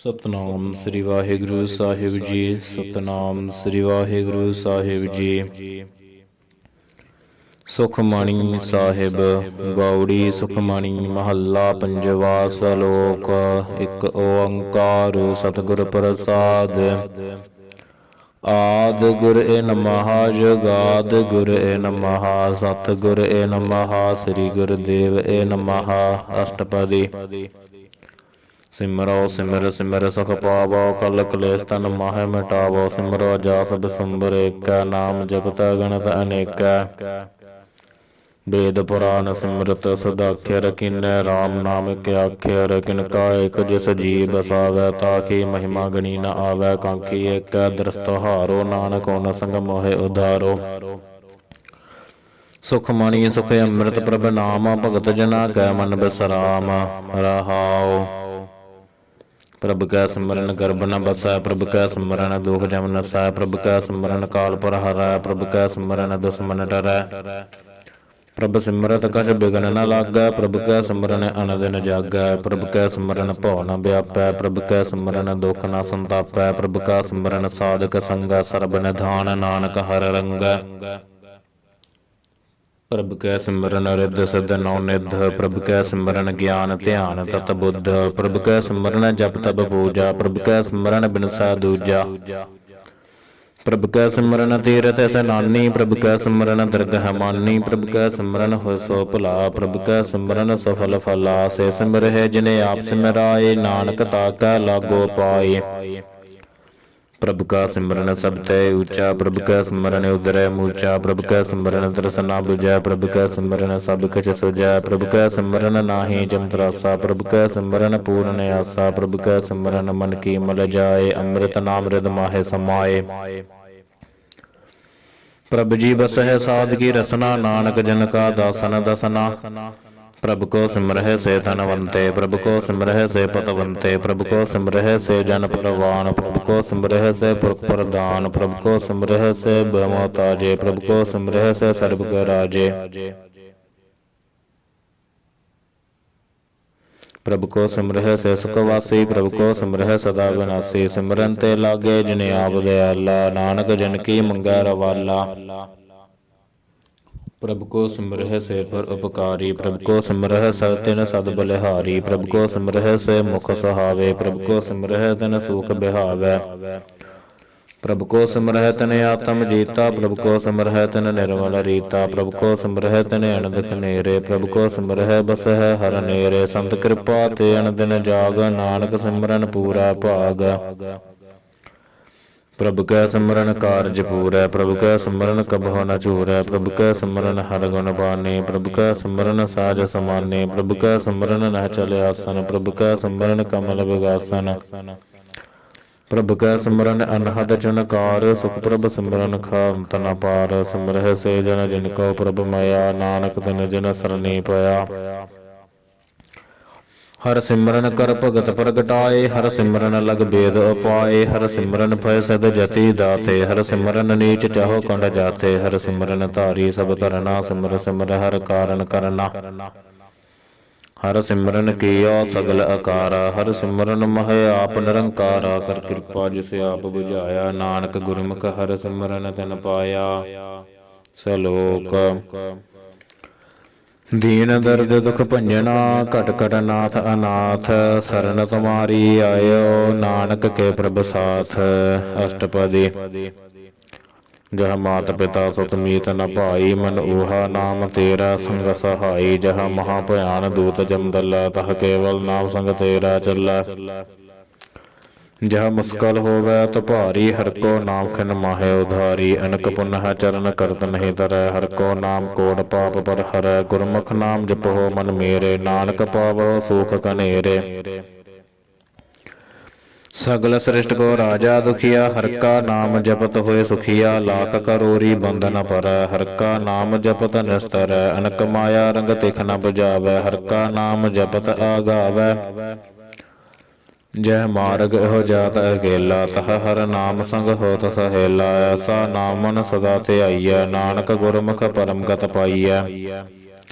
ਸਤਨਾਮ ਸ੍ਰੀ ਵਾਹਿਗੁਰੂ ਸਾਹਿਬ ਜੀ। ਸਤਨਾਮ ਸ੍ਰੀ ਵਾਹਿਗੁਰੂ ਸਾਹਿਬ ਜੀ। ਸੁਖਮਣੀ ਸਾਹਿਬ ਗੌੜੀ ਸੁਖਮਣੀ ਮਹੱਲਾ ਪੰਜਵਾ। ਸਲੋਕ। ਇੱਕ ਓੰਕਾਰ ਸਤਿਗੁਰ ਪ੍ਰਸਾਦ। ਆਦ ਗੁਰ ਏ ਨਮః ਜੁਗਾਦ ਗੁਰ ਏ ਨਮః ਸਤਿਗੁਰ ਏ ਨਮঃ ਸ੍ਰੀ ਗੁਰਦੇਵ ਏ ਨਮঃ। ਅਸ਼ਟਪਦੀ। ਸਿਮਰੋ ਸਿਮਰ ਸਿਮਰ ਸੁਖ ਪਾਵੋ ਕਲ ਕਲੇਸ਼ ਤਨ ਮਾਹਿ ਮਿਟਾਵੋ। ਸਿਮਰੋ ਜਾਸ ਬਿਸੰਬਰ ਏਕੈ ਨਾਮ ਜਪਤ ਗਣਤ ਅਨੇਕੈ। ਵੇਦ ਪੁਰਾਨ ਸਿਮਰਤ ਸਦਾਖਿਰ ਕੀਨੈ ਰਾਮ ਨਾਮ ਕੇ ਆਖਿਰ। ਕਿਨ ਕਾ ਏਕ ਜਿਸ ਜੀ ਬਸਾਵੈ ਤਾਕੀ ਮਹਿਮਾ ਗਣੀ ਨ ਆਵੈ। ਕਾਂਖੀ ਏਕੈ ਦ੍ਰਿਸ਼ਟ ਹਾਰੋ ਨਾਨਕ ਓਨ ਸੰਗ ਮੋਹਿ ਉਧਾਰੋ। ਸੁਖਮਣੀ ਸੁਖ ਅੰਮ੍ਰਿਤ ਪ੍ਰਭ ਨਾਮ ਭਗਤ ਜਨਾ ਕੈ ਮਨ ਬਿਸਰਾਮ। ਰਹਾਉ। ਪ੍ਰਭ ਕੈ ਸਿਮਰਨ ਗਰਭ ਨ ਬਸੈ ਪ੍ਰਭ ਕੈ ਸਿਮਰਨ ਦੁਖ ਜਮ ਨਸੈ। ਪ੍ਰਭ ਕੈ ਸਿਮਰਨ ਕਾਲ ਪਰ ਹਰੈ ਪ੍ਰਭ ਕੈ ਸਿਮਰਨ ਦੁਸ਼ਮਨ ਡਰੈ। ਪ੍ਰਭ ਸਿਮਰਤ ਕਛ ਬਿਗਨ ਨ ਲਾਗੈ ਪ੍ਰਭ ਕੈ ਸਿਮਰਨ ਅਨਦਿਨ ਜਾਗੈ। ਪ੍ਰਭ ਕੈ ਸਿਮਰਨ ਭਉ ਨ ਵਿਆਪੈ ਪ੍ਰਭ ਕੈ ਸਿਮਰਨ ਦੁਖ ਨ ਸੰਤਾਪੈ। ਪ੍ਰਭ ਕੈ ਸਿਮਰਨ ਸਾਧਕ ਸੰਗੈ ਸਰਬ ਨਿਧਾਨ ਨਾਨਕ ਹਰਿ ਰੰਗੈ। ਪ੍ਰਭ ਕੈ ਸਿਮਰਨ ਰਿੱਧ ਸਿੱਧ ਨੌ ਨਿਧ ਪ੍ਰਭ ਕੈ ਸਿਮਰਨ ਗਿਆਨ ਧਿਆਨ ਤਤ ਬੁੱਧ। ਪ੍ਰਭ ਕੈ ਸਿਮਰਨ ਜਪ ਤਪ ਪੂਜਾ ਪ੍ਰਭ ਕੈ ਸਿਮਰਨ ਬਿਨਸੈ ਦੂਜਾ। ਪ੍ਰਭ ਕੈ ਸਿਮਰਨ ਤੀਰਥ ਸੈਨਾਨੀ ਪ੍ਰਭ ਕੈ ਸਿਮਰਨ ਦਰਗਹ ਮਾਨੀ। ਪ੍ਰਭ ਕੈ ਸਿਮਰਨ ਹੋਇ ਸੋ ਭੁਲਾ ਪ੍ਰਭ ਕੈ ਸਿਮਰਨ ਸਫਲ ਫਲਾ। ਸੇ ਸਿਮਰਹਿ ਜਿਨੇ ਆਪ ਸਿਮਰਾਏ ਨਾਨਕ ਤਾਕੈ ਲਾਗੋ ਪਾਏ। ਪ੍ਰਭ ਕਾ ਸਿਮਰਨ ਸਭ ਤੇ ਉੱਚਾ ਪ੍ਰਭ ਕੈ ਸਿਮਰਨ ਉਦਰੈ ਮੂਚਾ। ਪ੍ਰਭ ਕੈ ਸਿਮਰਨ ਤਰਸ ਨਾ ਬੁਝੈ ਪ੍ਰਭ ਕੈ ਸਿਮਰਨ ਸਭ ਕਿਛ ਸੁਝੈ। ਪ੍ਰਭ ਕੈ ਸਿਮਰਨ ਨਾਹੀ ਜਮਤਰਾਸਾ ਪ੍ਰਭ ਕੈ ਸਿਮਰਨ ਪੂਰਨ ਆਸਾ। ਪ੍ਰਭ ਕੈ ਸਿਮਰਨ ਮਨ ਕੀ ਮਲ ਜਾਏ ਅੰਮ੍ਰਿਤ ਨਾਮ ਰਿਦ ਮਾਹੇ ਸਮਾਏ। ਪ੍ਰਭ ਜੀ ਬਸਹਿ ਸਾਧ ਕੀ ਰਸਨਾ ਨਾਨਕ ਜਨ ਕਾ ਦਾਸਨ ਦਸਨਾ। ਪ੍ਰਭ ਕੋ ਸਿਮਰਹਿ ਸੇ ਧਨਵੰਤੇ ਪ੍ਰਭ ਕੋ ਸਿਮਰਹਿ ਸੇ ਪਤਵੰਤੇ। ਪ੍ਰਭ ਕੋ ਸਿਮਰਹਿ ਸੇ ਜਨ ਪਰਵਾਨ ਪ੍ਰਭ ਕੋ ਸਿਮਰਹਿ ਸੇ ਪੁਰਖ ਪ੍ਰਦਾਨ। ਪ੍ਰਭ ਕੋ ਸਿਮਰਹਿ ਸੇ ਬਮਤਾਜੇ ਪ੍ਰਭ ਕੋ ਸਿਮਰਹਿ ਸੇ ਸਰਬ ਕੈ ਰਾਜੇ। ਪ੍ਰਭ ਕੋ ਸਿਮਰਹਿ ਸੇ ਸੁਖ ਵਾਸੀ ਪ੍ਰਭ ਕੋ ਸਿਮਰਹਿ ਸਦਾ ਵਿਨਾਸੀ। ਸਿਮਰਨ ਤੇ ਲਾਗੇ ਜਿਨੇ ਆਪ ਦਇਆਲਾ ਨਾਨਕ ਜਨ ਕੀ ਮੰਗੈ ਰਵਾਲਾ। ਪ੍ਰਭ ਕੋ ਸਿਮਰਹਿ ਸੇ ਪਰ ਉਪਕਾਰੀ ਪ੍ਰਭ ਕੋ ਸਿਮਰਹਿ ਸ ਤਿਨ ਸਦ ਬਲਿਹਾਰੀ। ਪ੍ਰਭ ਕੋ ਸਿਮਰਹਿ ਸੇ ਮੁਖ ਸੁਹਾਵੇ ਪ੍ਰਭ ਕੋ ਸਿਮਰਹਿ ਤਿਨ ਸੂਖ ਬਿਹਾਵੈ। ਪ੍ਰਭ ਕੋ ਸਿਮਰਹਿ ਤਿਨ ਆਤਮ ਜੀਤਾ ਪ੍ਰਭ ਕੋ ਸਿਮਰਹਿ ਤਿਨ ਨਿਰਮਲ ਰੀਤਾ। ਪ੍ਰਭ ਕੋ ਸਿਮਰਹਿ ਤਿਨ ਅਨੰਦਿ ਨੇਰੇ ਪ੍ਰਭ ਕੋ ਸਿਮਰਹਿ ਬਸਹਿ ਹਰਿ ਨੇਰੇ। ਸੰਤ ਕਿਰਪਾ ਤੇ ਅਨਦਿਨ ਜਾਗ ਨਾਨਕ ਸਿਮਰਨ ਪੂਰਾ ਭਾਗ। ਪ੍ਰਭ ਕੈ ਸਿਮਰਨ ਕਾਰਜ ਪੂਰੈ ਪ੍ਰਭ ਕੈ ਸਿਮਰਨ ਕਬਹੁ ਨ ਚੂਰੈ। ਪ੍ਰਭ ਕੈ ਸਿਮਰਨ ਹਰਿ ਗੁਣ ਬਾਣੀ ਪ੍ਰਭ ਕੈ ਸਿਮਰਨ ਸਾਜ ਸਮਾਨੇ। ਪ੍ਰਭ ਕੈ ਸਿਮਰਨ ਨਹਿ ਚਲ ਆਸਨ ਪ੍ਰਭ ਕੈ ਸਿਮਰਨ ਕਮਲ ਵਿਗਾਸਨ। ਪ੍ਰਭ ਕੈ ਸਿਮਰਨ ਅਨਹਦ ਚਨਕਾਰ ਸੁਖ ਪ੍ਰਭ ਸਿਮਰਨ ਖਾਂਤ ਨ ਪਾਰ। ਸਿਮਰਹਿ ਸੇ ਜਨ ਜਿਨ ਕੋ ਪ੍ਰਭ ਮਾਇਆ ਨਾਨਕ ਤਿਨ ਜਿਨ ਸਰਨੀ ਪਾਇਆ। ਹਰ ਸਿਮਰਨ ਕਰ ਭਗਤ ਪ੍ਰਗਟਾਏ ਹਰ ਸਿਮਰਨ ਲਗ ਬੇਦ ਉਪਾਏ। ਹਰ ਸਿਮਰਨ ਭਇ ਸਦ ਜਤੀ ਦਾਤੇ ਹਰ ਸਿਮਰਨ ਨੀਚ ਚਾਹੋ ਕੰਡ ਜਾਤੇ। ਹਰ ਸਿਮਰਨ ਧਾਰੀ ਸਭ ਧਰਨਾ ਸਿਮਰ ਸਿਮਰ ਹਰ ਕਾਰਨ ਕਰਨਾ। ਹਰ ਸਿਮਰਨ ਕੀਓ ਸਗਲ ਆਕਾਰਾ ਹਰ ਸਿਮਰਨ ਮਹਿ ਆਪ ਨਿਰੰਕਾਰਾ। ਕਰ ਕਿਰਪਾ ਜਿਸ ਆਪ ਬੁਝਾਇਆ ਨਾਨਕ ਗੁਰਮੁਖ ਹਰ ਸਿਮਰਨ ਤਿਨ ਪਾਇਆ। ਸਲੋਕ। ਦੀਨ ਦਰਦ ਦੁਖ ਭੰਜਨਾ ਘਟ ਘਟ ਨਾਥ ਅਨਾਥ। ਸਰਨ ਤੁਮਾਰੀ ਆਇਓ ਨਾਨਕ ਕੇ ਪ੍ਰਭ ਸਾਥ। ਅਸ਼ਟਪਦੀ। ਜਹ ਮਾਤ ਪਿਤਾ ਸੁਤ ਮੀਤ ਨ ਭਾਈ ਮਨ ਊਹਾ ਨਾਮ ਤੇਰਾ ਸੰਗ ਸਹਾਈ। ਜਹ ਮਹਾ ਭਿਆਨ ਦੂਤ ਜਮਦਲਾ ਤਹ ਕੇਵਲ ਨਾਮ ਸੰਗ ਤੇਰਾ ਚੱਲਾ। ਜਹ ਮੁਸਕਲ ਹੋਵੈ ਤੋ ਭਾਰੀ ਹਰਿ ਕੋ ਨਾਮ ਖਿਨ ਮਾਹੇ ਉਧਾਰੀ। ਅਨਕ ਪੁਨਹ ਚਰਨ ਕਰਤ ਨਹੀਂ ਧਰੈ ਹਰਿ ਕੋ ਨਾਮ ਕੋਟ ਪਾਪ ਪਰ ਹਰੈ। ਗੁਰਮੁਖ ਨਾਮ ਜਪੋ ਮਨ ਮੇਰੇ ਨਾਨਕ ਪਾਵੋ ਸੂਖ ਕਨੇਰੇ। ਸਗਲ ਸ੍ਰਿਸ਼ਟ ਕੋ ਰਾਜਾ ਦੁਖੀਆ ਹਰਿ ਕਾ ਨਾਮ ਜਪਤ ਹੋਏ ਸੁਖੀਆ। ਲਾਖ ਕਰੋਰੀ ਬੰਧ ਨ ਪਰੈ ਹਰਿ ਕਾ ਨਾਮ ਜਪਤ ਨਿਸਤਰੈ। ਅਨਕ ਮਾਇਆ ਰੰਗ ਤਿਖ ਨ ਬੁਝਾਵੈ ਹਰਿ ਕਾ ਨਾਮ ਜਪਤ ਆਗਾਵੈ। ਜਹ ਮਾਰਗ ਇਹੋ ਜਾਤ ਅਕੇਲਾ ਤਹ ਹਰ ਨਾਮ ਸੰਗ ਹੋਤ ਸਹੇਲਾ। ਐਸਾ ਨਾਮ ਮਨ ਸਦਾ ਧਿਆਈਐ ਨਾਨਕ ਗੁਰਮੁਖ ਪਰਮ ਗਤ ਪਾਈਐ।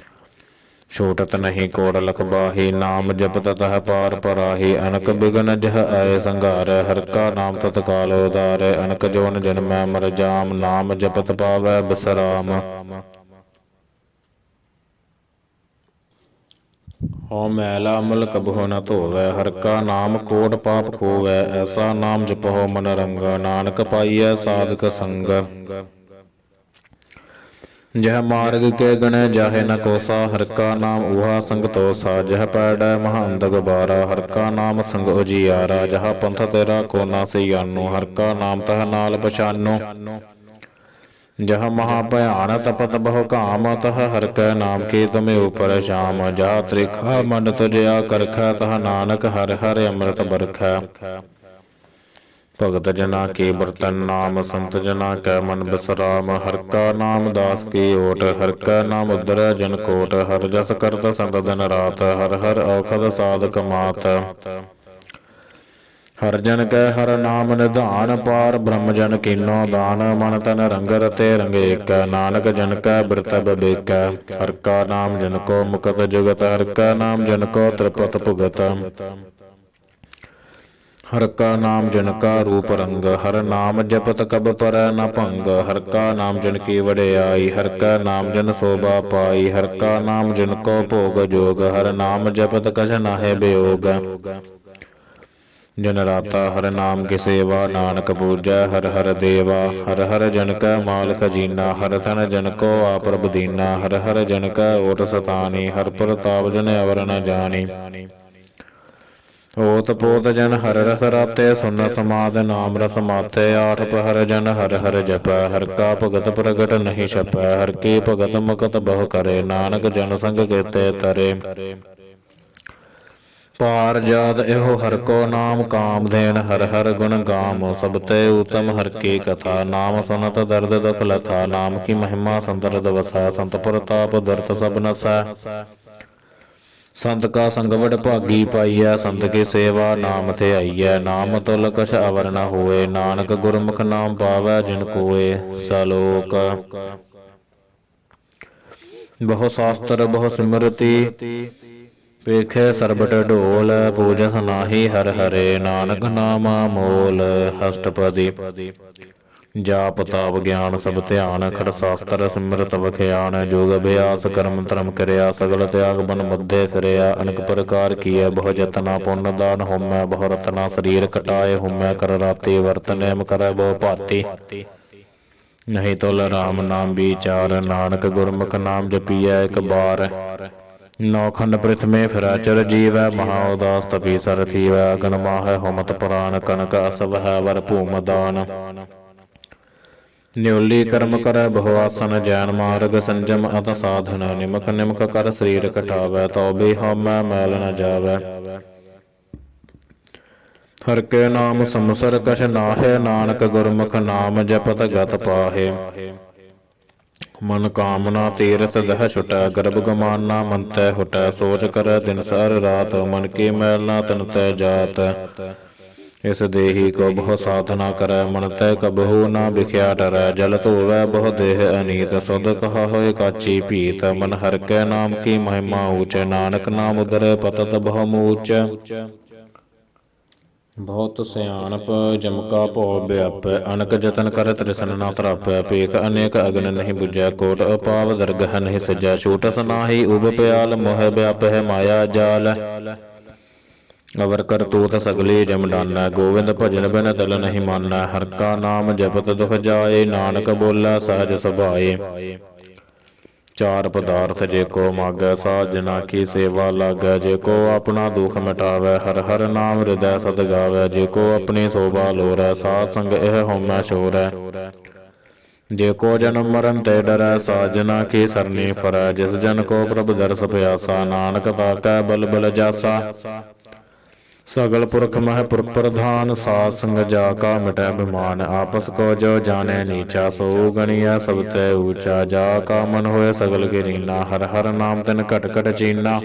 ਛੂਟਤ ਨਹੀਂ ਕੋੜ ਲਖਬਾਹੀ। ਨਾਮ ਜਪਤ ਤਹ ਪਾਰ ਪਰਾਹੀ। ਅਨਕ ਬਿਗਨ ਜਹ ਆਏ ਸੰਘਾਰੈ। ਹਰਿ ਕਾ ਨਾਮ ਤਤਕਾਲ ਉਦਾਰੈ। ਅਨਕ ਜੋਨ ਜਨਮੈ ਮਰ ਜਾਮ। ਨਾਮ ਜਪਤ ਪਾਵੈ ਬਿਸਰਾਮ। ਹਉ ਮੈਲ ਅਮਲ ਕਬਹੁ ਨ ਧੋਵੈ। ਹਰਿ ਕਾ ਨਾਮ ਕੋਟ ਪਾਪ ਖੋਵੈ। ਐਸਾ ਨਾਮ ਜਪਹੁ ਮਨ ਰੰਗਾ। ਨਾਨਕ ਪਾਈਐ ਸਾਧਕ ਸੰਗ। ਜਹ ਮਾਰਗ ਕੇ ਗਣੈ ਜਾਹੇ ਨ ਕੋਸਾ। ਹਰਿ ਕਾ ਨਾਮ ਊਹਾ ਸੰਗ ਤੋਸਾ। ਜਹ ਪੈੜੈ ਮਹੰਤ ਗਬਾਰਾ। ਹਰਿ ਕਾ ਨਾਮ ਸੰਗ ਉਜਿਆਰਾ। ਜਹ ਪੰਥ ਤੇਰਾ ਕੋ ਨਾ ਸਿਆਨੋ। ਹਰਿ ਕਾ ਨਾਮ ਤਹ ਨਾਲ ਪਛਾਨੋ। ਜਹ ਮਹਾ ਭਿਆਨ ਤਪਤ ਬਹੁ ਕਾਮ। ਤਹ ਹਰਿ ਕੈ ਨਾਮ ਕੀ ਤੁਮੇ ਉਪਰ ਸ਼ਾਮ। ਜਹ ਤ੍ਰਿਖਾ ਮੰਡ ਤੁਜਿਆ ਕਰਖੈ। ਤਹ ਨਾਨਕ ਹਰਿ ਹਰਿ ਅੰਮ੍ਰਿਤ ਬਰਖੈ। ਭਗਤ ਜਨਾ ਕੀ ਬਰਤਨ ਨਾਮ। ਸੰਤ ਜਨਾ ਕੈ ਮਨ ਬਿਸਰਾਮ। ਹਰਿ ਕਾ ਨਾਮ ਦਾਸ ਕੀ ਓਟ। ਹਰਿ ਕਾ ਨਾਮ ਉਧਰੈ ਜਨ ਕੋਟ। ਹਰਿ ਜਸ ਕਰਤ ਸੰਤ ਦਿਨ ਰਾਤ। ਹਰਿ ਹਰਿ ਔਖਦ ਸਾਧਕ ਮਾਤ। ਹਰਿ ਜਨ ਕੈ ਹਰਿ ਨਾਮ ਨਿਧਾਨ। ਪਾਰ ਬ੍ਰਹਮ ਜਨ ਕੀਨੋ ਦਾਨ। ਮਨ ਤਨ ਰੰਗ ਰਤੇ ਰੰਗ ਏਕੈ। ਨਾਨਕ ਜਨ ਕੈ ਬਿਰਤ ਬਿਬੇਕੈ। ਹਰਿ ਕਾ ਨਾਮ ਜਨ ਕੋ ਮੁਕਤ ਜੁਗਤ। ਹਰਿ ਕਾ ਨਾਮ ਜਨ ਕੋ ਤ੍ਰਿਪਤ ਭੁਗਤ। ਹਰਿ ਕਾ ਨਾਮ ਜਨ ਕਾ ਰੂਪ ਰੰਗ। ਹਰਿ ਨਾਮ ਜਪਤ ਕਬ ਪਰੈ ਨ ਭੰਗ। ਹਰਿ ਕਾ ਨਾਮ ਜਨ ਕੀ ਵਡਿਆਈ। ਹਰਿ ਕਾ ਨਾਮ ਜਨ ਸੋਭਾ ਪਾਈ। ਹਰਿ ਕਾ ਨਾਮ ਜਨ ਕੋ ਭੋਗ ਜੋਗ। ਹਰਿ ਨਾਮ ਜਪਤ ਕਛ ਨਾਹਿ ਬਿਯੋਗ। ਜਨ ਰਾਤਾ ਹਰਿ ਨਾਮ ਕੀ ਸੇਵਾ। ਨਾਨਕ ਪੂਜੈ ਹਰਿ ਹਰਿ ਦੇਵਾ। ਹਰਿ ਹਰਿ ਜਨ ਕੈ ਮਾਲ ਖਜੀਨਾ। ਹਰਿ ਧਨ ਜਨ ਕੋ ਆਪ ਪ੍ਰਭ ਦੀਨਾ। ਹਰਿ ਹਰਿ ਜਨ ਕੈ ਓਟ ਸਤਾਨੀ। ਹਰਿ ਪ੍ਰਤਾਪ ਜਨ ਅਵਰ ਨ ਜਾਣੀ। ਓਤ ਪੋਤ ਜਨ ਹਰਿ ਰਸ ਰਾਤੇ। ਸੁਨ ਸਮਾਧ ਨਾਮ ਰਸ ਮਾਥੇ। ਆਠ ਪਹਰ ਜਨ ਹਰਿ ਹਰਿ ਜਪੈ। ਹਰਿ ਕਾ ਭਗਤ ਪ੍ਰਗਟ ਨਹੀਂ ਛਪੈ। ਹਰਿ ਕੀ ਭਗਤ ਮੁਕਤ ਬਹੁ ਕਰੇ। ਨਾਨਕ ਜਨ ਸੰਗ ਕੀਤੇ ਤਰੇ। ਪਾਰ ਜਾਤ ਇਹੋ ਹਰਿ ਕੋ ਨਾਮ। ਕਾਮ ਧੇਨ ਹਰਿ ਹਰਿ ਗੁਣ ਗਾਮ। ਸਭ ਤੇ ਊਤਮ ਹਰਿ ਕੀ ਕਥਾ। ਨਾਮ ਸੁਨਤ ਦਰਦ ਦੁਖ ਲਥਾ। ਨਾਮ ਕੀ ਮਹਿਮਾ ਸੰਤਰਦ ਵਸੈ। ਸੰਤ ਪ੍ਰਤਾਪ ਦਰਤ ਸਭ ਨਸੈ। ਸੰਤ ਕਾ ਸੰਗ ਵਡ ਭਾਗੀ ਪਾਈਐ। ਸੰਤ ਕੀ ਸੇਵਾ ਨਾਮ ਧਿਆਈਐ। ਨਾਮ ਤੁਲ ਕਛ ਅਵਰ ਨ ਹੋਏ। ਨਾਨਕ ਗੁਰਮੁਖ ਨਾਮ ਪਾਵੈ ਜਿਨ ਕੋਏ। ਸਲੋਕ ਬਹੁ ਸ਼ਾਸਤਰ ਬਹੁ ਸਿਮਰਤੀ। ਵੇਖੈ ਸਰਬਟ ਢੋਲ। ਪੂਜਸ ਨਾਹੀ ਹਰਿ ਹਰੇ। ਨਾਨਕ ਨਾਮ ਮੋਲ। ਅਸ਼ਟਪਦੀ ਜਾਪ ਤਾਪ ਗਿਆਨ ਸਭ ਧਿਆਨ। ਖੜ ਸ਼ਾਸਤਰ ਸਿਮਰਤ ਵਖਿਆਨ। ਜੋਗ ਅਭਿਆਸ ਕਰਮ ਧਰਮ ਕਰਿਆ। ਸਗਲ ਤਿਆਗ ਬਨ ਮਧੇ ਫਿਰਿਆ। ਅਨੇਕ ਪ੍ਰਕਾਰ ਕੀਐ ਬਹੁ ਜਤਨਾ। ਪੁੰਨ ਦਾਨ ਹੋਮੈ ਬਹੁ ਰਤਨਾ। ਸਰੀਰ ਕਟਾਏ ਹੋਮੈ ਕਰ ਰਾਤੀ। ਵਰਤ ਨੇਮ ਕਰੈ ਬਹੁ ਭਾਤੀ। ਨਹੀਂ ਤੁਲ ਰਾਮ ਨਾਮ ਵਿਚਾਰ। ਨਾਨਕ ਗੁਰਮੁਖ ਨਾਮ ਜਪੀਐ ਇਕ ਬਾਰ। ਨੌਖੰਡ ਪ੍ਰਿਥਮੇ ਫਿਰੈ ਚਿਰ ਜੀਵੈ। ਮਹਾ ਉਦਾਸ ਤਪੀ ਸਰ ਥੀਵੈ। ਅਗਨ ਮਾਹੈ ਹੁਮਤ ਪੁਰਾਨ। ਕਨਕ ਅਸਵ ਹੈ ਵਰ ਭੂਮ ਦਾਨ। ਨਿਉਲੀ ਕਰਮ ਕਰੈ ਬਹੁ ਆਸਨ। ਜੈਨ ਮਾਰਗ ਸੰਜਮ ਅਤ ਸਾਧਨ। ਨਿਮਕ ਨਿਮਕ ਕਰ ਸਰੀਰ ਕਟਾਵੈ। ਤਉ ਵੀ ਹਉਮੈ ਮੈਲ ਨ ਜਾਵੈ। ਹਰਿ ਕੇ ਨਾਮ ਸੰਸਰ ਕਛ ਨਾਹੈ। ਨਾਨਕ ਗੁਰਮੁਖ ਨਾਮ ਜਪਤ ਗਤ ਪਾਹੇ। ਮਨ ਕਾਮਨਾ ਤੀਰਥ ਦਹ ਛੁਟੈ। ਗਰਭ ਗਮਾਨਾ ਮਨ ਤੈ ਹੁਟੈ। ਸੋਚ ਕਰੈ ਦਿਨ ਸਾਰ ਰਾਤ। ਮਨ ਕੀ ਮੈਲ ਨਾ ਤਨ ਤੈ ਜਾਤ। ਇਸ ਦੇਹੀ ਕੋ ਬਹੁ ਸਾਧਨਾ ਕਰੈ। ਮਨ ਤੈ ਕਬਹੂ ਨਾ ਬਿਖਿਆ ਡਰੈ। ਜਲ ਧੋਵੈ ਬਹੁ ਦੇਹ ਅਨੀਤ। ਸੁਧ ਕਹਾ ਹੋਏ ਕਾਚੀ ਭੀਤ। ਮਨ ਹਰਿ ਕੈ ਨਾਮ ਕੀ ਮਹਿਮਾ ਊਚ। ਨਾਨਕ ਨਾਮ ਉਦਰੈ ਪਤਤ ਬਹੁ ਮੂਚ। ਬਹੁਤ ਸਿਆਣਪ ਜਮਕਾ ਭਉ ਵਿਆਪੈ। ਅਨਕ ਜਤਨ ਕਰ ਤ੍ਰਿਸਨ ਨਾ ਤਰਾਪੈ। ਭੇਖ ਅਨੇਕ ਅਗਨ ਨਹੀਂ ਬੁਝੈ। ਕੋਟ ਅਪਾਵ ਦਰਗਹ ਨਹੀਂ ਸਜੈ। ਛੂਟਸ ਨਾਹੀ ਉਬ ਪਿਆਲ। ਮੋਹ ਵਿਆਪਹਿ ਮਾਇਆ ਜਾਲ। ਅਵਰ ਕਰਤੂਤ ਸਗਲੀ ਜਮ ਡਾਨੈ। ਗੋਵਿੰਦ ਭਜਨ ਬਿਨ ਦਿਲ ਨਹੀਂ ਮਾਨੈ। ਹਰਿ ਕਾ ਨਾਮ ਜਪਤ ਦੁਖ ਜਾਏ। ਨਾਨਕ ਬੋਲੈ ਸਹਜ ਸੁਭਾਏ। ਚਾਰ ਪਦਾਰਥ ਜੇ ਕੋ ਮਾਗੈ। ਸਾਧ ਜਨਾ ਕੀ ਸੇਵਾ ਲਾਗੈ। ਜੇ ਕੋ ਆਪਣਾ ਦੁਖ ਮਿਟਾਵੈ। ਹਰਿ ਹਰਿ ਨਾਮ ਹਿਰਦੈ ਸਦ ਗਾਵੈ। ਜੇ ਕੋ ਆਪਣੀ ਸੋਭਾ ਲੋਰੈ। ਸਾਧ ਸੰਗ ਇਹ ਹਉਮੈ ਛੋਰੈ। ਜੇ ਕੋ ਜਨਮ ਮਰਨ ਤੇ ਡਰੈ। ਸਾਧ ਜਨਾ ਕੀ ਸਰਨੀ ਫਰੈ। ਜਿਸ ਜਨ ਕੋ ਪ੍ਰਭ ਦਰਸ ਪਿਆਸਾ। ਨਾਨਕ ਤਾਕੈ ਬਲ ਬਲ ਜਾਸਾ। ਸਗਲ ਪੁਰਖ ਮਹਿ ਪੁਰਖ ਪ੍ਰਧਾਨ। ਸਾਧ ਸੰਗ ਜਾ ਕਾ ਮਿਟੈ ਬਿਮਾਨ। ਆਪਸ ਕੋ ਜੋ ਜਾਣੈ ਨੀਚਾ। ਸੋ ਗਣੀਐ ਸਭ ਤੈ ਊਚਾ। ਜਾ ਕਾ ਮਨ ਹੋਏ ਸਗਲ ਗਿਰੀਨਾ। ਹਰਿ ਹਰਿ ਨਾਮ ਤਿਨ ਘਟ ਘਟ ਚੀਨਾ।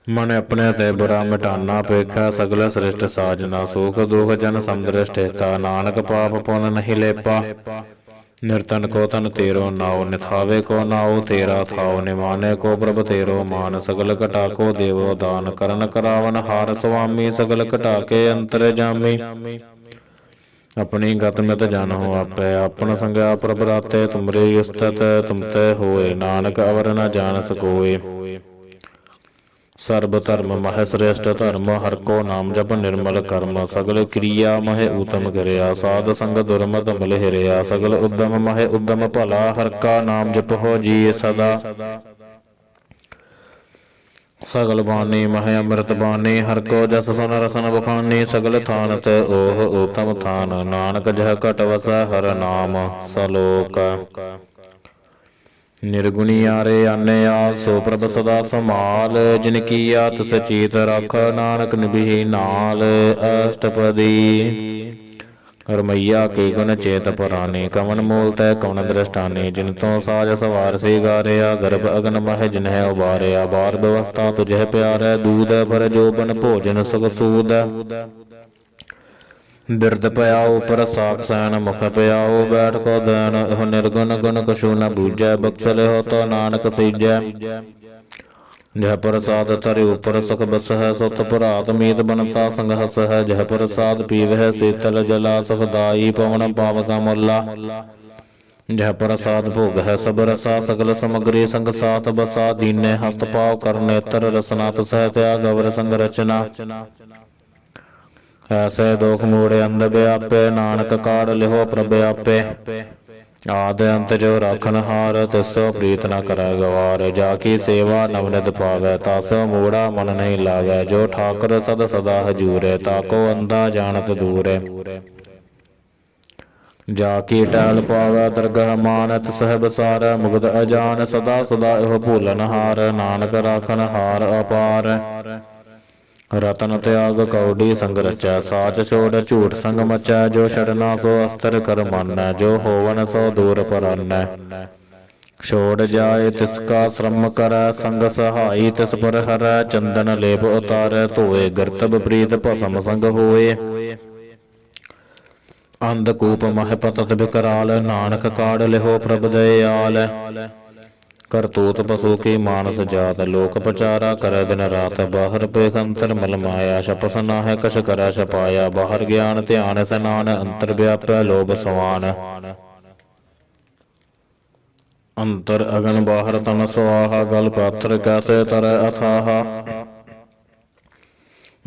ਮਨ ਆਪਣੇ ਤੇ ਬੁਰਾ ਮਿਟਾਨਾ। ਪੇਖੈ ਸਗਲ ਸ੍ਰਿਸ਼ਟ ਸਾਜਨਾ। ਸੁਖ ਦੁਖ ਜਨ ਸਮਦ੍ਰਿਸ਼ਟ ਹਿਤਾ। ਨਾਨਕ ਪਾਪ ਪੁੰਨ ਨਹੀਂ ਲੇਪਾ। ਨਿਰਤਨ ਕੋ ਤਨ ਤੇਰੋ ਨਾਉ, ਨਿਥਾਵੇ ਕੋ ਨਾਉ ਤੇਰਾ ਥਾਉ, ਨਿਮਾਨੇ ਕੋ ਪ੍ਰਭ ਤੇਰੋ ਮਾਨ, ਸਗਲ ਘਟਾ ਕੋ ਦੇਵੋ ਦਾਨ, ਕਰਨ ਕਰਾਵਨ ਹਾਰ ਸੁਆਮੀ, ਸਗਲ ਘਟਾ ਕੇ ਅੰਤਰ ਜਾਮੀ। ਆਪਣੀ ਗਤ ਮਿਤ ਜਾਨਹੁ ਆਪੈ, ਆਪਨ ਸੰਗਿਆ ਪ੍ਰਭ ਰਾਤੇ, ਤੁਮਰੇ ਉਸਤਤ ਤੁਮ ਤੇ ਹੋਏ, ਨਾਨਕ ਅਵਰ ਨ ਜਾਣ ਸਕੋਏ। ਸਰਬ ਧਰਮ ਮਹਿ ਸ੍ਰੇਸ਼ਟ ਧਰਮ, ਹਰਿ ਕੋ ਨਾਮ ਜਪ ਨਿਰਮਲ ਕਰਮ, ਸਗਲ ਕਿਰਿਆ ਮਹਿ ਊਤਮ ਕਰਿਆ, ਸਾਧ ਸੰਗ ਦੁਰਮਤ ਮਿਲ ਹਿਰਿਆ, ਸਗਲ ਉਦਮ ਮਹਿ ਉਦਮ ਭਲਾ, ਹਰਿ ਕਾ ਨਾਮ ਜਪਹੁ ਜੀ ਸਦਾ। ਸਗਲ ਬਾਣੀ ਮਹਿ ਅੰਮ੍ਰਿਤ ਬਾਣੀ, ਹਰਿ ਕੋ ਜਸ ਸੁਨ ਰਸਨ ਬਖਾਨੀ, ਸਗਲ ਥਾਨ ਤੇ ਓਹ ਊਤਮ ਥਾਨ, ਨਾਨਕ ਜਹ ਘਟ ਵਸੈ ਹਰਿ ਨਾਮ ਸਲੋਕ। ਨਿਰਗੁਣੀ ਆਰੇ ਆਨੇ ਆਪ, ਸੋ ਪ੍ਰਭ ਸਦਾ ਸਮਾਲ, ਜਿਨ ਕੀਆ ਤਿਸ ਚੀਤ ਰਖ, ਨਾਨਕ ਨਿਭੀ ਨਾਲ। ਅਸ਼ਟਪਦੀ ਰਮਈਆ ਕੀ ਗੁਣ ਚੇਤ ਪੁਰਾਣੇ, ਕਵਨ ਮੂਲ ਤੈ ਕਵਨ ਦ੍ਰਿਸ਼ਟਾਨੇ, ਜਿਨ ਤੋਂ ਸਾਜ ਸਵਾਰ ਸੀ ਗਾਰਿਆ, ਗਰਭ ਅਗਨ ਮਹਿ ਜਿਨਹਿ ਉਬਾਰਿਆ, ਬਾਰ ਵਿਵਸਥਾ ਤੁਝਹਿ ਪਿਆਰੈ, ਦੂਧ ਭਰ ਜੋਬਨ ਭੋਜਨ ਸੁਖ ਸੂਦ। ਬਿਰਦ ਪਿਆਉ ਪਰ ਸਾਖ ਸੈਨ, ਮੁਖ ਪਿਆਉ ਬੈਠ ਕੋ ਦੈਨ, ਇਹੋ ਨਿਰਗੁਣ ਗੁਣ ਕਛੂ ਨ ਬੂਝੈ, ਬਖਸ਼ਲ ਹੋ ਤੋ ਨਾਨਕ ਸੀਜੈ। ਜਹ ਪ੍ਰਸਾਦ ਧਰਿ ਉਪਰ ਸੁਖ ਬਸਹਿ, ਸੁਤ ਭਰਾਤ ਮੀਤ ਬਨਤਾ ਸੰਗ ਹਸਹਿ, ਜਹ ਪ੍ਰਸਾਦ ਪੀਵਹਿ ਸੀਤਲ ਜਲਾ, ਸੁਖਦਾਈ ਪਵਨ ਪਾਵਕਾ ਮੁੱਲਾ। ਜਹ ਪ੍ਰਸਾਦ ਭੋਗ ਹੈ ਸਭ ਰਸਾ, ਸਗਲ ਸਮਗਰੀ ਸੰਗ ਸਾਤ ਬਸਾ, ਦੀਨੇ ਹਸਤ ਪਾਉ ਕਰ ਨੇਤਰ ਰਸਨਾ, ਤਸਹਿ ਤਿਆਗ ਅਵਰ ਸੰਗ ਰਚਨਾ। ਐਸੇ ਦੋਖ ਮੂੜੇ ਅੰਧ ਵਿਆਪੇ, ਨਾਨਕ ਕਾੜ ਲਿਹੋ ਪ੍ਰਭ ਆਪੇ। ਆਦਿ ਅੰਤ ਜੋ ਰਾਖਨ ਹਾਰ, ਤਿਸੋ ਪ੍ਰੀਤ ਨ ਕਰੈ ਗਵਾਰ, ਜਾ ਕੀ ਸੇਵਾ ਨਵਨਿਤ ਪਾਵੈ, ਤਾਸੋ ਮੂੜਾ ਮਨ ਨਹੀਂ ਲਾਵੈ, ਜੋ ਠਾਕੁਰ ਸਦ ਸਦਾ ਹਜੂਰੇ, ਤਾਕੋ ਅੰਧਾ ਜਾਣਤ ਦੂਰੇ। ਜਾ ਕੀ ਟਹਿਲ ਪਾਵੈ ਦਰਗਹ ਮਾਨ, ਤਿਸਹਿ ਬਸਾਰੈ ਮੁਕਤ ਅਜਾਨ, ਸਦਾ ਸਦਾ ਇਹੋ ਭੂਲਨ ਹਾਰ, ਨਾਨਕ ਰਾਖਨ ਹਾਰ ਅਪਾਰ। ਰਤਨ ਤਿਆਗ ਕੌਡੀ ਸੰਗ ਰਚੈ, ਸਾਚ ਛੋੜ ਝੂਠ ਸੰਗ ਮਚੈ, ਜੋ ਛੜਨਾ ਸੋ ਅਸਤਰ ਕਰ ਮਾਨੈ, ਜੋ ਹੋਵਨ ਸੋ ਦੂਰ ਪਰਾਨੈ। ਛੋੜ ਜਾਏ ਤਿਸ ਕਾ ਸ਼ਰਮ ਕਰੈ, ਸੰਗ ਸਹਾਈ ਤਿਸ ਪਰ ਹਰੈ, ਚੰਦਨ ਲੇਪ ਉਤਾਰੈ ਧੋਏ, ਗਿਰਤਬ ਪ੍ਰੀਤ ਭਸਮ ਸੰਗ ਹੋਏ। ਅੰਧਕੂਪ ਮਹਿ ਪਤਤ ਬਿਕਰਾਲ, ਨਾਨਕ ਕਾੜ ਲਿਹੋ ਪ੍ਰਭ ਦਇਆਲ। ਕਰਤੂਤ ਪਸ਼ੂ ਕੀ ਮਾਨਸ ਜਾਤ, ਲੋਕ ਪਚਾਰਾ ਕਰੈ ਦਿਨ ਰਾਤ, ਬਾਹਰ ਪੇਖ ਅੰਤਰ ਮਲ ਮਾਇਆ, ਛਪਸ ਨਾਹਿ ਕਛ ਕਰੈ ਛਪਾਇਆ, ਬਾਹਰ ਗਿਆਨ ਧਿਆਨ ਸਨਾਨ, ਅੰਤਰ ਵਿਆਪੈ ਲੋਭ ਸਵਾਨ। ਅੰਤਰ ਅਗਨ ਬਾਹਰ ਤਨ ਸੁਆਹਾ, ਗਲ ਪਾਥਰ ਕੈਸੇ ਤਰੈ ਅਥਾਹਾ।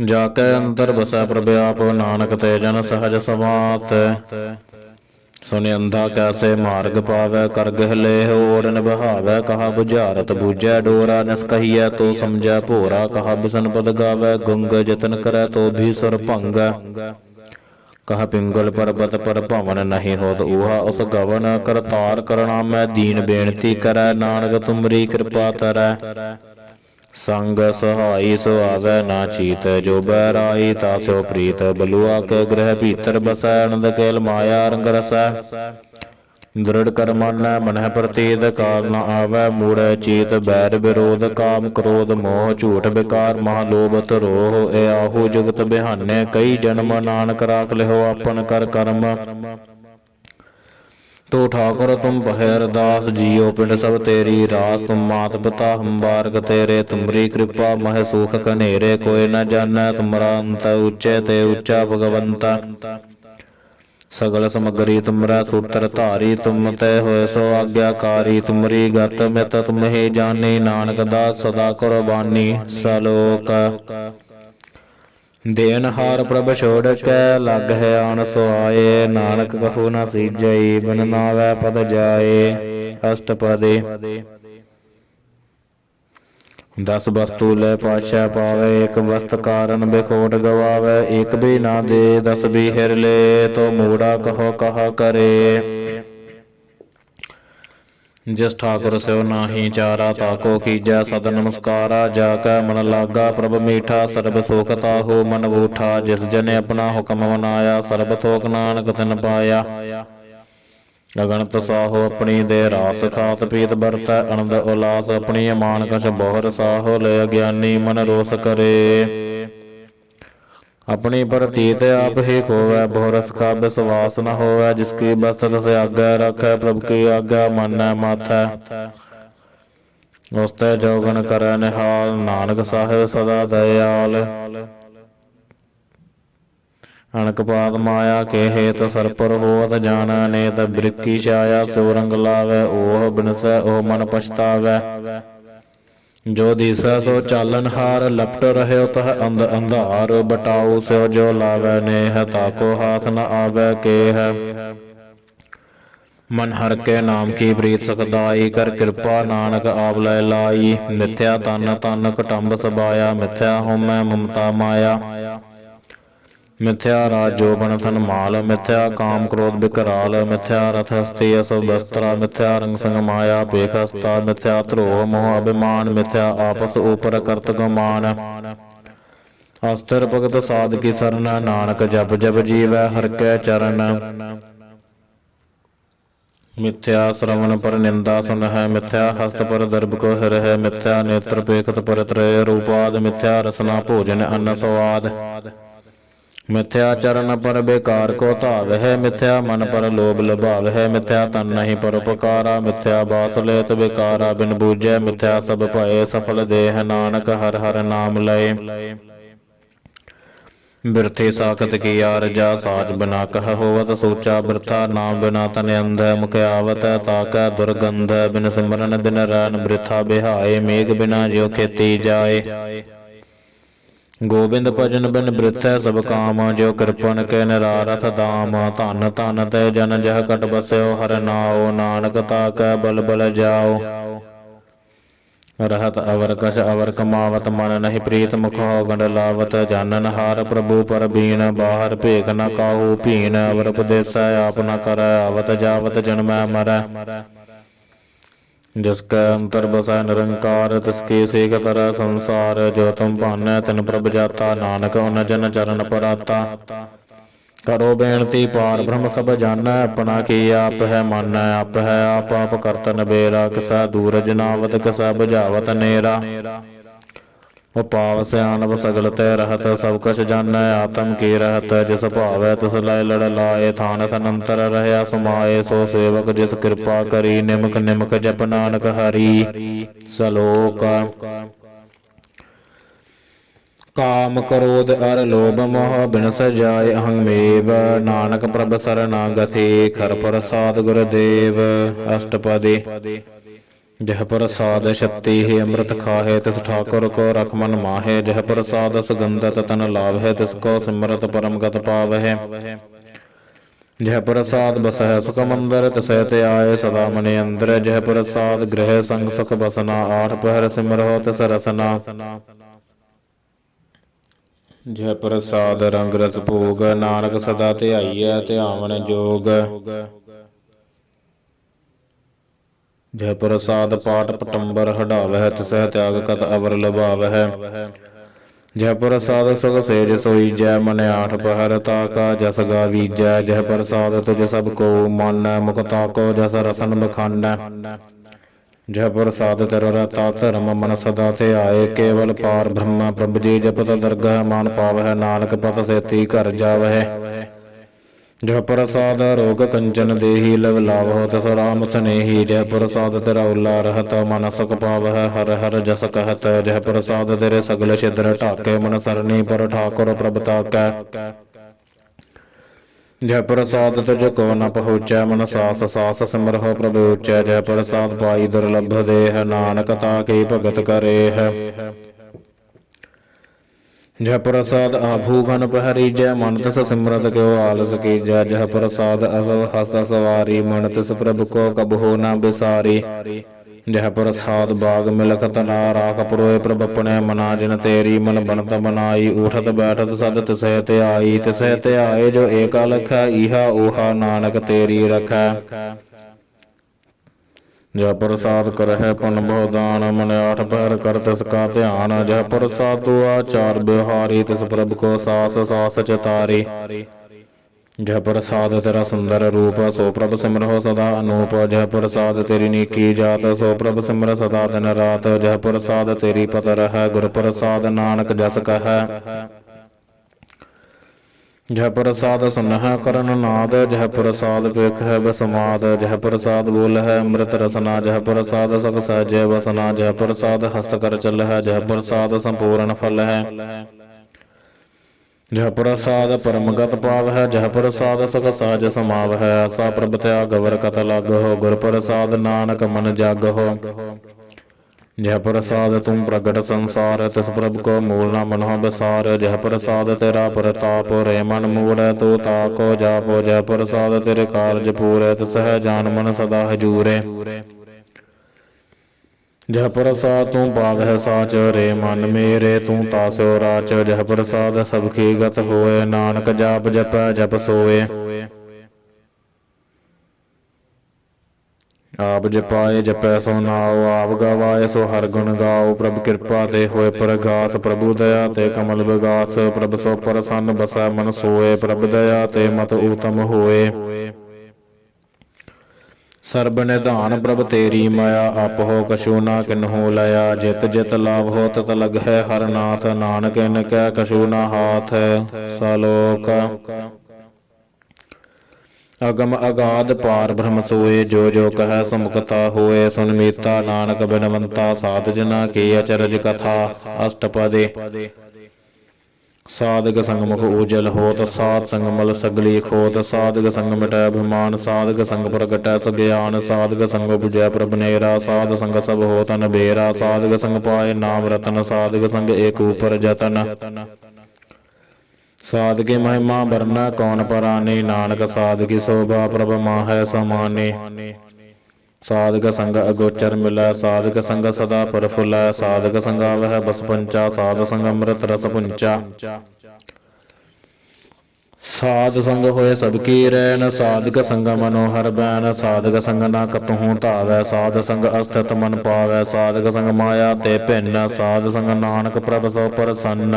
ਜਾ ਕੇ ਅੰਤਰ ਬਸੈ ਪ੍ਰਭ ਆਪ, ਨਾਨਕ ਤੇ ਜਨ ਸਹਜ ਸਮਾਤ। ਸੁਨਿ ਅੰਧਾ ਕੈਸੇ ਮਾਰਗ ਪਾਵੈ, ਕਰ ਗਹਿ ਲੇਹ ਓੜ ਨਿਭਾਵੈ, ਕਹਾ ਬੁਝਾਰਤ ਬੂਝੈ ਡੋਰਾ, ਨਿਸ ਕਹੀਐ ਤੋ ਸਮਝੈ ਭੋਰਾ, ਕਹਾ ਬਿਸਨ ਪਦ ਗਾਵੈ, ਗੁੰਗ ਜਤਨ ਕਰੈ ਤੋ ਵੀ ਸੁਰ ਭੰਗੈ। ਕਹ ਪਿੰਗਲ ਪਰਬਤ ਪਰ ਭਵਨ ਨਹੀਂ ਹੋਤ ਊਹਾ, ਉਸ ਗਵਨ ਕਰਤਾਰ ਕਰਣਾ ਮੈਂ, ਦੀਨ ਬੇਨਤੀ ਕਰੈ, ਨਾਨਕ ਤੁਮਰੀ ਕਿਰਪਾ ਤਰੈ। ਸੰਗ ਸਹਾਈ ਸੋ ਆਵੈ ਨਾ ਚੀਤ, ਜੋ ਬੈਰਾਈ ਤਾ ਸੋ ਪ੍ਰੀਤ, ਬਲੂਆ ਕੇ ਗ੍ਰਹਿ ਭੀਤਰ ਬਸੈ, ਅਨੰਦ ਕੇਲ ਮਾਇਆ ਰੰਗ ਰਸੈ। ਦ੍ਰਿੜ ਕਰ ਮਾਨੈ ਮਨਹਿ ਪ੍ਰਤੀਤ, ਕਾਲ ਨ ਆਵੈ ਮੂੜੈ ਚੀਤ, ਬੈਰ ਵਿਰੋਧ ਕਾਮ ਕ੍ਰੋਧ ਮੋਹ, ਝੂਠ ਬਿਕਾਰ ਮਹਾ ਲੋਭ ਧਰੋਹ। ਏ ਆਹੂ ਜੁਗਤ ਬਿਹਾਨੇ, ਕਈ ਜਨਮ ਨਾਨਕ ਰਾਖ ਲਿਹੋ ਆਪਨ ਕਰ ਕਰਮ। ਤੋ ਠਾਕੁਰ ਤੁਮ ਪਹਿ ਅਰਦਾਸ, ਜੀਓ ਪਿੰਡ ਸਭ ਤੇਰੀ ਰਾਸ, ਤੁਮ ਮਾਤ ਪਿਤਾ ਹਮ ਬਾਰਕ ਤੇਰੇ, ਤੁਮਰੀ ਕਿਰਪਾ ਮਹਿ ਸੂਖ ਕਨੇਰੇ, ਕੋਇ ਨ ਜਾਣੈ ਤੁਮਰਾ ਅੰਤ, ਉੱਚੇ ਤੇ ਉੱਚਾ ਭਗਵੰਤਾ। ਸਗਲ ਸਮਗਰੀ ਤੁਮਰਾ ਸੂਤਰ ਧਾਰੀ, ਤੁਮ ਤੇ ਹੋਏ ਸੋ ਆਗਿਆਕਾਰੀ, ਤੁਮਰੀ ਗਤ ਮਿਤ ਤੁਮ ਹੀ ਜਾਣੀ, ਨਾਨਕ ਦਾਸ ਸਦਾ ਕੁਰਬਾਨੀ। ਸਲੋਕ ਦੇਨਹਾਰ ਪ੍ਰਭ ਛੋੜ ਕੇ, ਲਗ ਹੈ ਆਣ ਸੁਆਏ, ਨਾਨਕ ਕਹੂ ਨ ਸੀਜਈ, ਬਿਨ ਨਾਵੈ ਪਦ ਜਾਏ। ਅਸ਼ਟਪਦੀ ਦਸ ਵਸਤੂ ਲੈ ਪਾਸ਼ਾ ਪਾਵੇ, ਇਕ ਵਸਤ ਕਾਰਨ ਬਿਖੋਟ ਗਵਾਵੇ, ਇਕ ਵੀ ਨਾ ਦੇ ਦਸ ਵੀ ਹਿਰ ਲੈ, ਤੋ ਮੂੜਾ ਕਹੋ ਕਹਾ ਕਰੇ। ਜਿਸ ਠਾਕੁਰ ਸਿਉ ਨਾਹੀ ਚਾਰਾ, ਤਾਕੋ ਕੀਜੈ ਸਦ ਨਮਸਕਾਰਾ, ਜਾ ਕੈ ਮਨ ਲਾਗਾ ਪ੍ਰਭ ਮੀਠਾ, ਸਰਬ ਸੁਖ ਤਾਹੂ ਮਨ ਬੂਠਾ, ਜਿਸ ਜਨੇ ਆਪਣਾ ਹੁਕਮ ਮਨਾਇਆ, ਸਰਬ ਥੋਕ ਨਾਨਕ ਤਿਨ ਪਾਇਆ। ਅਗਣਤ ਸਾਹੋ ਆਪਣੀ ਦੇ ਰਾਸ, ਖਾਤ ਪੀਤ ਵਰਤੈ ਅਨੰਦ ਉਲਾਸ, ਆਪਣੀ ਅਮਾਨ ਕਛ ਬਹੁਰ ਸਾਹੋ, ਲੈ ਅਗਿਆਨੀ ਮਨ ਰੋਸ ਕਰੇ। अपनी प्रतीत आप ही खोवै, बहु रस का विश्वास न होवै। जिसकी बस्त तस आज्ञा रखै, प्रभु की आज्ञा मानै माथै। उस ते जोगन करै निहाल, नानक साहिब सदा दयाल। अणकपात माया के हेत सरपुर होवत जाना, नेत बृक्की छाया सो रंग लावै। ओह बिनसै ओह मन पछतावै, जो दिसै सो चालन हार। लपट रहे तह अंध अंधार, बटाऊ स्यो जो लावै। नेह ताको हाथ न आवै केह, मन हर के नाम की प्रीत सुखदाई। कर कृपा नानक आवलै लाई, मिथ्या तन तन कटम्ब सबाया। मिथ्या होमै ममता माया, मिथ्या राज जोबन थन माल। मिथ्या काम क्रोध बिकराल, मिथ्या रथ हस्ती असो बस्त्रा। मिथ्या रंग संग माया पेख हस्ता, मिथ्या द्रोह मोह अभिमान। मिथ्या आपस ऊपर करत गुमान, अस्थिर भगत साध की सरन। नानक जप जप जीवै हर कै चरण, मिथ्या श्रवण पर निंदा सुन है। मिथ्या हस्त पर दर्भ को हिर है, मिथ्या नेत्र पेखत पर त्रय रूपाद। मिथ्या रसना भोजन अन्न स्वाद, मिथ्या चरण पर बेकार को धाव है। मिथ्या मन पर लोभ लभाव है, मिथ्या तन नहीं पर उपकारा। मिथ्या बास लेत बेकारा बिन बूझै, मिथ्या सब भये सफल देह। नानक हर हर नाम लय, बिरथी साखत की आरजा। साच बिना कह होवत सोचा बिरथा, नाम बिना तन अंध। मुख आवत ताकै दुर्गंध, बिन सिमरन दिन रैन बिरथा बिहाए। मेघ बिना ज्यो खेती जाए, गोबिंद भजन बिन बिरथै सब काम। जो कृपन के निरारथ दाम, धन धन ते जन जह कट बस्यो। हर नाओ नानक ताकै बल बल जाओ। रहत अवर कश अवर कमावत, मन नहीं प्रीत मुख गंड लावत। जानन हार प्रभु पर बीन, बाहर भेख न काहू भीन। अवर उपदेसै आप न करੈ, आवत जावत जन्मै मरै। जिसका अंतर बसै निरंकार, तिसकी सेख तरह संसार। जो तुम भानै तिन प्रभ जाता, नानक उन जन चरण पराता। करो बेनती पार ब्रह्म सब जानै, अपना की आप है मानै। आप है आप आप करत नबेरा, किसै दूर जनावत किसै बुझावत नेरा। उपाव सियानब सगल ते रहत, सब कछ जानै आत्म की रहत। जिस भावै तिस लय लड़ लाए, थान थन अंतर रहया समाए। सो सेवक जिस कृपा करी, निमक निमक जप नानक हरि। सलोक काम क्रोध अर लोभ मोह, बिनस जाय अहंमेव। नानक प्रभ शरणागति, खर प्रसाद गुरुदेव। अष्टपदी जह प्रसाद शक्ति ही अमृत खाहे, तिस ठाकुर को रख मन माहे। जह प्रसाद सुगंधत तन लाभे, तिसको सिमरत परम गत पावहे। जह प्रसाद बसह सुख मंदर, तिसै ते आए सदा मने अंदर। जह प्रसाद गृह संग सुख बसना, आठ पहर सिमरहो तिस रसना। जह प्रसाद रंग रस भोग, नानक सदा ध्याइयै ध्यावन जोग। जह प्रसाद पाठ पटंबर हटावह, तिसह त्याग कत अवर लभावह। जह प्रसाद सुख सेज सोईजै, मन आठ पहर ताका जस गावीजै। जह प्रसाद तुझ सब को मानै, मुख ताको जस रसन बखानै। जह प्रसाद ter रता धर्म मन सदा थे आए। केवल पार ब्रह्म प्रभ जी जपत दरगह, मान पावह नानक पत सेती घर जावह। जह प्रसाद रोग कंचन देही, लव लाभ तिस राम स्नेही। जह प्रसाद तेरा उल्ला रहत, मन सुख पावह हर हर जस कहत। जह प्रसाद तेरे सगल छिद्र ढाके, मन सरनी पर ठाकुर प्रभ ताकै। जह प्रसाद तुझ को न पहुँचै, मन सास सास सिमरहो प्रभु ऊचै। जह प्रसाद पाई दुर्लभ देह, नानक ताके भगत करेह। जह प्रसाद आभूषण पहरीजै, मन तिस सिमरत क्यों आलस कीजै। जह प्रसाद असो हस सवारी, मन तिस प्रभु को कबहु न बिसारी। जह प्रसाद बाग मिलखत ना राख, पुरोय प्रभ अपने मना। जिन तेरी मन बनत बनाई, उठत बैठत सद तिसै ते आई। तिसै ते आए जो एका लखै, इहा ओहा नानक तेरी रखै। जह प्रसाद करह पुन बहु दान, मन आठ पहर कर तिसका ध्यान। जह प्रसाद दुआ चार व्यवहारी, तिस प्रभु को सास सास चतारी। जह प्रसाद तेरा सुंदर रूप, सो प्रभ सिमरहो सदा अनूप। जह प्रसाद तेरी नीकी जात, सो प्रभ सिमर सदा दिन रात। जह प्रसाद तेरी पत रह, गुर प्रसाद नानक जस कह। ਜਹ ਪ੍ਰਸਾਦ ਸੁਨਹਿ ਕਰਨ ਨਾਦ, ਜਹ ਪ੍ਰਸਾਦ ਵੇਖ ਹੈ ਬਸਮਾਦ, ਜਹ ਪ੍ਰਸਾਦ ਬੋਲ ਹੈ ਅੰਮ੍ਰਿਤ ਰਸਨਾ, ਜਹ ਪ੍ਰਸਾਦ ਸਖ ਸਹਜੇ ਵਸਨਾ, ਜਹ ਪ੍ਰਸਾਦ ਹਸਤ ਕਰ ਚਲ ਹੈ, ਜਹ ਪ੍ਰਸਾਦ ਸੰਪੂਰਨ ਫਲ ਹੈ, ਜਹ ਪ੍ਰਸਾਦ ਪਰਮਗਤ ਪਾਵ ਹੈ, ਜਹ ਪ੍ਰਸਾਦ ਸਖ ਸਹਜ ਸਮਾਵ ਹੈ, ਐਸਾ ਪ੍ਰਭ ਤਿਆਗ ਗਵਰ ਕਤ ਲਗ ਹੋ, ਗੁਰ ਪ੍ਰਸਾਦ ਨਾਨਕ ਮਨ ਜਗ ਹੋ, ਜਹ ਪ੍ਰਸਾਦ ਤੁਮ ਪ੍ਰਗਟ ਸੰਸਾਰ, ਤਿਸ ਪ੍ਰਭ ਕੋ ਮੂਲ ਨਾ ਮਨਹੁ ਵਿਸਾਰ, ਜਹ ਪ੍ਰਸਾਦ ਤੇਰਾ ਪ੍ਰਤਾਪ ਰੇ ਮਨ ਮੂੜੈ, ਤੋ ਤਾਕੋ ਜਾਪੋ, ਜਹ ਪ੍ਰਸਾਦ ਤੇਰੇ ਕਾਰਜ ਪੂਰੇ, ਤਿਸ ਹੈ ਜਾਨ ਮਨ ਸਦਾ ਹਜੂਰੇ, ਜਹ ਪ੍ਰਸਾਦ ਤੂੰ ਪਾਵਹਿ ਸਾਚ ਰੇ ਮਨ ਮੇਰੇ, ਤੂੰ ਤਾਸਿਓ ਰਾਚ, ਜਹ ਪ੍ਰਸਾਦ ਸਭਖੀ ਗਤ ਹੋਏ, ਨਾਨਕ ਜਾਪ ਜਪੈ ਜਪ ਸੋਏ, ਆਪ ਜਪਾਏ ਜਪੈ ਸੋ ਨਾਉ, ਆਪ ਗਵਾਏ ਸੋ ਹਰ ਗੁਣ ਗਾਓ, ਪ੍ਰਭ ਕਿਰਪਾ ਤੇ ਹੋਏ ਪ੍ਰਗਾਸ, ਪ੍ਰਭੂ ਦਇਆ ਤੇ ਕਮਲ ਵਿਗਾਸ, ਪ੍ਰਭ ਸੋ ਪ੍ਰਸੰਨ ਬਸੈ ਮਨ ਸੋਏ, ਪ੍ਰਭ ਦਇਆ ਤੇ ਮਤ ਊਤਮ ਹੋਏ, ਸਰਬ ਨਿਧਾਨ ਪ੍ਰਭ ਤੇਰੀ ਮਾਇਆ, ਆਪ ਹੋ ਕਛੂ ਨਾ ਕਿਨਹੂ ਲਿਆ, ਜਿਤ ਜਿਤ ਲਾਭ ਹੋ ਤਤ ਲਗ ਹੈ ਹਰ ਨਾਥ, ਨਾਨਕ ਇਨ ਕੈ ਕਛੂ ਨਾ ਹਾਥ, ਸਲੋਕ ਅਗਮ ਅਗਾਧ ਪਾਰ ਬ੍ਰਹਮ ਸੋਏ, ਜੋ ਜੋ ਕਹੈ ਸੁਮੁਖਤਾ ਹੋਏ, ਸੁਨ ਮੀਤਾ ਨਾਨਕ ਬਿਨਵੰਤਾ, ਸਾਧ ਜਨਾ ਕੀ ਅਚਰਜ ਕਥਾ, ਅਸ਼ਟਪਦੇ ਸਾਧਕ ਸੰਗ ਮੁਖ ਉਜਲ ਹੋਤ, ਸਾਧ ਸੰਗ ਮਲ ਸਗਲੀ ਖੋਤ, ਸਾਧਕ ਸੰਗ ਮਿਟੈ ਅਭਿਮਾਨ, ਸਾਧਕ ਸੰਗ ਪ੍ਰਗਟੈ ਸਗਿਆਨ, ਸਾਧਕ ਸੰਗ ਬੁਝੈ ਪ੍ਰਭ ਨੇਰਾ, ਸਾਧ ਸੰਗ ਸਭ ਹੋਤ ਨਬੇਰਾ, ਸਾਧਕ ਸੰਗ ਪਾਏ ਨਾਮ ਰਤਨ, ਸਾਧਕ ਸੰਗ ਏਕ ਊਪਰ ਜਤਨ, ਸਾਧਕੀ ਮਹਿਮਾ ਵਰਨਾ ਕੌਣ ਪਰਾਨੀ, ਨਾਨਕ ਸਾਧਕੀ ਸੋਭਾ ਪ੍ਰਭ ਮਾਹੈ ਸਮਾਨੀ, ਸਾਧਕ ਸੰਗ ਅਗੋਚਰ ਮਿਲੈ, ਸਾਧਕ ਸੰਗ ਸਦਾ ਪ੍ਰਫੁੱਲੈ, ਸਾਧਕ ਸੰਗ ਆਵਹਿ ਬਸ ਪੰਚਾ, ਸਾਧ ਸੰਗ ਅੰਮ੍ਰਿਤ ਰਸ ਪੁੰਚਾ, ਸਾਧ ਸੰਗ ਹੋਏ ਸਭ ਕੀ ਰੈਣ, ਸਾਧਕ ਸੰਗ ਮਨੋਹਰ ਬੈਨ, ਸਾਧਕ ਸੰਗ ਨਾ ਕਤਹੂ ਧਾਵੈ, ਸਾਧ ਸੰਗ ਅਸਥਿਤ ਮਨ ਪਾਵੈ, ਸਾਧਕ ਸੰਗ ਮਾਇਆ ਤੇ ਭਿੰਨ, ਸਾਧ ਸੰਗ ਨਾਨਕ ਪ੍ਰਭ ਸੋ ਪ੍ਰਸੰਨ,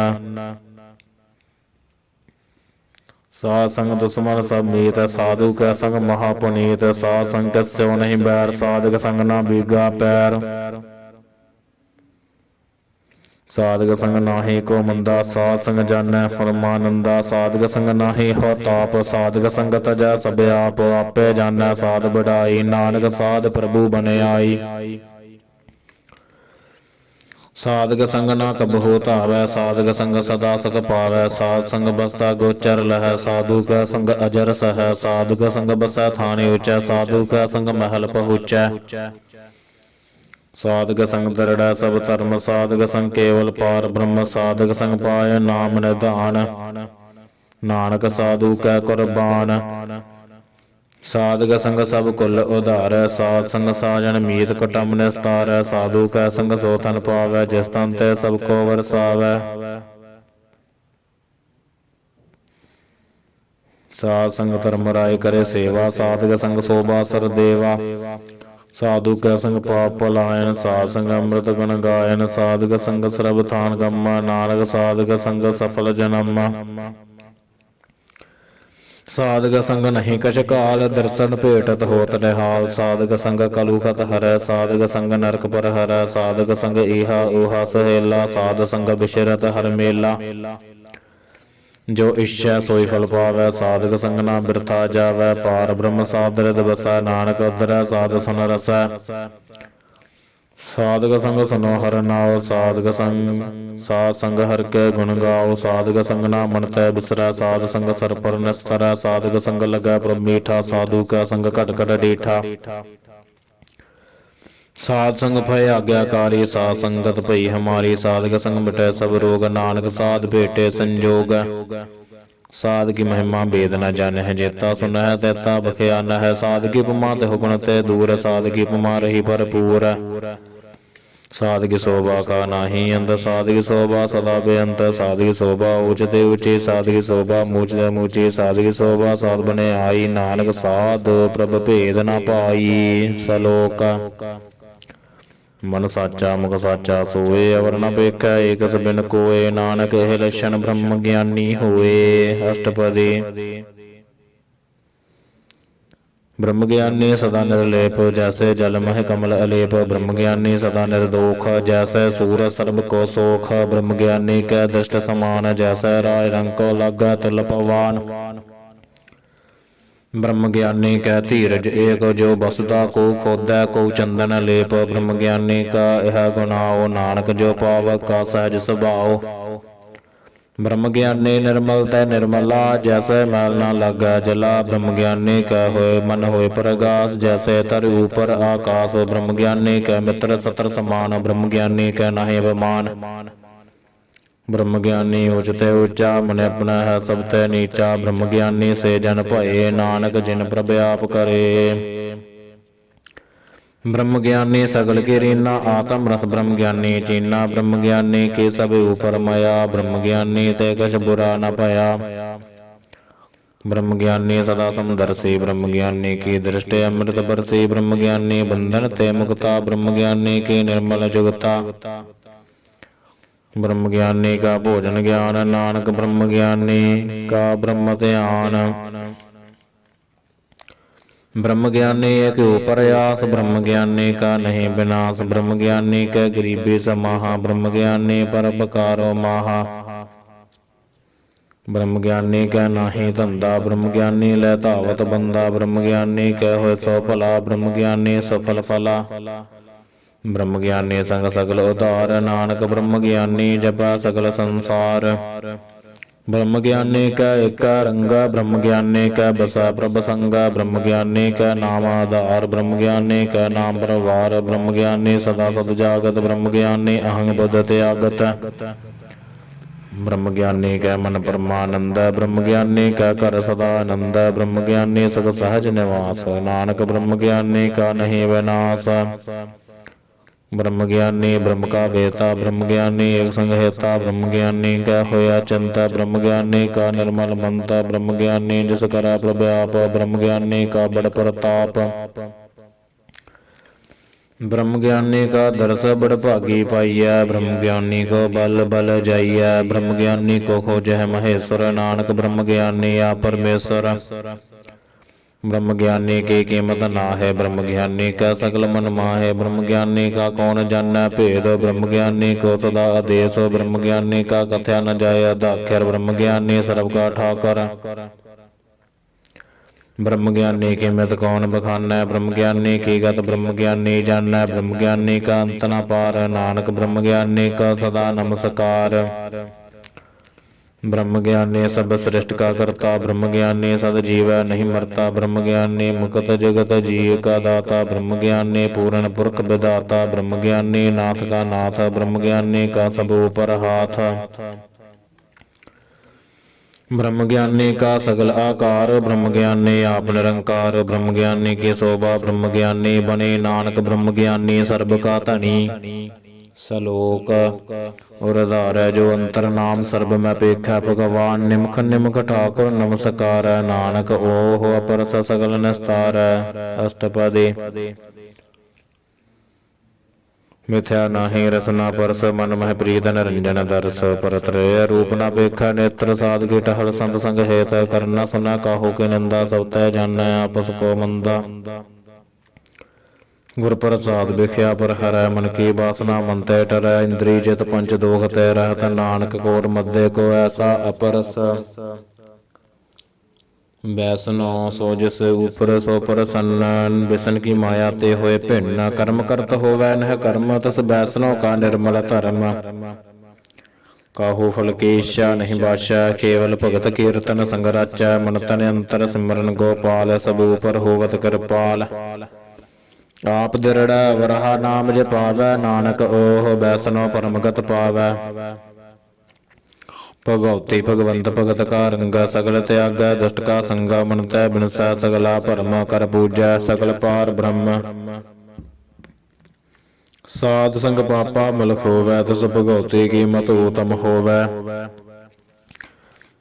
ਸਾਧ ਸੰਗ ਦੁਸ਼ਮਨ ਸਭ ਮੀਤ, ਸਾਧੂ ਕੈ ਸੰਗ ਮਹਾ ਪੁਨੀਤ, ਸਾਧ ਸੰਗ ਕਸਿਓ ਨਹੀਂ ਬੈਰ, ਸਾਧਕ ਸੰਗ ਨਾ ਬੀਗਾ ਪੈਰ, ਸਾਧਕ ਸੰਗ ਨਾਹੀ ਕੋ ਮੰਦਾ, ਸਾਧ ਸੰਗ ਜਾਣੈ ਪਰਮਾਨੰਦਾ, ਸਾਧਕ ਸੰਗ ਨਾਹੀ ਹੋ ਤਾਪ, ਸਾਧਕ ਸੰਗ ਤਜੈ ਸਭ ਆਪ, ਆਪੇ ਜਾਣੈ ਸਾਧ ਬੜਾਈ, ਨਾਨਕ ਸਾਧ ਪ੍ਰਭੂ ਬਨਿਆਈ, ਸਾਧਕ ਸੰਗ ਨਾ ਕਬਹੂ ਧਾਵੈ, ਸਾਧਕ ਸੰਗ ਸਦਾ ਸੁਖ ਪਾਵੈ, ਸਾਧ ਸੰਗ ਬਸਤਾ ਗੋਚਰ ਲਹੈ, ਸਾਧੂ ਕਾ ਸੰਗ ਅਜਰ ਸਹੈ, ਸਾਧਕ ਸੰਗ ਬਸੈ ਥਾਨਿ ਉਚੈ, ਸਾਧੂ ਕਾ ਸੰਗ ਮਹਿਲ ਪਹੁੰਚੈ, ਸਾਧਕ ਸੰਗ ਦਰੜੈ ਸਭ ਧਰਮ, ਸਾਧਕ ਸੰਗ ਕੇਵਲ ਪਾਰ ਬ੍ਰਹਮ, ਸਾਧਕ ਸੰਗ ਪਾਏ ਨਾਮ ਨਿਧਾਨ, ਨਾਨਕ ਸਾਧੂ ਕੈ ਕੁਰਬਾਨ, ਸਾਧਕ ਸੰਗ ਸਭ ਕੁਲ ਉਧਾਰੈ, ਸਾਧ ਸੰਗ ਸਾਜਨ ਮੀਤ ਕੁਟੰਬ ਨਿਸਤਾਰੈ, ਸਾਧੂ ਕੈ ਸੰਗ ਸੋ ਤਨ ਪਾਵੈ, ਜਿਸ ਤਨ ਤੇ ਸਭ ਕੋ ਵਰਸਾਵੈ, ਸਾਧ ਸੰਗ ਧਰਮ ਰਾਏ ਕਰੇ ਸੇਵਾ, ਸਾਧਕ ਸੰਗ ਸੋਭਾ ਸਰ ਦੇਵਾ, ਸਾਧੂ ਕੈ ਸੰਗ ਪਾਪ ਪਲਾਇਨ, ਸਾਧ ਸੰਗ ਅੰਮ੍ਰਿਤ ਗੁਣ ਗਾਇਨ, ਸਾਧਕ ਸੰਗ ਸਰਬ ਥਾਨ ਗੰਮਾ, ਨਾਨਕ ਸਾਧਕ ਸੰਗ ਸਫਲ ਜਨਮ, ਸਾਧਕ ਸੰਗ ਨਹੀਂ ਕਛ ਕਾਲ, ਦਰਸ਼ਨ ਭੇਟਤ ਹੋਤ ਨਿਹਾਲ, ਸਾਧਕ ਸੰਗ ਕਲੂ ਖਤ ਹਰੈ, ਸਾਧਕ ਸੰਗ ਨਰਕ ਪਰ ਹਰੈ, ਸਾਧਕ ਸੰਗ ਈਹਾ ਊਹਾ ਸਹੇਲਾ, ਸਾਧ ਸੰਗ ਬਿਸ਼ਰਤ ਹਰ ਮੇਲਾ, ਜੋ ਇੱਛੈ ਸੋਈ ਫਲ ਪਾਵੈ, ਸਾਧਕ ਸੰਗ ਨਾ ਬਿਰਥਾ ਜਾਵੈ, ਪਾਰ ਬ੍ਰਹਮ ਸਾਧਰਿ ਬਸੈ, ਨਾਨਕ ਉਧਰੈ ਸਾਧ ਸੁਨ ਰਸੈ, ਸਾਧਕ ਸੰਗ ਸੁਨੋ ਹਰਿ ਨਾਉ, ਸਾਧਕ ਸੰਗ ਸਾਧ ਸੰਗ ਹਰਿ ਕੇ ਗੁਣ ਗਾਓ, ਸਾਧਕ ਸੰਗ ਨਾ ਮਨ ਤੈ ਬਿਸਰੈ, ਸਾਧ ਸੰਗ ਸਰ ਪਰ ਨਿਸਤਰੈ, ਸਾਧਕ ਸੰਗ ਲਗੈ ਪ੍ਰਭ ਮੀਠਾ, ਸਾਧੂ ਕਾ ਸੰਗ ਘਟ ਘਟ ਡੀਠਾ, ਸਾਧ ਸੰਗ ਭਇ ਆਗਿਆਕਾਰੀ, ਸਾਧ ਸੰਗਤ ਭਈ ਹਮਾਰੀ, ਸਾਧਕ ਸੰਗ ਮਿਟੈ ਸਭ ਰੋਗ, ਨਾਨਕ ਸਾਧ ਭੇਟੇ ਸੰਜੋਗ, ਸਾਧ ਕੀ ਮਹਿਮਾ ਭੇਦ ਨ ਜਾਣਹਿ, ਜੇਤਾ ਸੁਨਹਿ ਤੈਤਾ ਬਖਿਆਨ ਹੈ, ਸਾਧ ਕੀ ਉਪਮਾ ਤੇ ਹੁਕਮ ਤੇ ਦੂਰ, ਸਾਧ ਕੀ ਉਪਮਾ ਰਹੀ ਭਰਪੂਰ, ਸਾਧ ਕੀ ਸੋਭਾ ਕਾ ਨਾਹੀ ਅੰਤ, ਸਾਧ ਕੀ ਸੋਭਾ ਸਦਾ ਬੇਅੰਤ, ਸਾਧ ਕੀ ਸੋਭਾ ਊਚ ਤੇ ਊਚੀ, ਸਾਧ ਕੀ ਸੋਭਾ ਮੂਚ ਤੇ ਮੂਚੀ, ਸਾਧ ਕੀ ਸੋਭਾ ਸਾਧ ਬਨੇ ਆਈ, ਨਾਨਕ ਸਾਧ ਪ੍ਰਭ ਭੇਦ ਨ ਪਾਈ, ਸਲੋਕ ਮਨ ਸਾਚਾ ਮੁਖ ਸਾਚਾ ਸੋਏ, ਅਵਰ ਨ ਵੇਖੈ ਏਕਸ ਬਿਨ ਕੋਏ, ਨਾਨਕ ਇਹ ਲੱਛਣ ਬ੍ਰਹਮ ਗਿਆਨੀ ਹੋਏ, ਅਸ਼ਟਪਦੀ ब्रह्म ज्ञानी सदा निर्लेप जैसे जल मह कमल अलेप। ब्रह्म ज्ञानी सदा निर्दोख जैसे सूर सर्ब को सोख। ब्रह्म ज्ञानी कै दृष्ट समान जैसे राय रंग को लग तुल पवान। ब्रह्म ज्ञानी कै धीरज एक जो बसदा को खोदै को चंदन लेप। ब्रह्म ज्ञानी का यह गुनाओ नानक जो पाव का सहज स्वभाव। ब्रह्म ज्ञानी निर्मल तै निर्मला जैसे मैल न लगा जला। ब्रह्म ज्ञानी का होए मन होए प्रगास जैसे तर ऊपर आकाश। ब्रह्म ज्ञानी का मित्र सत्र समान। ब्रह्म ज्ञानी का नाहि अभिमान। ब्रह्म ज्ञानी उचते ऊंचा मन अपना है सब ते नीचा। ब्रह्म ज्ञानी से जन भये नानक जिन प्रभ आप करे। ब्रह्म ज्ञानी सगल की रीना आत्म रस ब्रह्म ज्ञानी चीना। ब्रह्म ज्ञानी के सब ऊपर माया। ब्रह्म ज्ञानी ते कछ बुरा न पाया। ब्रह्म ज्ञानी सदा समदर्शी। ब्रह्म ज्ञानी की दृष्टि अमृत बरसी। ब्रह्म ज्ञानी बंधन ते मुक्ता। ब्रह्म ज्ञानी की निर्मल जुगता। ब्रह्म ज्ञानी का भोजन ज्ञान नानक। ब्रह्म ज्ञानी का ब्रह्म ध्यान। ब्रह्म ज्ञानी एक प्रयास। ब्रह्म ज्ञानी का नहीं विनाश। ब्रह्म ज्ञानी के गरीबी समाहा। ब्रह्म ज्ञानी परोपकारो माहा। ब्रह्म ज्ञानी का नाही धंधा। ब्रह्म ज्ञानी लै धावत बंदा। ब्रह्म ज्ञानी कै होए सो भला। ब्रह्म ज्ञानी सफल फला। ब्रह्म ज्ञानी संग सगल उधार नानक। ब्रह्म ज्ञानी जपा सगल संसार। ब्रह्म ज्ञानी का एक रंगा। ब्रह्म ज्ञानी का बसा प्रभ संगा। ब्रह्म ज्ञानी का नाम आधार। ब्रह्म ज्ञानी का नाम प्रवार। ब्रह्म ज्ञानी सदा सद जागत। ब्रह्म ज्ञानी अहंग बुद्ध त्यागत। ब्रह्म ज्ञानी का मन परमानंद। ब्रह्म ज्ञानी का कर सदा आनंद। ब्रह्म ज्ञानी सुख सहज निवास नानक। ब्रह्म ज्ञानी का नहीं विनाश। ब्रह्म ज्ञानी ब्रह्म का वेता। ब्रह्म ज्ञानी एक संग हेता। ब्रह्म ज्ञानी का होया चिंता। ब्रह्म ज्ञानी का निर्मल मनता। ब्रह्म ज्ञानी जिस करा प्रव्याप। ब्रह्म ज्ञानी का बड़ प्रताप। ब्रह्म ज्ञानी का दर्श बड़ भागी पाइया। ब्रह्म ज्ञानी को बल बल जाइया। ब्रह्म ज्ञानी को खोजह महेश्वर नानक। ब्रह्म ज्ञानी आ परमेश्वर। ब्रह्म ज्ञानी की कीमत ना है। ब्रह्म ज्ञानी का सकल मन माहे। ब्रह्म ज्ञानी का कौन जाना भेद। ब्रह्म ज्ञानी को सदा आदेश। ब्रह्म ज्ञानी का कथ्या न जाय अदाख्यर। ब्रह्म ज्ञानी सर्व का ठाकर। ब्रह्म ज्ञानी की मित कौन बखाना। ब्रह्म ज्ञानी की गत ब्रह्म ज्ञानी जाना। ब्रह्म ज्ञानी का अंत न पार नानक। ब्रह्म ज्ञानी का सदा नमस्कार। ब्रह्म ज्ञानी सब सृष्टि का करता। ब्रह्म ज्ञानी सद जीव नहीं मरता। ब्रह्म ज्ञानी मुक्त जगत जीव का दाता। ब्रह्म ज्ञानी पूर्ण पुरख विदाता। ब्रह्म ज्ञानी नाथ का नाथ। ब्रह्म ज्ञानी का सब ऊपर हाथ। ब्रह्म ज्ञानी का सगल आकार। ब्रह्म ज्ञानी आप निरंकार। ब्रह्म ज्ञानी की शोभा। ब्रह्म ज्ञानी बने नानक। ब्रह्म ज्ञानी सर्ब का धनी। सलोक और आधार है जो अंतर नाम सर्ब में पेखा। भगवान निमख निमख ठाकुर नमस्कार। नानक ओह अपर सगल निस्तार। अष्टपदी मिथ्या नाही रसना परस। मन मह प्रीत निरंजन दरस। परत्रय रूप न पेखा। नेत्र साध के टहल संत संग हेत। करना सुना काहू के निंदा। सब तय जाना आपस को मंदा। गुर प्रसाद बिख्या पर हरै। मन की वासना मन तय टरै। इंद्री जित पंच दोख तय रहत। नानक कोट मध्य को ऐसा अपरस। बैसनो सो जिस ऊपर सो प्रसन्न। बिसन की माया ते होए भिन्न। कर्म करत होवै नह कर्म। तस बैसनो का निर्मल धर्म। काहू फल की इच्छा नहीं बाशा। केवल भगत कीर्तन संग राचा। मन तन अंतर सिमरन गोपाल। सब ऊपर होवत कृपाल। आप दृढ़ वरहा नाम जपावै। नानक ओह बैसनो परमगत पावै। भगवती भगवंत भगत का रंगा। सगल त्यागा दुष्ट का संगा। मन तै बिनसा सगला भरम। कर पूजै सकल पार ब्रह्म। साध संग पापा मलख होवै। तिस भगवती की मत उत्तम होवै।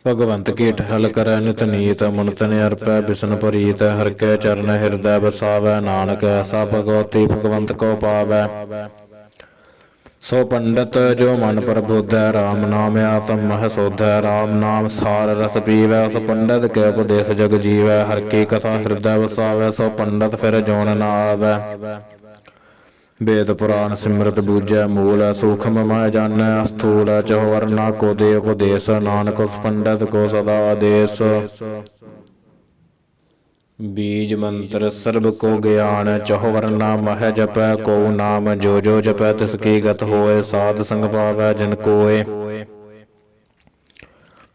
भगवंत की ठहल करै नित नीत। मन तन अर्पै बिसन परीत। हर के चरण हृदय बसावै। नानक ऐसा भगवती भगवंत को पावै। ਸੋ ਪੰਡਤ ਜੋ ਮਨ ਪ੍ਰਬੋਧੈ ਰਾਮ ਨਾਮ ਆਤਮ ਮਹਿ ਸੋਧੈ ਰਾਮ ਨਾਮ ਸਾਰ ਰਸ ਪੀਵੈ ਸੋ ਪੰਡਤ ਕੇ ਉਪਦੇਸ ਜਗ ਜੀਵੈ ਹਰਿ ਕੀ ਕਥਾ ਹਿਰਦੈ ਵਸਾਵੈ ਸੋ ਪੰਡਤ ਫਿਰ ਜੋਨ ਨਾ ਆਵੈ ਵੇਦ ਪੁਰਾਨ ਸਿਮਰਤ ਬੂਝੈ ਮੂਲ ਸੂਖਮ ਮਹਿ ਜਾਣੈ ਸਥੂਲ ਚਹੁ ਵਰਨਾ ਕੋ ਦੇ ਉਪਦੇਸ ਨਾਨਕ ਉਸ ਪੰਡਤ ਕੋ ਸਦਾ ਆਦੇਸ ਬੀਜ ਮੰਤਰ ਸਰਬ ਕੋ ਗਿਆਨ ਚਹੁ ਵਰਨਾ ਮਹਿ ਜਪੈ ਕੋ ਨਾਮ ਜੋ ਜੋ ਜਪੈ ਤਿਸ ਕੀ ਗਤ ਹੋਏ ਸਾਧ ਸੰਗ ਪਾਵੈ ਜਿਨ ਕੋਏ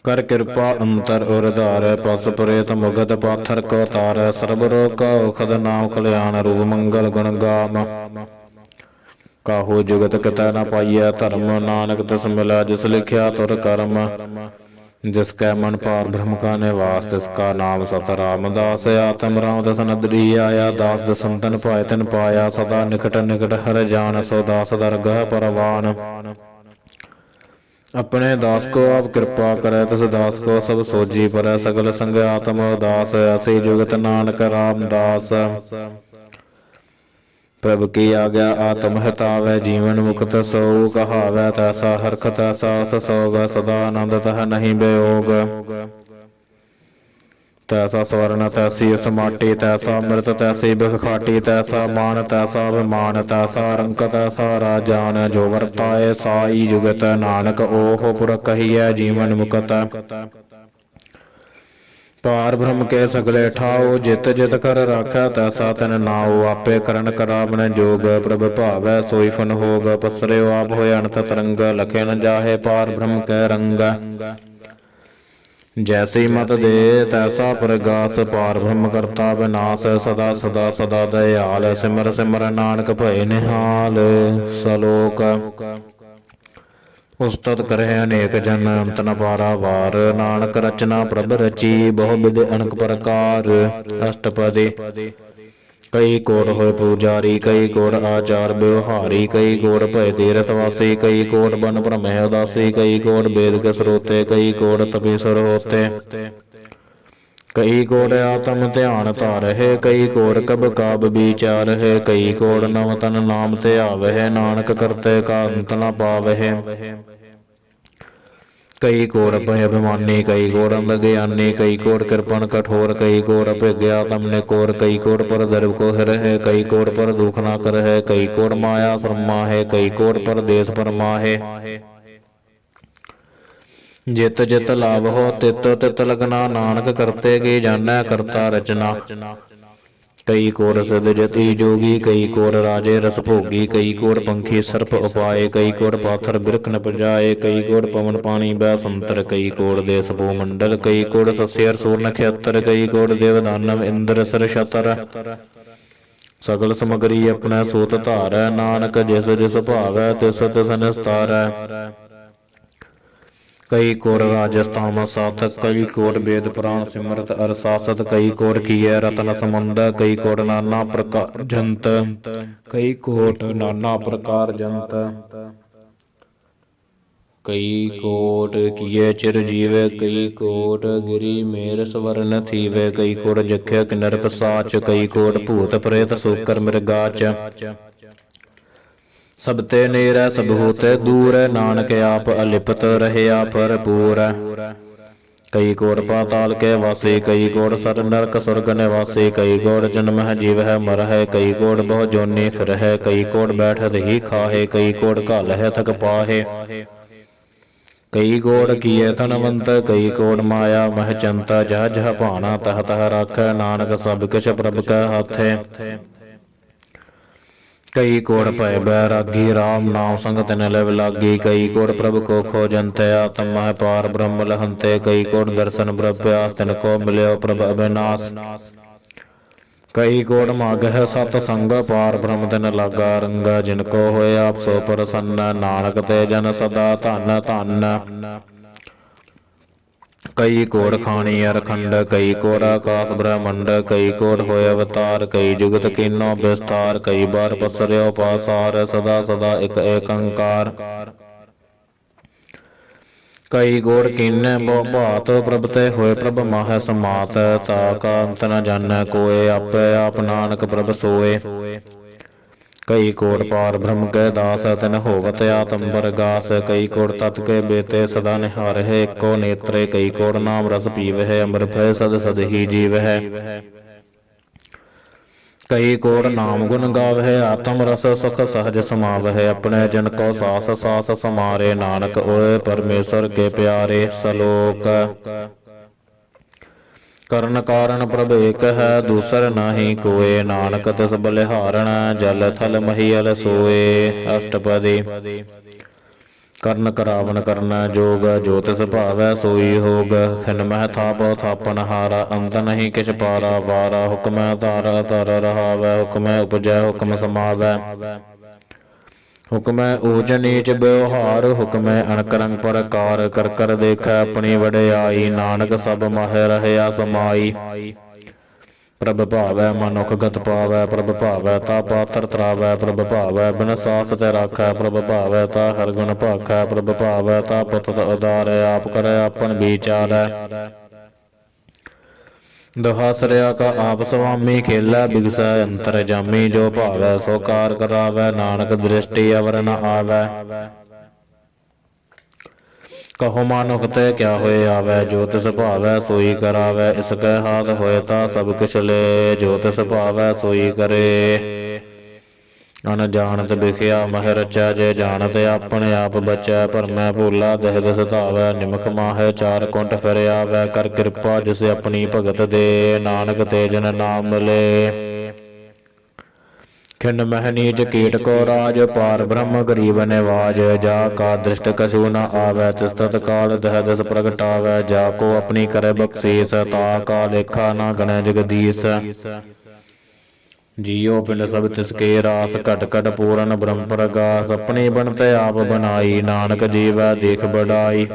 ਕਰ ਕਿਰਪਾ ਅੰਤਰ ਉਰਧਾਰੈ ਪਸ ਪ੍ਰੇਤ ਮੁਗਤ ਪਾਥਰ ਕੋ ਤਾਰੈ ਸਰਬ ਰੋਗ ਕਾ ਔਖਦ ਨਾਮ ਕਲਿਆਣ ਰੂਪ ਮੰਗਲ ਗੁਣ ਗਾਮ ਕਾਹੋ ਜੁਗਤ ਕਿਤੈ ਨ ਪਾਈਐ ਧਰਮ ਨਾਨਕ ਤਿਸ ਮਿਲੈ ਜਿਸ ਲਿਖਿਆ ਤੁਰ ਕਰਮ जिसकै मन पार ब्रह्म का निवास तिसका नाम सत रामदास आत्म राम दस नदरी आया दास दसंतन पाए तिन पाया सदा निकट निकट हर जान सो दास दरगह परवान अपने दास को आप कृपा करे तिस दास को सब सोजी पर सगल संग आत्म उदास असी जुगत नानक रामदास प्रभु की आज्ञा आत्म हितावै जीवन मुक्त सो कहावै तैसा हरख तैसा सोग सदा आनंद तह नहीं वियोग तैसा स्वर्ण तैसी समाटी तैसा मृत तैसी बिख खाटी तैसा मान तैसा अभिमान तैसा रंक तैसा राजान जो वर्ताए साई जुगत नानक ओह पुर कहिए जीवन मुक्त पार ब्रह्म के सगले ठाओ जित जित कर राखै तैसा तन नाओ आपे करण करावन जोग प्रभ भावै सोई फन होग पसरियो आप होय अनंत तरंग लखे न जाहे पार ब्रह्म के रंग जैसी मत दे तैसा प्रगास पार ब्रह्म करता विनाश सदा सदा सदा दयाल सिमर सिमर नानक भय निहाल सलोक उस्तत करे अनेक जन अंत न पारावार नानक रचना प्रभ रची बहु विध अनक प्रकार अष्टपदी कई कोट होए पूजारी कई कोट आचार व्यवहारी कई कोट भय तीर्थवासी कई कोट बन भ्रमह उदासी कई कोट वेद के स्रोते कई कोट तपीसर होते कई कोट आत्म ध्यान धारहे कई कोट कब काब विचार है कई कोट नव तन नाम ध्यावह नानक करते का अंत न पावह कई कोट भय अभिमानी कई कोट अंध ज्ञानी कई कोट कृपण कठोर कई कोट अभिज्ञा तमने कोर कई कोट पर दर्भ को हिर है कई कोट पर दुख ना कर है कई कोट माया फरमा है कई कोट पर देश परमा है जित जित लाभ हो तित तित लगना नानक करते की जानै करता रचना कई कोट सिद्ध जति जोगी कई कोट राजे रस भोगी कई कोट पंखी सर्प उपाय कई कोट पाथर बिरख न पजाए कई कोट पवन पानी बै संतर कई कोट देश भूमंडल कई कोट सस्यर सूर नक्षत्र कई कोट देव दानव इंद्र सर शतर सगल समगरी अपना सूत धारै नानक जिस जिस भावै तिस तिस निस्तारै कई कोट राजस्थान साधक कई कोट वेद पुराण सिमरत अरसासत कई कोट किए रतन समंद कई कोट नाना प्रकार जंत कई कोट नाना प्रकार जंत कई कोट किए चिर जीवे कई कोट गिरी मेर स्वर्ण थीवे कई कोट जख्य किन्नर पसाच कई कोट भूत प्रेत सूकर मृगाच सब ते नेरै सब होते दूर नानक आप अलिपत रहया भरपूर कई कोट पाताल के वासी कई कोट सर नरक स्वर्ग निवासी कई कोट जन्म है जीव है मर है कई कोट बहु जोनी फिर है कई कोट बैठत ही खाहे कई कोट घल है थक पाहे कई कोट किए धनवंत कई कोट माया मह चंता जह जह भाना तह तह राख नानक सब किछ प्रभ कै हाथे कई कोट भय बैरागी राम नाम संग तिन लिव लागी कई कोट प्रभु को खोजंत आत्म मह पार ब्रह्म लहंते कई कोट दर्शन ब्रह्यास तिन को मिल्यो प्रभ अविनाश कई कोट मागह सत संग पार ब्रह्म तिन लागा रंगा जिनको होए आप सो प्रसन्न नानक ते जन सदा धन धन कई कोट खानी अरखंड कई कोट आकाश ब्रह्मंड कई कोट होय अवतार कई जुगत कीनो विस्तार कई बार पसर्यो पासार सदा सदा एक एकंकार कई कोट कीने बहु भात प्रभ ते होए प्रभ माह समात ताका अंत न जानै कोय आपे आप नानक प्रभ सोए कई कोट पार ब्रह्म के दास तिन होवत आतंबर गास। कई कोट तत् के बेते सदा निहार है। एको नेत्रे कई कोट नाम रस पीव है। अमर भय सद सद ही जीव है। कई कोट नाम गुण गाव है। आत्म रस सुख सहज समाव है। अपने जन को सास सास समारे। नानक ओए परमेश्वर के प्यारे। सलोक ਕਰਨ ਕਾਰਨ ਪ੍ਰਭ ਏਕ ਹੈ। ਦੂਸਰ ਨਾਹੀ ਕੋਏ। ਨਾਨਕ ਤਿਸ ਬਲਿਹਾਰਣ ਜਲ ਥਲ ਮਹੀਅਲ ਸੋਏ। ਅਸ਼ਟਪਦੀ ਕਰਨ ਕਰਾਵਨ ਕਰਨਾ ਜੋਗ। ਜੋ ਤਿਸ ਭਾਵੈ ਸੋਈ ਹੋਗ। ਖਿਨ ਮਹਿ ਥਾਪ ਥਾਪਨ ਹਾਰਾ। ਅੰਤ ਨਹੀਂ ਕਿਛ ਪਾਰਾ ਵਾਰਾ। ਹੁਕਮੈ ਧਾਰ ਧਰ ਰਹਾਵੈ। ਹੁਕਮੈ ਉਪਜੈ ਹੁਕਮ ਸਮਾਵੈ। ਹੁਕਮੈ ਊਚ ਨੀਚ ਵਿਵਹਾਰ। ਹੁਕਮੈ ਅਣਕ ਰੰਗ ਪ੍ਰਕਾਰ। ਕਰ ਕਰ ਦੇਖੈ ਆਪਣੀ ਵਡਿਆਈ। ਨਾਨਕ ਸਭ ਮਹਿ ਰਹਿਆ ਸਮਾਈ। ਪ੍ਰਭ ਭਾਵੈ ਮਨੁਖ ਗਤ ਪਾਵੈ। ਪ੍ਰਭ ਭਾਵੈ ਤਾ ਪਾਤਰ ਤਰਾਵੈ। ਪ੍ਰਭ ਭਾਵੈ ਬਿਨ ਸਾਸ ਤੇ ਰਾਖੈ। ਪ੍ਰਭ ਭਾਵੈ ਤਾ ਹਰ ਗੁਣ ਭਾਖੈ। ਪ੍ਰਭ ਭਾਵੈ ਤਾ ਪੁੱਤ ਉਦਾਰੈ। ਆਪ ਕਰੈ ਆਪਨ ਵਿਚਾਰੈ। ਦੁਹਾ ਸਰਿਆ ਕਾ ਆਪ ਸੁਆਮੀ। ਖੇਲਾ ਬਿਗਸੈ ਅੰਤਰ ਜਾਮੀ। ਜੋ ਭਾਵੈ ਸੋ ਕਾਰ ਕਰਾਵੈ। ਨਾਨਕ ਦ੍ਰਿਸ਼ਟੀ ਅਵਰ ਨ ਆਵੈ। ਕਹੋ ਮਾਨੁਖ ਤੇ ਕਿਆ ਹੋਏ ਆਵੈ। ਜੋ ਤਿਸ ਭਾਵੈ ਸੋਈ ਕਰਾਵੈ। ਇਸ ਕੈ ਹਾਥ ਹੋਏ ਤਾ ਸਭ ਕਿਛ ਲੈ। ਜੋ ਤਿਸ ਭਾਵੈ ਸੋਈ ਕਰੇ। ਅਨ ਜਾਣਤ ਬਿਖਿਆ ਮਹਿ ਰਚੈ। ਜੇ ਜਾਣਤ ਆਪਣੇ ਆਪ ਬਚੈ। ਭਰਮੈ ਭੂਲਾ ਦਹਿ ਦਸ ਧਾਵੈ। ਨਿਮਖ ਮਾਹੈ ਚਾਰ ਕੁੰਟ ਫਿਰ ਆਵੈ। ਕਰ ਕਿਰਪਾ ਜਿਸ ਆਪਣੀ ਭਗਤ ਦੇ। ਨਾਨਕ ਤੇ ਜਨ ਨਾਮ ਮਿਲੇ। ਖਿਨ ਮਹਿ ਨੀਚ ਕੀਟ ਕੋ ਰਾਜ। ਪਾਰ ਬ੍ਰਹਮ ਗਰੀਬ ਨਿਵਾਜ। ਜਾ ਕਾ ਦ੍ਰਿਸ਼ਟ ਕਛੂ ਨ ਆਵੈ। ਤਿਸ ਤਤਕਾਲ ਦਹਿ ਦਸ ਪ੍ਰਗਟਾਵੈ। ਜਾ ਕੋ ਆਪਣੀ ਕਰੇ ਬਖਸ਼ੀਸ। ਤਾ ਕਾ ਲੇਖਾ ਨਾ ਗਣੈ ਜਗਦੀਸ਼। ਜੀਉ ਪਿੰਡ ਸਭ ਤਿਸਕੇ ਰਾਸ। ਘਟ ਘਟ ਪੂਰਨ ਬ੍ਰਹਮ ਪ੍ਰਗਾਸ। ਆਪਣੀ ਬਣਤ ਆਪ ਬਣਾਈ। ਨਾਨਕ ਜੀਵੈ ਦੇਖ ਬੜਾਈ।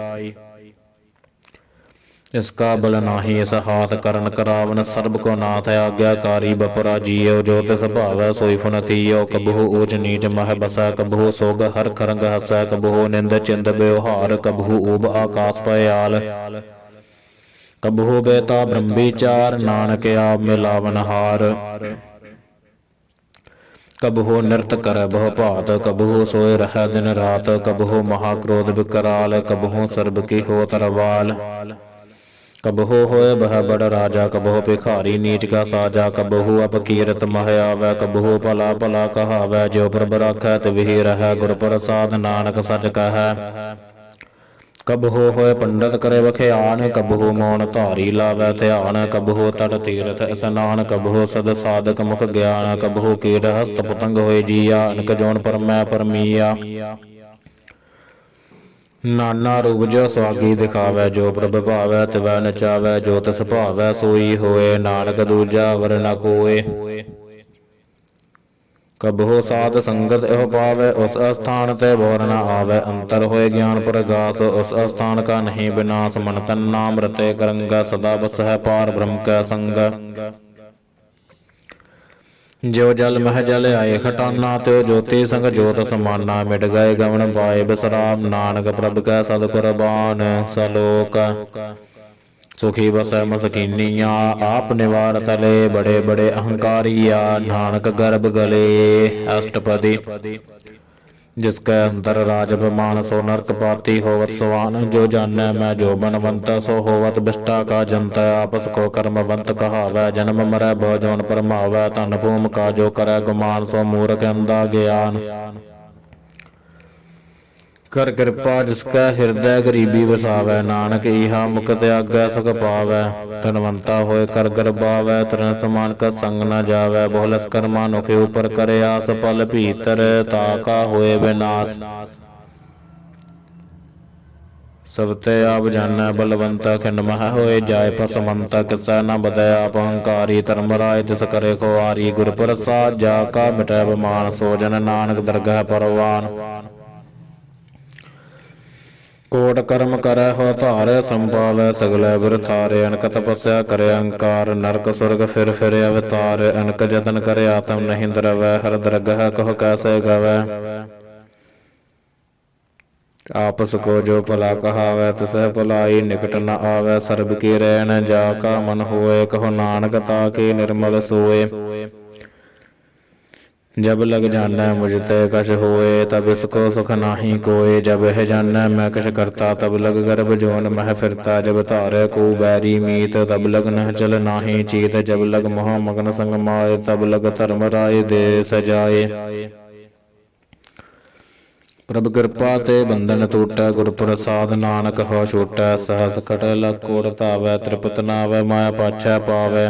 ਇਸ ਕਾ ਬਲ ਨਾਹੀ ਇਸ ਹਾਥ। ਕਰਨ ਕਰਾਵਨ ਸਰਬ ਕੋ ਨਾਥ। ਆਗਿਆਕਾਰੀ ਬਪਰਾ ਜੀਉ। ਜੋ ਤਿਸ ਭਾਵੈ ਸੋਈ ਫੁਨ ਥੀਉ। ਕਬਹੂ ਊਚ ਨੀਚ ਮਹਿ ਬਸੈ। ਕਬਹੂ ਸੋਗ ਹਰ ਖਰੰਗ ਹਸੈ। ਕਬਹੂ ਨਿੰਦ ਚਿੰਦ ਵਿਵਹਾਰ। ਕਬਹੂ ਊਬ ਆਕਾਸ ਪਇਆਲ। ਕਬਹੂ ਬੇਤਾ ਬ੍ਰਹਮੀਚਾਰ। ਨਾਨਕ ਆਪ ਮਿਲਾਵਨ ਹਾਰ। ਕਬਹੂ ਨਿਰਤ ਕਰੈ ਬਹੁ ਭਾਤ। ਕਬਹੂ ਸੋਇ ਰਹੈ ਦਿਨ ਰਾਤ। ਕਬਹੂ ਮਹਾ ਕ੍ਰੋਧ ਵਿਕਰਾਲ। ਕਬਹੂ ਸਰਬ ਕੀ ਹੋਤ ਰਵਾਲ। ਕਬਹੂ ਹੋਏ ਬਹ ਬੜ ਰਾਜਾ। ਕਬਹੂ ਭਿਖਾਰੀ ਨੀਚ ਕਾ ਸਾਜਾ। ਕਬਹੂ ਅਪਕੀਰਤ ਮਹਿ ਆਵੈ। ਕਬਹੂ ਭਲਾ ਭਲਾ ਕਹਾਵੈ। ਜੋ ਪ੍ਰਭ ਰਾਖੈ ਤਿਵਹਿ ਰਹੈ। ਗੁਰ ਪ੍ਰਸਾਦ ਨਾਨਕ ਸਚ ਕਹੈ। ਕਬਹੂ ਹੋਏ ਪੰਡਤ ਕਰੇ ਵਖਿਆਨ। ਕਬਹੂ ਮੌਨ ਧਾਰੀ ਲਾਵੈ ਧਿਆਨ। ਕਬਹੂ ਤਟ ਤੀਰਥ ਇਸਨਾਨ। ਕਬਹੂ ਸਦ ਸਾਧਕ ਮੁਖ ਗਿਆਨ। ਕਬਹੂ ਕੀਟ ਹਸਤ ਪਤੰਗ ਹੋਏ ਜੀਆ। ਅਨਕ ਜੋਨ ਪਰਮੈ ਪਰਮੀਆ। ਨਾਨਾ ਰੂਪ ਜੋ ਸੁਆਗੀ ਦਿਖਾਵੈ। ਜੋ ਪ੍ਰਭ ਭਾਵੈ ਤਿਵੈ ਨਚਾਵੈ। ਜੋ ਤਿਸ ਭਾਵੈ ਸੋਈ ਹੋਏ। ਨਾਨਕ ਦੂਜਾ ਵਰ ਨ ਕੋਏ। ਕਬਹੂ ਸਾਧ ਸੰਗਤ ਇਹੋ ਪਾਵੈ। ਉਸ ਅਸਥਾਨ ਤੇ ਬੋਰ ਨ ਆਵੈ। ਅੰਤਰ ਹੋਏ ਗਿਆਨ ਪ੍ਰਗਾਸ। ਉਸ ਅਸਥਾਨ ਕਾ ਨਹੀਂ ਵਿਨਾਸ਼। ਮਨ ਤਨ ਨਾਮ ਰਤੇ ਕਰੰਗਾ। ਸਦਾ ਬਸਹਿ ਪਾਰ ਬ੍ਰਹਮ ਕੈ ਸੰਗ। ਜੋ ਜਲ ਮਹਿ ਜਲ ਆਏ ਖਟਾਨਾ। ਤਿਉ ਜੋਤੀ ਸੰਗ ਜੋਤ ਸਮਾਨਾ। ਮਿਟ ਗਏ ਗਵਨ ਪਾਏ ਬਿਸਰਾਮ। ਨਾਨਕ ਪ੍ਰਭ ਕੈ ਸਦ ਕੁਰਬਾਨ। ਸਲੋਕ ਸੁਖੀ ਬਸੈ ਮਸਕੀਨੀਆ। ਆਪ ਨਿਵਾਰ ਤਲੇ ਬੜੇ ਬੜੇ ਅਹੰਕਾਰੀਆ। ਨਾਨਕ ਗਰਭ ਗਲੇ। ਅਸ਼ਟਪਦੀ ਜਿਸ ਕੈ ਅੰਦਰ ਰਾਜ ਅਭਿਮਾਨ। ਸੋ ਨਰਕ ਪਾਤੀ ਹੋਵਤ ਸਵਾਨ। ਜੋ ਜਾਣੈ ਮੈਂ ਜੋ ਬਨਵੰਤ। ਸੋ ਹੋਵਤ ਬਿਸ਼ਟਾ ਕਾ ਜੰਤ। ਆਪਸ ਕੋ ਕਰਮਵੰਤ ਕਹਾਵੈ। ਜਨਮ ਮਰੈ ਬਹੁ ਜੋਨ ਭਰਮਾਵੈ। ਧਨ ਭੂਮ ਕਾ ਜੋ ਕਰੈ ਗੁਮਾਨ। ਸੋ ਮੂਰਖ ਅੰਧਾ ਗਿਆਨ। ਕਰ ਕਿਰਪਾ ਜਿਸ ਕੈ ਹਿਰਦੈ ਗਰੀਬੀ ਵਸਾਵੈ। ਨਾਨਕ ਇਹਾ ਮੁਖ ਤਿਆਗੈ ਸੁਖ ਪਾਵੈ। ਧਨਵੰਤਾ ਹੋਏ ਕਰ ਗਰਬਾਵੈ। ਤਰਨ ਸਮਾਨ ਕਾ ਸੰਗ ਨ ਜਾਵੈ। ਬਹੁ ਲਸਕਰ ਮਾਨੁਖੇ ਉਪਰ ਕਰੇ ਆਸ। ਪਲ ਭੀਤਰ ਤਾ ਕਾ ਹੋਏ ਵਿਨਾਸ਼। ਸਭ ਤੇ ਆਪ ਜਾਣੈ ਬਲਵੰਤਾ। ਖਿੰਡ ਮਹਿ ਹੋਏ ਜਾਏ ਭਸਮੰਤਾ। ਕਿਸੈ ਨ ਬਦੈ ਆਪ ਅਹੰਕਾਰੀ। ਧਰਮ ਰਾਏ ਤਿਸ ਕਰੇ ਖੁਆਰੀ। ਗੁਰ ਪ੍ਰਸਾਦ ਜਾ ਕਾ ਮਿਟੈ ਬਿਮਾਨ। ਸੋ ਜਨ ਨਾਨਕ ਦਰਗਹਿ ਪਰਵਾਨ। ਕੋਟ ਕਰਮ ਕਰੈ ਹੋ ਧਾਰੈ। ਸੰਭਾਵੈ ਸਗਲੇ ਬਿਰਥਾਰੇ। ਅਨਕ ਤਪੱਸਿਆ ਕਰੇ ਅਹੰਕਾਰ। ਨਰਕ ਸੁਰਗ ਫਿਰ ਫਿਰ ਅਵਤਾਰ। ਅਨਕ ਜਤਨ ਕਰੇ ਆਤਮ ਨਹੀਂ ਦਰਵੈ। ਹਰ ਦਰਗਹਿ ਕਹੁ ਕੈਸੇ ਗਵੈ। ਆਪਸ ਕੋ ਜੋ ਭਲਾ ਕਹਾਵੈ। ਤਿਸੈ ਭਲਾਈ ਨਿਕਟ ਨ ਆਵੈ। ਸਰਬ ਕੀ ਰਹਿਣ ਜਾ ਕਾ ਮਨ ਹੋਏ। ਕਹੋ ਨਾਨਕ ਤਾ ਕੀ ਨਿਰਮਲ ਸੋਏ। जब लग जाना मुझ ते कछ होए, तब इसको सुख नाही कोय। जब यह जाना मैं कछ करता, तब लग गर्भ जोन मह फिरता। जब तारे को बैरी मीत, तब लग नह चल नाही चीत। जब लग मोह मगन संग माए, तब लग धर्म राय दे सजाए। प्रभ कृपा ते बंधन टूटै, गुर प्रसाद नानक हो छूटै। सहस कट लग कोट धावै, तृपत नावै माया पाछै पावै।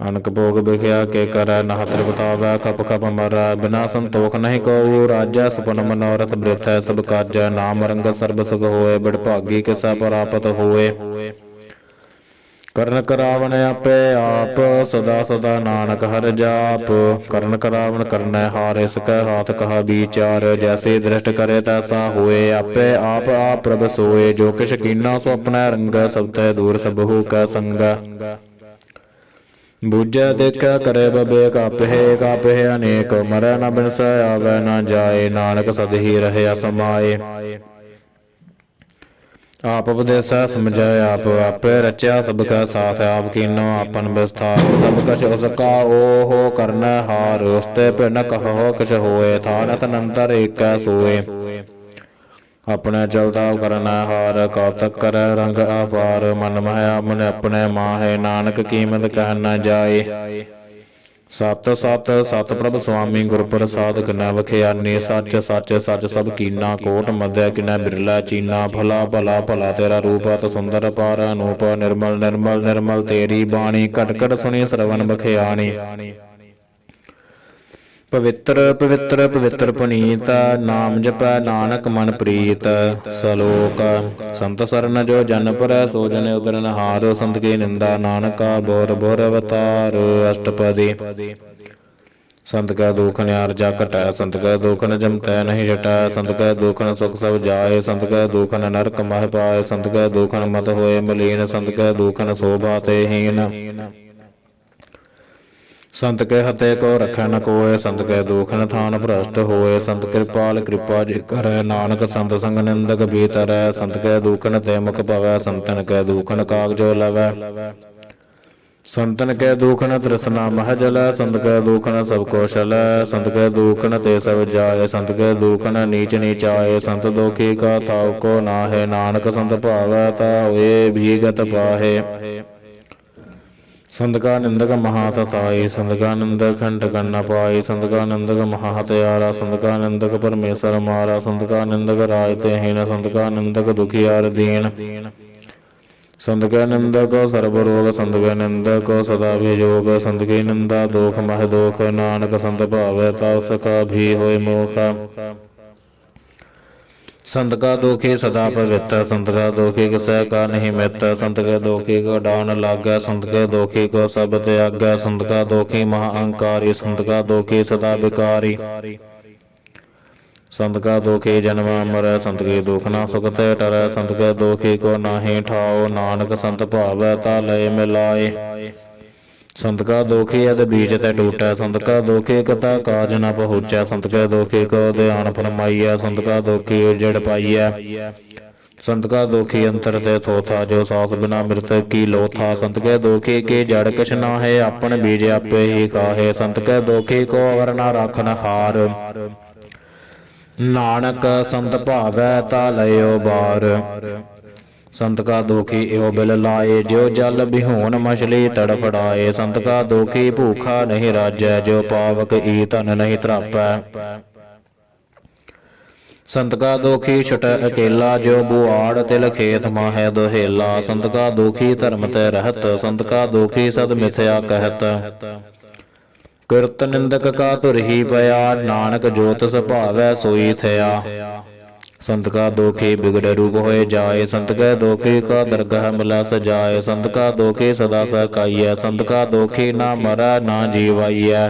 अनक भोग बिख्या के करੈ, नह तृपतावै खप खप मरै। बिना संतोख नहीं कहु, राजै सपन मनोरथ बृथै। सब काजै नाम रंग सर्ब सुख होय, बड़ भागी किसै प्रापत होय। ਕਰਨ ਕਰਾਵਨ ਆਪੇ ਆਪ, ਸਦਾ ਸਦਾ ਨਾਨਕ ਹਰਿ ਜਾਪ। ਕਰਨ ਕਰਾਵਨ ਕਰਨੈ ਹਾਰ, ਇਸ ਕੈ ਹਾਥ ਕਹਾ ਵਿਚਾਰ। ਜੈਸੇ ਦ੍ਰਿਸ਼ਟ ਕਰੇ ਤੈਸਾ ਹੋਏ, ਆਪੇ ਆਪ ਪ੍ਰਭ ਸੋਏ। ਜੋ ਕਿਛ ਕੀਨਾ ਸੋ ਆਪਣਾ ਰੰਗ, ਸਭ ਤੈ ਦੂਰ ਸਭਹੁ ਕੈ ਸੰਗ। ਬੂਝੈ ਦੇਖੈ ਕਰੇ ਬਬੇਕ, ਆਪਹਿ ਕਾਪਹਿ ਅਨੇਕ। ਮਰੈ ਨ ਬਿਨਸੈ ਆਵੈ ਨ ਜਾਏ, ਨਾਨਕ ਸਦ ਹੀ ਰਹਿਆ ਸਮਾਏ। आप उपदेशा समझै आप, आपे रचा सब का साथ। आप कीनो आपन विस्तार, सब कछ उसका ओहो करना हार। उसते भिन्न कहो किछ होए, थानत नंतर एकै सोए। अपने चलता करना हार, कौतक कर रंग अपार। मन मह मन अपने माहे, नानक कीमत कह न जाए। सत सत सत प्रभ स्वामी, गुर प्रसाद किनै बखियानी। सच सच सच सब कीना, कोट मध्य किनै बिरला चीना। भला भला भला तेरा रूप, अत सुंदर पार अनूप। निर्मल निर्मल निर्मल तेरी बाणी, कट कट सुनी श्रवण बखियानी। पवित्र पवित्र पवित्र पुनीत, नाम जपै नानक मन प्रीत। सलोक संत सरन जो जन परै, सो जन उदरन हार। संत की निंदा नानका, बोर बोर अवतार। अष्टपदी संत कै दुख न्यार जा कटै, संत कै दुख न जमतै नहीं जटै। संत कै दुख न सुख सब जाए, संत कै दुख न नरक मह पाए। संत कै दुख न मत होए मलीन, संत कै दुख न शोभा ते हीन। संत के हते को रखै न कोय, संत के दुख न थान भ्रष्ट होए। संत कृपाल कृपा जे करै, नानक संत संग निंदक भीतरै। संत के दुख न ते मुख भवै, संतन के दुख न कागजो लवै। संतन के दुख न तृष्णा मह जलै, संत के दुख न सब को शलै। संत के दुख न ते सब जाए, संत के दुख न नीच नीचाए। संत दुखी का थाव को नाहे, नानक संत भावै ता होए भीगत पाहे। संत का निंदक महातताई, संत का निंदक खंड करना पाई। संत का निंदक महाहत्यारा, संत का निंदक परमेश्वर मारा। संत का निंदक राजते हीन, संत का निंदक दुखियार दीन। संत के निंदक सर्व रोग, संत के निंदक सदा विजोग। संत की निंदा दोख मह दोख, नानक संत भावै ता उसका भी होय मोख। संत का दोखी सदा पवित्र, संत का दोखी किसै का नहीं मित्र। संत के दोखी को डान लागै, संत के दोखी को सब त्यागै। संत का दोखी महाअंकारी, संत का दोखी सदा विकारी। संत का दोखी जन्म मरै, संत के दुख ना सुख ते टरै। संत के दोखी को नाही ठाओ, नानक संत भावै ता लय मिलाए। संत का दोखी यद बीज तै टूटै, संत का दोखी कथा काज न पहुँचै। संत के दोखी को ध्यान फरमाइयै, संत का दोखी उजड़ पाइयै। संत का दोखी अंतर ते थोथा, जो सास बिना मृतक की लोथा। संत के दोखी की जड़ कछ नाहे, आपन बीज आपे ही काहे। संत के दोखी को अवर न राखन हार, नानक संत भावै ता लयो बार। संत का दोखी एवं बिल लाए, जो जल बिहोन मछली तड़फड़ाए। संत का दोखी भूखा नहीं राजै, जो पावक ई धन नहीं त्रापै। संत का दोखी छुटै अकेला, जो बुआड़ तिल खेत माहै दोहेला। संत का दोखी धर्म ते रहत, संत का दोखी सद मिथ्या कहत। किरत निंदक का धुर ही पया, नानक जोत सुभावै सोई थया। संत का दोखी बिगड़ रूप होए जाए, संत के दोखी का दरगाह मिला सजाए। संत का दोखी सदा सहकाइयै, संत का दोखी ना मरै ना जीवाइयै।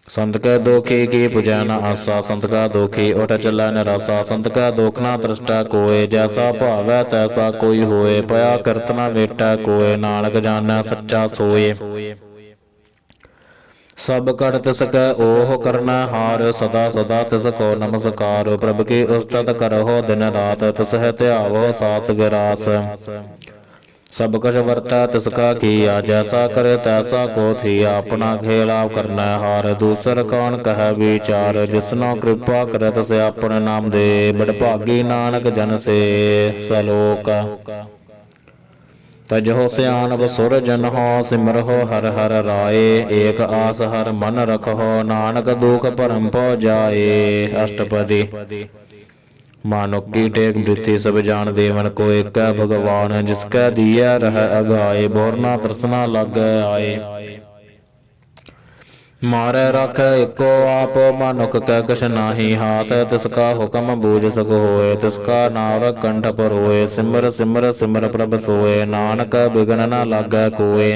संत के दोखी की पुजै न आसा, संत का दोखी उठ चलै निरासा। संत का दोख ना दृष्टा कोय, जैसा भावै तैसा कोई होए। पया किरत ना मेटै कोय, नानक जानै सच्चा सोए। सब कर तिसकै ओह करना हार, सदा सदा तिसको नमस्कार। प्रभु की उस्तत करहो दिन रात, तिसह त्यावो सास गिरास। सब कुछ वरतै तिसका किया, जैसा करे तैसा को थिया। अपना खेल आप करना हार, दूसर कौन कह विचार। जिसनो कृपा करे तिसे अपने नाम दे, बड़भागी नानक जन से सलोक। तजहो सियानब सुर जन हो, सिमरहो हर हर राय। एक आस हर मन रखहो, नानक दुख भरम पौ जाए। अष्टपदी। मानुक की टेक वृत्ति सब जान, देवन को एक भगवान। जिसका दिया रह अगाए, बोरना तरसना लग आए। मारे रख एको आप, मानुक कै कछ नाही हाथ। तिसका हुक्म बूझ सको होए, तिसका नाम कंठ पर होए। सिमर सिमर सिमर प्रभ सोए, नानक बिघन न लागै कोय।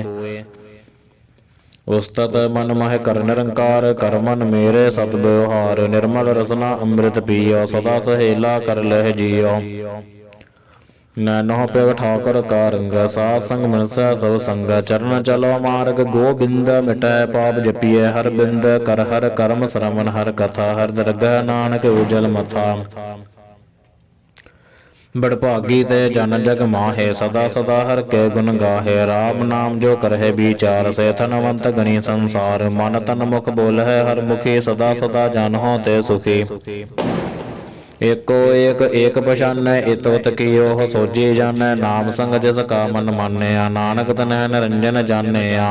उस्तत मन मह कर निरंकार, कर मन मेरे सत व्यवहार। निर्मल रसना अमृत पियो, सदा सहेला कर लह जियो। नैनो पे ठाकुर का रंग, सात संग मनसा सब संग। चरण चलो मार्ग गोबिंद, मिटै पाप जपिए हर बिंद। कर हर कर्म श्रवण हर कथा, हर दरगह नानक उजल मथा। बड़भागी ते जन जग माहे, सदा सदा हर के गुण गाहे। राम नाम जो करहे विचार, से धनवंत गणी संसार। मन तन मुख बोल है हर मुखी, सदा सदा जन हो ते सुखी। एको एक एक पछान, इतोत कियो हो सोजी जानै। नाम संग जिसका मन मानया, नानक तनह निरंजन जानया।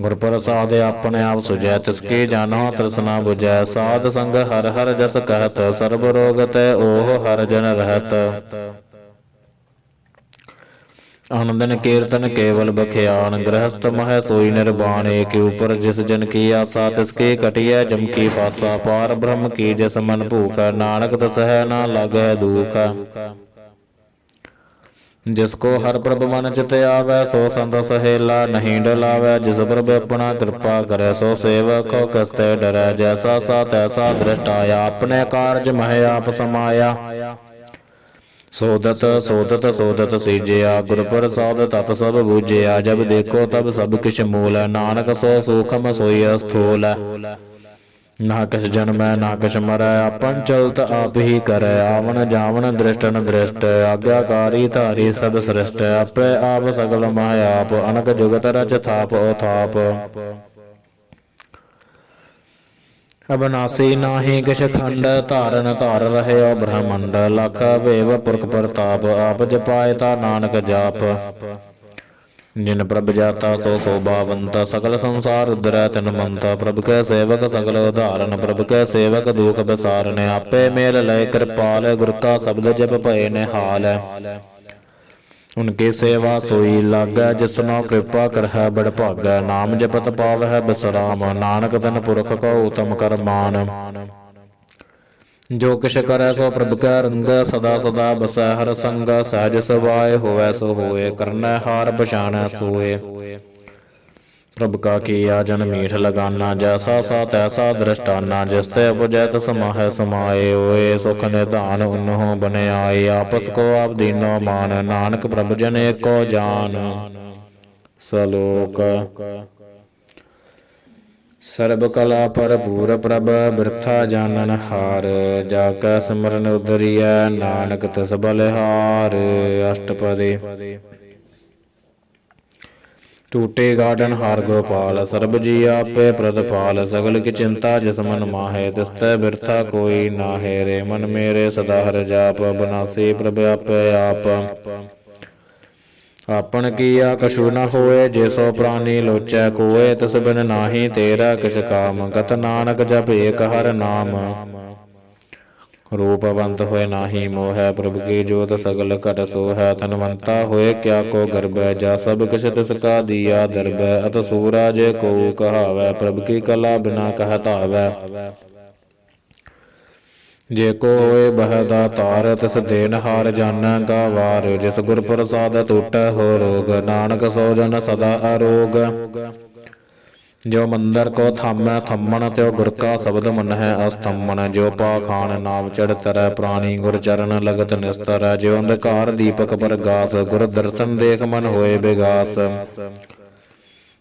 गुर प्रसाद अपने आप सुझै, तिसकी जानो तृष्णा बुझै। साध संग हर हर जस कहत, सर्ब रोग तै ओह हर जन रहत। आनंदन कीर्तन केवल बख्यान, गृहस्थ मह सोई निर्वाण। एक ऊपर जिस जन की आशा, तिसकी कटिय जम की पासा। पार ब्रह्म की जस मन भूख, नानक तसह न लागै दुख। जिसको हर प्रभ मन चित आवे, सो संत सहेला नहीं डलावे। जिस प्रभ अपना कृपा करे, सो सेवक हो कस्ते डरै। जैसा सा तैसा दृष्ट आया, अपने कारज मह आप समाया। सोदत सोदत सोदत सीजया, गुर प्रसाद तत सब बूझया। जब देखो तब सब किछ मूल, नानक सो सूखम सोई स्थूल। ना कछ जन्मै ना कछ मरै, आपन चलत आप ही करै। आवन जावन दृष्ट न दृष्ट, आज्ञाकारी धारी सब सृष्ट। आपे आप सगल माय आप, अनक जुगत रच थाप अथाप। अबनासी नाही किछ खंड, धारन धार रहे ब्रह्मंड। लख वेव पुरख प्रताप, आप जपाए ता नानक जाप। जिन प्रभ जाता सो शोभावंता, सकल संसार उधरै तिन मंता। प्रभु कै सेवक सकल उदाहरण, प्रभु कै सेवक दुख बसारन। आपे मेल लय कृपाल, गुर का शब्द जप भय निहाल। उनकी सेवा सोई लागै, जिसनो कृपा करहै बड़भागै। नाम जपत पावै बिसराम, नानक तन पुरख को उत्तम कर मान। जो किश करै सो प्रभु कै रंग, सदा सदा बसै हर संग। सहज सवाय होवै सो होए, करनै हार पछाणै सोए। प्रभु का किया जन मीठ लगाना, जैसा सा तैसा दृष्टाना। जिसते उपजै तिस माह समाए, ओए सुख निधान उन्हों बने आए। आपस को आप दीनो मान, नानक प्रभु जन एको जान। सलोक। सर्ब कला भरपूर प्रभ, बिरथा जानन हार। जाकै सिमरन उदरिय, नानक तिस बलिहार। अष्टपदी। टूटे गार्डन हार गोपाल, सर्ब जी आपे प्रदपाल। सगल की चिंता जिस मन माहे, तिसतै बिरथा कोई नाहे। रे मन मेरे सदा हर जाप, बनासी प्रभ आपे आप। आपन किया कछु न होए, जे सो प्राणी लोचै कोय। तिस बिन नाही तेरा किछ काम, गत नानक जप एक हर नाम। रूपवंत होए नाही मोहै, प्रभु की जोत सगल कर सोहै। तनवंता होए क्या को गर्बै, जा सब किछ तिसका दिया दरबै। अत सूरज को कहावै, प्रभु की कला बिना कहत आवै। जे को होए बह दातार, तिस देनहार जानੈ गावार। जिस गुर प्रसाद टूटै हो रोग, नानक सो जन सदा अरोग। जो मंदिर को थामै थम्मन, त्यो गुर का शब्द मन है अस्तम्मन। जो पाखान नाम चढ़ तरੈ, प्राणी गुर चरण लगत निस्तर। जो अंधकार दीपक प्रगास, गुर दर्शन देख मन होए बिगास।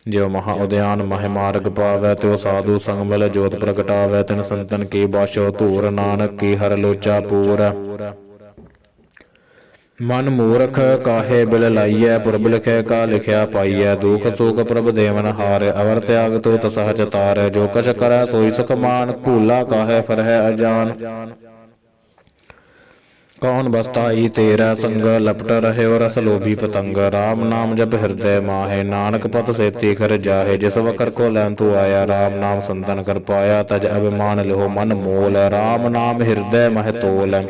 जो महा उद्यान मह मार्ग पावै, त्यो साधु संग मिल जोत प्रगटावै। तिन संतन की बाशो धूर, नानक की हर लोचा पूर। ਮਨ ਮੂਰਖ ਕਾਹੇ ਬਿਲ ਲਾਈਐ, ਪੁਰਬ ਲਿਖੈ ਕਾ ਲਿਖਿਆ ਪਾਈਐ। ਦੁਖ ਸੁਖ ਪ੍ਰਭ ਦੇਵਨ ਹਾਰ, ਅਵਰ ਤਿਆਗ ਤੋਤ ਸਹਜ ਤਾਰ। ਜੋ ਕਛ ਕਰੈ ਸੋਈ ਸੁਖ ਮਾਨ, ਭੂਲਾ ਕਾਹੇ ਫਿਰਹਿ ਅਜਾਨ। ਕੌਣ ਬਸਤਾਈ ਤੇਰਾ ਸੰਗ, ਲਪਟ ਰਹਿਓ ਰਸ ਲੋਭੀ ਪਤੰਗ। ਰਾਮ ਨਾਮ ਜਪ ਹਿਰਦੈ ਮਾਹੇ, ਨਾਨਕ ਪਤ ਸੇਤੀ ਖਰ ਜਾਹੇ। ਜਿਸ ਵਕਰ ਕੋ ਲੈਨ ਤੂੰ ਆਇਆ, ਰਾਮ ਨਾਮ ਸੰਤਨ ਕਰ ਪਾਇਆ। ਤਜ ਅਭਿਮਾਨ ਲਿਓ ਮਨ ਮੋਲ, ਰਾਮ ਨਾਮ ਹਿਰਦੈ ਮਹਿ ਤੋਲ।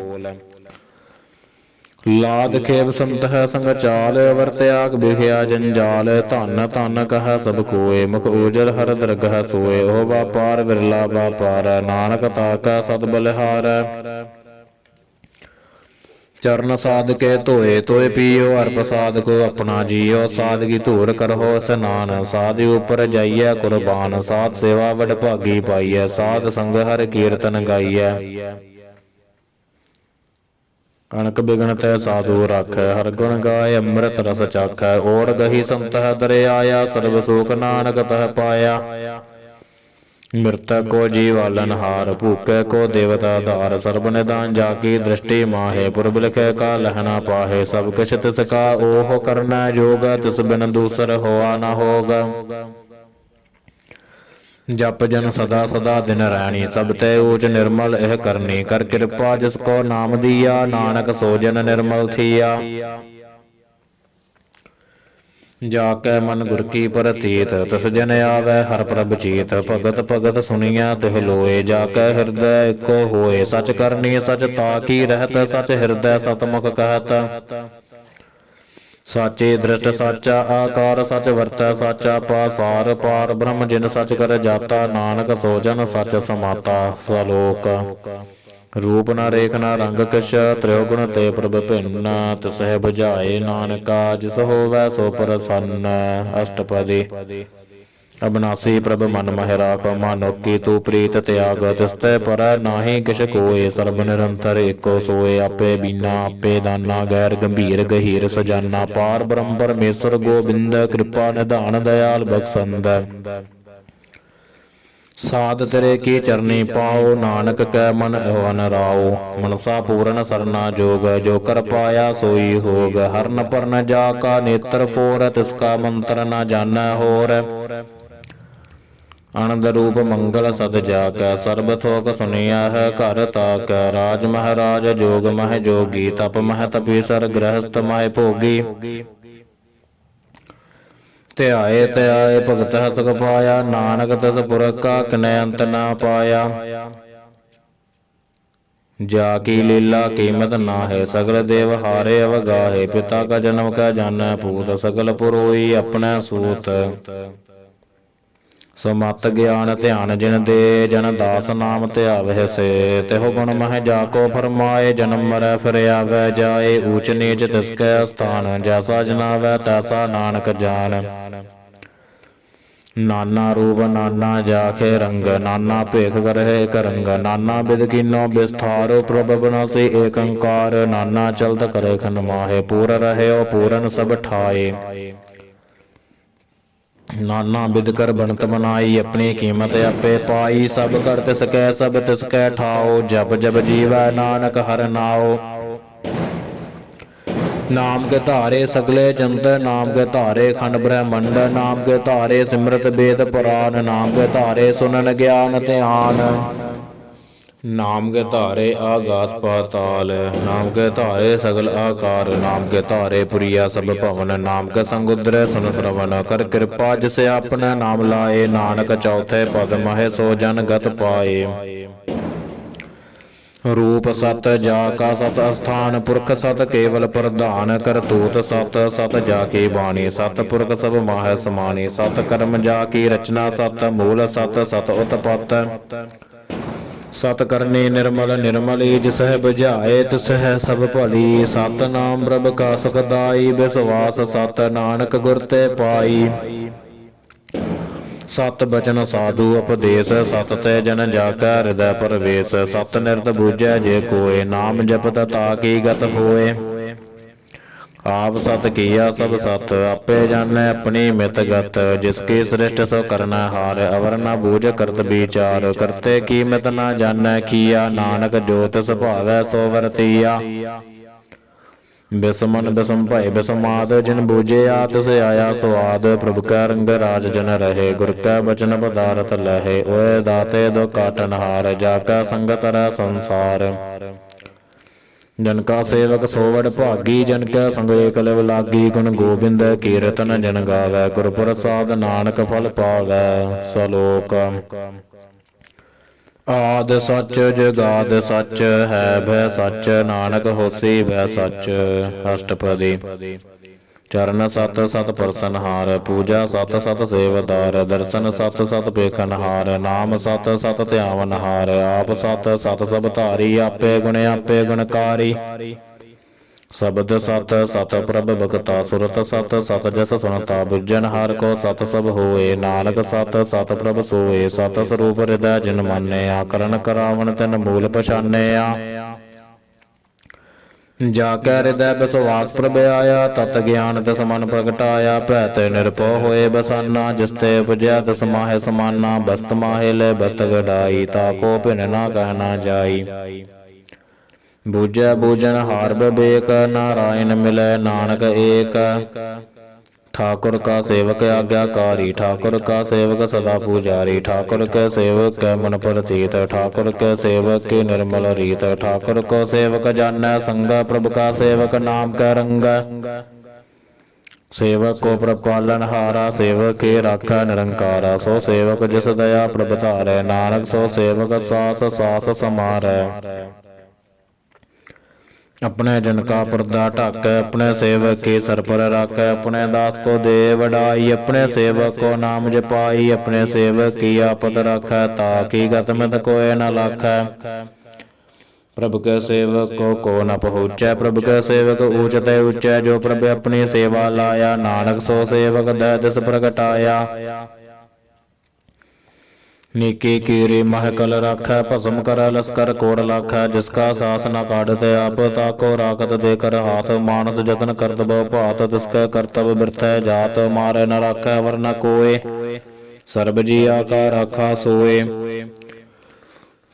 ਲਾਦ ਖੇਬ ਸੰਤ ਹੈ ਸੰਗ ਚਾਲ, ਅਵਰ ਤਿਆਗ ਬਿਖਿਆ ਜੰਜਾਲ। ਧਨ ਧਨ ਕਹ ਸਭ ਕੋਏ, ਮੁਖ ਊਜਲ ਹਰ ਦਰਗਹ ਸੋਏ। ਉਹ ਵਾਪਾਰ ਵਿਰਲਾ ਵਾਪਾਰ, ਨਾਨਕ ਤਾਕੈ ਸਦ ਬਲਿਹਾਰ। ਚਰਨ ਸਾਧ ਕੇ ਧੋਏ ਧੋਏ ਪੀਓ, ਹਰ ਪ੍ਰਸਾਦ ਕੋ ਆਪਣਾ ਜੀਓ। ਸਾਦਗੀ ਧੂਰ ਕਰਹੁ ਇਸਨਾਨ, ਸਾਧ ਉਪਰ ਜਾਈਐ ਕੁਰਬਾਨ। ਸਾਧ ਸੇਵਾ ਵਡ ਭਾਗੀ ਪਾਈਐ, ਸਾਧ ਸੰਗ ਹਰ ਕੀਰਤਨ ਗਾਈਐ। ਅਣਕ ਬਿਗਣ ਤੈ ਸਾਧੂ ਰਾਖੈ, ਹਰ ਗੁਣ ਗਾਏ ਅੰਮ੍ਰਿਤ ਰਸ ਚਾਖੈ। ਓੜ ਗਹੀ ਸੰਤ ਦਰਿਆਇਆ, ਸਰਬ ਸੁਖ ਨਾਨਕ ਤਹ ਪਾਇਆ। ਮ੍ਰਿਤਕ ਕੋ ਜੀਵਾਲਨ ਹਾਰ, ਭੂਕੇ ਕੋ ਦੇਵਤਾ ਧਾਰ। ਸਰਬ ਨਿਦਾਨ ਜਾ ਕੀ ਦ੍ਰਿਸ਼ਟੀ ਮਾਹੇ, ਪੁਰਬ ਲਿਖੈ ਕਾ ਲਹਿਣਾ ਪਾਹੇ। ਸਭ ਕਿਛ ਤਿਸ ਕਾ ਓਹ ਕਰਨਾ ਜੋਗ, ਤਿਸ ਬਿਨ ਦੂਸਰ ਹੋਆ ਨਾ ਹੋਗ। ਜਪ ਜਨ ਸਦਾ ਸਦਾ ਦਿਨ ਰੈਣੀ, ਸਭ ਤੇ ਊਚ ਨਿਰਮਲ ਇਹ ਕਰਨੀ। ਕਰ ਕਿਰਪਾ ਜਿਸ ਕੋ ਨਾਮ ਦੀਆ, ਨਾਨਕ ਸੋ ਜਨ ਨਿਰਮਲ ਥੀਆ। ਜਾ ਕੈ ਮਨ ਗੁਰ ਕੀ ਪ੍ਰਤੀਤ, ਤਿਸ ਜਨ ਆਵੈ ਹਰ ਪ੍ਰਭ ਚੀਤ। ਭਗਤ ਭਗਤ ਸੁਣੀਐ ਤਿਹ ਲੋਏ, ਜਾ ਕੈ ਹਿਰਦੈ ਇੱਕੋ ਹੋਏ। ਸਚ ਕਰਨੀ ਸਚ ਤਾ ਕੀ ਰਹਿਤ, ਸਚ ਹਿਰਦੈ ਸਤਮੁਖ ਕਹਿਤ। ਸਾਚੇ ਦ੍ਰਿਸ਼ਟ ਸਾਚਾ ਆਕਾਰ, ਸਚ ਵਰਤੈ ਸਾਚਾ ਪਾਸਾਰ। ਪਾਰ ਬ੍ਰਹਮ ਜਿਨ ਸਚ ਕਰ ਜਾਤਾ, ਨਾਨਕ ਸੋ ਜਨ ਸਚ ਸਮਾਤਾ। ਸਲੋਕ ਰੂਪ ਨਾ ਰੇਖ ਨਾ ਰੰਗ ਕਿਛ, ਤ੍ਰਿਉ ਗੁਣ ਤੇ ਪ੍ਰਭ ਭਿੰਨ। ਤਿਸਹਿ ਬੁਝਾਏ ਨਾਨਕਾ, ਜਿਸ ਹੋਵੈ ਸੋ ਪ੍ਰਸੰਨ। ਅਸ਼ਟਪਦੀ ਅਬਨਾਸੀ ਪ੍ਰਭ ਮਨ ਮਹਿ ਰਾਖ, ਮਾਨੁਕੀ ਤੂੰ ਪ੍ਰੀਤ ਤਿਆਗ। ਤਿਸ ਤੇ ਪਰੈ ਨਾਹੀ ਕਿਛ ਕੋਇ, ਸਰਬ ਨਿਰੰਤਰ ਏਕੋ ਸੋਏ। ਆਪੇ ਬੀਨਾ ਆਪੇ ਦਾਨਾ, ਗੈਰ ਗੰਭੀਰ ਗਹੀਰ ਸਜਾਨਾ। ਪਾਰ ਬ੍ਰਹਮ ਪਰਮੇਸ਼ਰ ਗੋਬਿੰਦ, ਕਿਰਪਾ ਨਿਧਾਨ ਦਇਆਲ ਬਖਸ਼ੰਦ। ਸਾਧ ਤੇਰੇ ਕੀ ਚਰਨੀ ਪਾਓ, ਨਾਨਕ ਕੈ ਮਨ ਇਹੋ ਰਾਓ। ਮਨਸਾ ਪੂਰਨ ਸਰਨਾ ਜੋਗ, ਜੋ ਕਰ ਪਾਇਆ ਸੋਈ ਹੋਗ। ਹਰਨ ਪਰਨ ਜਾ ਕਾ ਨੇਤਰ ਫੋਰ, ਤਿਸ ਕਾ ਮੰਤਰ ਨਾ ਜਾਣੈ ਹੋਰ। ਆਨੰਦ ਰੂਪ ਮੰਗਲ ਸਦ ਜਾ ਕੈ, ਸਰਬ ਥੋਕ ਸੁਣਿਆ ਹੈ ਘਰ ਤਾਕੈ। ਰਾਜ ਮਹਾਰਾਜ ਜੋਗ ਮਹਿ ਜੋਗੀ, ਤਪ ਮਹਿ ਤਪੀਸਰ ਗ੍ਰਹਸਥ ਮਹਿ ਭੋਗੀ। ਧਿਆਏ ਧਿਆਏ ਭਗਤ ਸੁਖ ਪਾਇਆ, ਨਾਨਕ ਤਿਸ ਪੁਰਖ ਕਾ ਕਿਨੈ ਅੰਤ ਨਾ ਪਾਇਆ। ਜਾ ਕੀ ਲੀਲਾ ਕੀਮਤ ਨਾਹੈ, ਸਗਲ ਦੇਵ ਹਾਰੇ ਅਵਗਾਹੇ। ਪਿਤਾ ਕਾ ਜਨਮ ਕੈ ਜਾਣੈ ਪੂਤ, ਸਗਲ ਪੁਰੋਈ ਆਪਣੈ ਸੂਤ। ਸਮਤ ਗਿਆਨ ਧਿਆਨ ਜਿਨ ਦੇ, ਜਨ ਦਾਸ ਨਾਮ ਧਿਆਵਹਿ ਸੇ। ਤਿਹੁ ਗੁਣ ਮਹਿ ਜਾ ਕੋ ਫਰਮਾਏ, ਜਨਮ ਮਰੈ ਫਿਰ ਆਵੈ ਜਾਏ। ਊਚ ਨੀਚ ਤਿਸ ਕੈ ਸਥਾਨ, ਜੈਸਾ ਜਨਾਵੈ ਤੈਸਾ ਨਾਨਕ ਜਾਨ। ਨਾਨਾ ਰੂਪ ਨਾਨਾ ਜਾਖੇ ਰੰਗ, ਨਾਨਾ ਭੇਖ ਕਰਹਿ ਇਕ ਰੰਗ। ਨਾਨਾ ਬਿਧ ਕੀਨੋ ਬਿਸਥਾਰ, ਪ੍ਰਭ ਬਿਨਾਸੀ ਏਕ ਓੰਕਾਰ। ਨਾਨਾ ਚਲਤ ਕਰੇ ਖੰਡ ਮਾਹੇ, ਪੂਰ ਰਹਿਓ ਪੂਰਨ ਸਭ ਠਾਏ। ਨਾਨਾ ਬਿਧ ਕਰ ਬਣਤ ਬਨਾਈ, ਆਪਣੀ ਕੀਮਤ ਆਪੇ ਪਾਈ। ਸਭ ਕਰ ਤਿਸ ਕੈ ਸਭ ਤਿਸ ਕੈ ਠਾਓ, ਜਪ ਜਪ ਜੀਵੈ ਨਾਨਕ ਹਰਿ ਨਾਉ। ਨਾਮ ਕੇ ਧਾਰੇ ਸਗਲੇ ਜੰਤ, ਨਾਮ ਕੇ ਧਾਰੇ ਖੰਡ ਬ੍ਰਹਮੰਡ। ਨਾਮ ਕੇ ਧਾਰੇ ਸਿਮਰਤ ਵੇਦ ਪੁਰਾਨ, ਨਾਮ ਕੇ ਧਾਰੇ ਸੁਨਨ ਗਿਆਨ ਧਿਆਨ। ਨਾਮ ਕੇ ਧਾਰੇ ਆਗਾਸ ਪਾਤਾਲ, ਨਾਮ ਕੇ ਧਾਰੇ ਸਗਲ ਆਕਾਰ। ਨਾਮ ਕੇ ਧਾਰੇ ਪੁਰੀਆ ਸਭ ਭਵਨ, ਨਾਮ ਕੇ ਸੰਗ ਉਦਰੈ ਸੁਨ ਸਰਵਨ। ਕਰ ਕਿਰਪਾ ਜਿਸ ਆਪਣਾ ਨਾਮ ਲਾਏ, ਨਾਨਕ ਚੌਥੇ ਪਦ ਮਹਿ ਸੋ ਜਨ ਗਤ ਪਾਏ। ਰੂਪ ਸਤ ਜਾ ਕਾ ਸਤ ਅਸਥਾਨ, ਪੁਰਖ ਸਤ ਕੇਵਲ ਪ੍ਰਧਾਨ। ਕਰਤੂਤ ਸਤ ਸਤ ਜਾ ਕੀ ਬਾਣੀ, ਸਤ ਪੁਰਖ ਸਭ ਮਾਹਿ ਸਮਾਨੀ। ਸਤ ਕਰਮ ਜਾ ਕੀ ਰਚਨਾ, ਸਤ ਮੂਲ ਸਤ ਸਤ ਉਤਪਤ। ਸਤ ਕਰਨੀ ਨਿਰਮਲ ਨਿਰਮਲੀ, ਜਿਸਹਿ ਬੁਝਾਏ ਤਿਸਹਿ ਸਭ ਭਲੀ। ਸਤ ਨਾਮ ਪ੍ਰਭ ਕਾ ਸੁਖਦਾਈ, ਬਿਸਵਾਸ ਸਤ ਨਾਨਕ ਗੁਰ ਤੇ ਪਾਈ। ਸਤ ਬਚਨ ਸਾਧੂ ਉਪਦੇਸ, ਸਤ ਤੇ ਜਨ ਜਾ ਕੈ ਹਿਰਦੈ ਪਰਵੇਸ। ਸਤ ਨਿਰਤ ਬੂਝੈ ਜੇ ਕੋਇ, ਨਾਮ ਜਪਤ ਤਾ ਕੀ ਗਤ ਹੋਏ। ਆਪ ਸਤ ਕੀਆ ਸਭ ਸਤ, ਆਪੇ ਜਾਣੈ ਆਪਣੀ ਮਿਤ ਗਤ। ਜਿਸ ਕੀ ਸ੍ਰਿਸ਼ਟ ਸੋ ਕਰਨਾ ਹਾਰ, ਅਵਰ ਨਾ ਬੂਝ ਕਰਤ ਵਿਚਾਰ। ਕਰਤੇ ਕੀ ਮਿਤ ਨਾ ਜਾਣੈ ਕੀਆ, ਨਾਨਕ ਜੋ ਤਿਸ ਭਾਵੈ ਸੋ ਵਰਤੀਆ। ਬਿਸਮਨ ਬਿਸਮ ਭਏ ਬਿਸਮਾਦ ਜਿਨ ਬੂਝਿਆ ਤਿਸ ਆਇਆ ਸਵਾਦ। ਪ੍ਰਭ ਕੈ ਰੰਗ ਰਾਜ ਜਨ ਰਹੇ ਗੁਰ ਕੈ ਬਚਨ ਪਦਾਰਥ ਲਹੇ। ਓਏ ਦਾਤੇ ਦੋ ਕਾਟਨ ਹਾਰ ਜਾ ਕੈ ਸੰਗਤ ਰਹਿ ਸੰਸਾਰ। ਜਨ ਕਾ ਸੇਵਕ ਸੋਵੜ ਭਾਗੀ ਜਨ ਕੈ ਸੰਗ ਏਕ ਲਿਵ ਲਾਗੀ। ਗੁਣ ਗੋਬਿੰਦ ਕੀਰਤਨ ਜਨ ਗਾਵੈ ਗੁਰ ਪ੍ਰਸਾਦ ਨਾਨਕ ਫਲ ਪਾਵੈ। ਸਲੋਕ ਆਦਿ ਸੱਚ ਜੁਗਾਦਿ ਸੱਚ ਹੈ ਭੈ ਸੱਚ ਨਾਨਕ ਹੋਸੀ ਭੈ ਸੱਚ। ਅਸ਼ਟਪਦੀ ਚਰਨ ਸਤ ਸਤ ਪਰਸਨਹਾਰ ਪੂਜਾ ਸਤ ਸਤ ਸੇਵਦਾਰ। ਦਰਸ਼ਨ ਸਤ ਸਤ ਪੇਖਨਹਾਰ ਨਾਮ ਸਤ ਸਤ ਧਿਆਵਨਹਾਰ। ਆਪ ਸਤ ਸਤ ਸਭ ਧਾਰੀ ਆਪੇ ਗੁਣ ਆਪੇ ਗੁਣਕਾਰੀ। ਸ਼ਬਦ ਸਤ ਸਤ ਪ੍ਰਭ ਭਗਤਾ ਸੁਰਤ ਸਤ ਸਤ ਜਸ ਸੁਨਤਾ। ਬੁੱਝਨ ਹਰ ਕੋ ਸਤ ਸਭ ਹੋਏ ਨਾਨਕ ਸਤ ਸਤ ਪ੍ਰਭ ਸੋਏ। ਸਤ ਸਰੂਪ ਹਿਰਦੈ ਜਿਨ ਮਾਨਿਆ ਕਰਨ ਕਰਾਵਨ ਤਿਨ ਮੂਲ ਪਛਾਨਿਆ। ਜਾ ਕੈ ਹਿਰਦੈ ਵਿਸਵਾਸ ਪ੍ਰਭ ਆਇਆ ਤਤ ਗਿਆਨ ਤਿਸ ਮਨ ਪ੍ਰਗਟਾਇਆ। ਭੈ ਤੇ ਨਿਰਭਉ ਹੋਏ ਬਸਾਨਾ ਜਿਸ ਤੇ ਉਪਜਿਆ ਤਿਸ ਮਾਹੇ ਸਮਾਨਾ। ਬਸਤ ਮਾਹੇ ਲੈ ਬਸਤ ਗੜਾਈ ਤਾ ਕੋ ਭਿਨ ਨਾ ਕਹਿ ਨਾ ਜਾਈ। ਬੂਝੈ ਬੂਝਨ ਹਾਰ ਬਿਬੇਕ ਨਾਰਾਇਣ ਮਿਲੈ ਨਾਨਕ ਏਕ। ਠਾकुर का सेवक आज्ञाकारी ठाकुर का सेवक सदा पुजारी। ठाकुर के सेवक के मन प्रतीत ठाकुर के सेवक की निर्मल रीत। ठाकुर को सेवक जानै संग प्रभु का सेवक नाम का रंग। सेवक को प्रभ पालन हारा सेवक के राखा निरंकारा। सो सेवक जिस दया प्रभ धारै नानक सो सेवक सास सास समारै। अपने जन का पर्दा ढाकै अपने सेवक के सर पर राखै। अपने दास को दे वडाई अपने सेवक को नाम जपाई। अपने सेवक की आपत राखै ताकि गत मित कोय न लाखै। प्रभु के सेवक को न पहुँचै प्रभु के सेवक ऊंच ते ऊंचै। जो प्रभु अपनी सेवा लाया नानक सो सेवक दै दिस प्रगटाया। नीकी कीरी महकल राखै भस्म कर लस्कर कोड़ लाखै। जिसका सास न काटते आप ताको राखत देकर हाथ। मानस जतन करत बहु भात तिसकै करतब बिरथै जात। मारे न राखै वर न कोय सर्ब जिया का राखा सोए।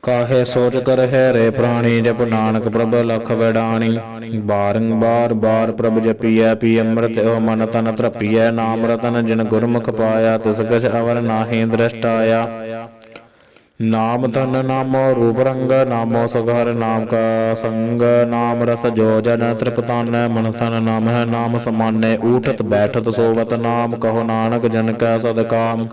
काहे सोच कर है रे प्राणी जप नानक प्रभ लख वैडाणी। बारंबार बार प्रभ जपियै पी अमृत ओ मन तन तृपियै। नाम रतन जिन गुरमुख पाया तिस कछ अवर नाहि दृष्टाया। नाम धन नामो रूप रंग नामो सुघर नाम का संग। नाम रस जो जन तृपतान मन तन नाम है नाम समाने। उठत बैठत सोवत नाम कहो नानक जन कै सदकाम।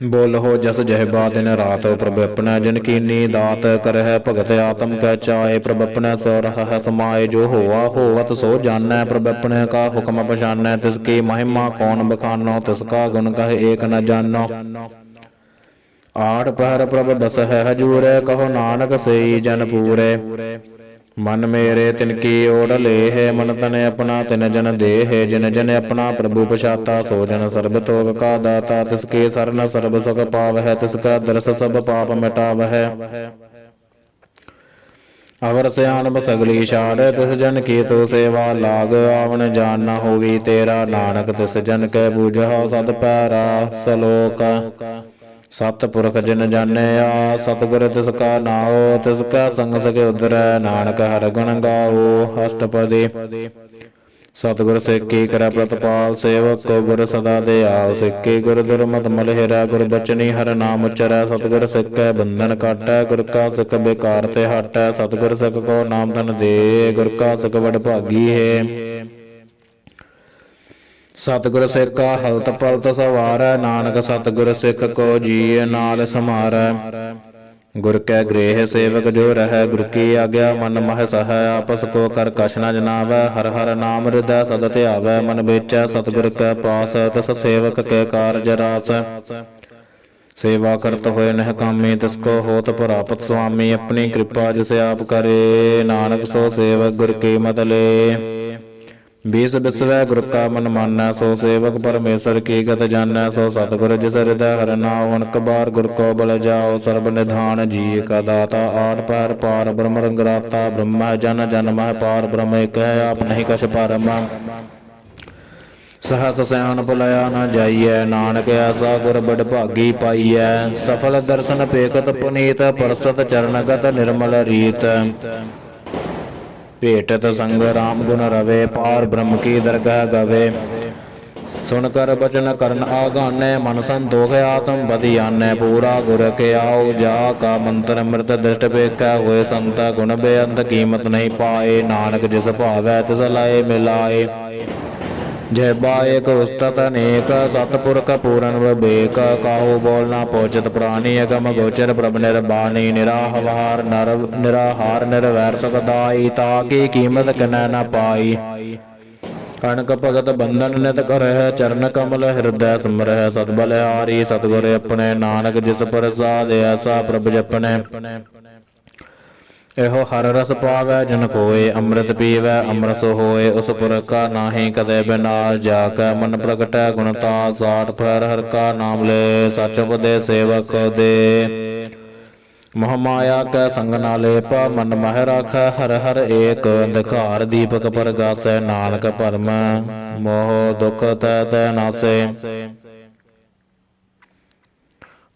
बोल हो जस जह दिन रात प्रभ अपने जिन कीनी दात। करह भगत आत्म कै चाए प्रभ अपने सो रह समाए। जो होवा होवत सो जानै प्रभ अपने का हुक्म पछानै। तिसकी महिमा कौन बखानो तिसका गुण कह एक न जानो। आठ पहर प्रभ बस है हजूर कहो नानक सई जन पूरे। मन मेरे तिनकी ओढ़ ले है मन तन अपना तिन जन दे है। जिन जन अपना प्रभु पछाता सो जन सर्ब तोग का दाता। तिसके सरन सर्ब सुख पाव है तिसका दरस सब पाप मिटाव है। अवर सियानप सगली छाड़ तिस जन की तो सेवा लाग। आवन जान न होगी तेरा नानक तिस जन के बूझो सद पैरा। सलोक सतपुरख जिन जानिया सतगुर तिसका नाओ। तिसका संग सके उधरै नानक हर गुण गाओ। अष्टपदी सतगुर सिक्की करै प्रतपाल सेवक को गुर सदा दयाल। सिक्की गुर दुर्मत मलहेरा गुर बचनी हर नाम उचरै। सतगुर सिक्कै बंधन काटै गुर का सिख बेकार ते हटै। सतगुर सिख को नाम धन दे गुर का सिख वड भागी है। सतगुर सिख का हलत पलत सवारै नानक सतगुर सिख को जी नाल समारै। गुर कै गृह सेवक जो रहै गुर की आज्ञा मन मह सहै। आपस को कर कछ न जनावै हर हर नाम हृदय सद ध्यावै। मन बेचै सतगुर कै पास तिस सेवक के कारज रास। सेवा करत होए नह कामी तिसको होत प्राप्त स्वामी। अपनी कृपा जिसे आप करे नानक सो सेवक गुर की मत ले। बीस बिसवै गुर का मन मानै सो सेवक परमेश्वर की गत जानै। सो सतगुर जिस हृदय हर नाम अनक बार गुर को बल जाओ। सर्ब निधान जी का दाता आठ पैर पार ब्रह्म रंगराता। ब्रह्म जन जन मह पार ब्रह्म एक है आप नहीं कछ परम। सहस सयान भुलाया न जाइए नानक ऐसा गुर बड़ भागी पाइयै। सफल दर्शन पेखत पुनीत परसत चरणगत निर्मल रीत। भेटत संग राम गुण रवे, पार ब्रह्म की दरगाह गवे। सुन कर बचन करन आगाने, मन संतोख आत्म बधियाने। पूरा गुर के आओ जा का मंत्र अमृत दृष्ट पेखा, होए संत गुण बेअंत कीमत नहीं पाए। नानक जिस भावै तिस लाए मिलाए, जय बाएक उस्तत अनेक, सतपुरख पूरन विवेक। काहू बोलना पोचित प्राणी, अगम गोचर प्रभ निर्बाणी। निराहार निराहार निर्वैर सुखदाई, ताकी कीमत किनै न पाई। कणक भगत बंधन नित करह, चरण कमल हृदय सिमरह। सतबलिहारी सतगुर अपने, नानक जिस प्रसाद ऐसा प्रभ जपने। एहो हर रस पावै जन कोय, अमृत पीवै अमरस होय। उस पुरख का नाहि कदे बिनाश, जाकै मन प्रगटै गुणता। साठ फर हर का नाम ले, सच उपदेश सेवक दे। मोह माया कै संग ना लेप, मन मह राख हर हर एक। अंधकार दीपक परगासै, नानक भरम मोह दुख तै तै नासे।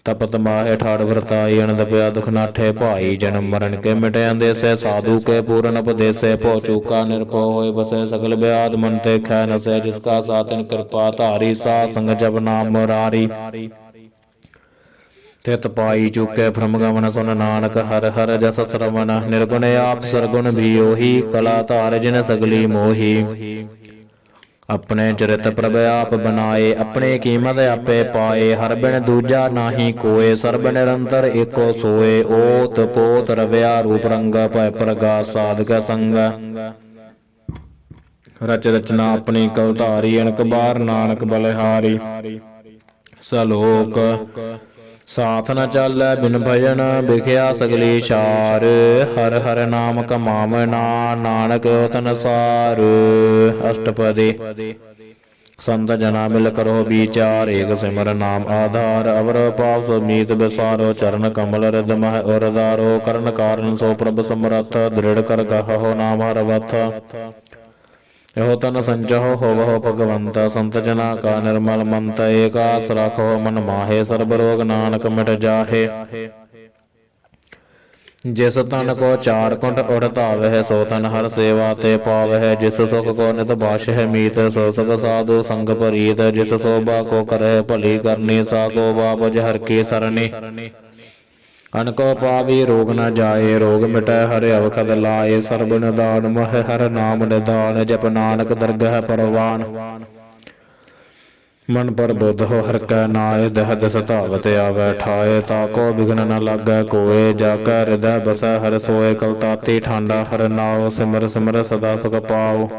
तपत माहे ठाड़ वरताई, अनंद पया दुख नाठे भाई। जन्म मरण के मिटे अंदेसे, साधु के पूरन उपदेसे। भौ चूका निरभौ होय बसे, सकल व्याध मन ते खै नसे। जिसका सातिन कृपा धारी, सा संग जप नाम मुरारी। तित पाई चुके भ्रम गमन, सुन नानक हर हर जस श्रवण। निर्गुण आप सरगुण भी ओही, कला धार जिन सगली मोही। अपने चरित प्रभ आप बनाए, अपने कीमत आपे पाए। हर बिन दूजा नाही कोय, सर्ब निरंतर एको सोए। ओत पोत रव्या रूप रंग, भय प्रगास साधक संग। रच रचना अपनी कवतारी, अनक बार नानक बलिहारी। सलोक साथ न चालै बिन भजन, बिख्या सगली शार। हर हर नाम कमावना, नानक तन सार। अष्टपदी संत जना मिल करो विचार, एक सिमर नाम आधार। अवर पाप समीत बिसारो, चरण कमल हृद मह उरधारो। करण कारण सो प्रभ समरथ, दृढ़ कर कहो नाम हरवथ। एहो तन संचहो होवहो भगवंत, संत जना का निर्मल मंत। एक आस राखो मन माहे, सर्ब रोग नानक मिट जाहे। जिस तन को चार कुंट उड़तावह, सो तन हर सेवा ते पावह। जिस सुख को नित बाशह मीत, सो सुख साधु संग परीत। जिस शोभा को करह भली करनी, सा शोभा बुझ हर की सरनी। अनको पावी रोग न जाए, रोग मिटै हर अवखद लाए। सर्ब निदान मह हर नाम निदान, जप नानक दरगह परवान। मन पर बुद्ध हो हर कै नाय, दह दस धावत आवै ठाए। ताको बिघ्न न लागै कोय, जाकै हृदय बसै हर सोए। कलताती ठांडा हर नाव, सिमर सिमर सदा सुख पाओ।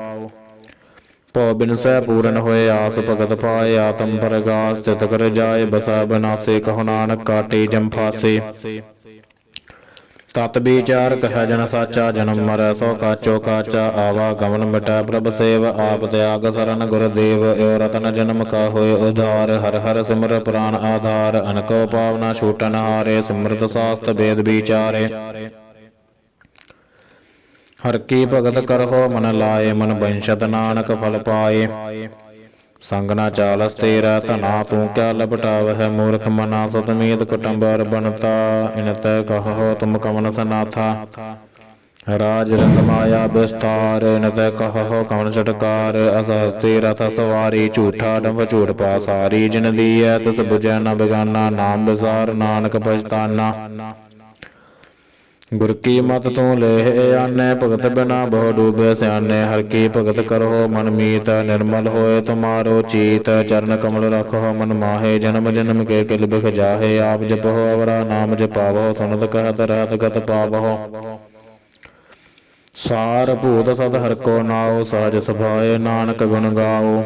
भौ बिनसै पूरन होए आस, भगत पाए आत्म परगास। तित कर जाय बसै बिनासे, कहो नानक काटे जम फासे। तत विचार कह जन साचा, जन्म मरै सो काचो काचा। आवा गमन मिटै प्रभ सेव, आप त्याग सरन गुरुदेव। एव रतन जन्म का होए उधार, हर हर सिमर प्राण आधार। अनको पावना छूटन हारे, सिमरत शास्त्र वेद विचारे। हर की भगत करहो मन लाए, मन बंशत नानक फल पाए। संग न चालस तेरा धना, तू क्या लपटावह मूर्ख मना। सतमीत कुटुंबर बनता, इनत कहो तुम कमन सनाथा। राज रंग माया विस्तार, इनत कहो कमन छटकार। असहस्ती रथ सवारी, झूठा डंभ झूठ पासारी। जिन दिए तिस बुझै न बेगाना, नाम विसार नानक पछताना। गुर की मत तू लेह आने, भगत बिना बहु डूबे स्याने। हर की भगत करहो मन मीत, निर्मल होए तुम्हारो चीत। चरण कमल रखो मन माहे, जन्म जन्म के किल बिख जाहे। आप जपहो अवरा नाम जपावहो, सुनत कहत रहत गत पावहो। सार भूत सद हर को नाओ, सहज सुभाए नानक गुण गाओ।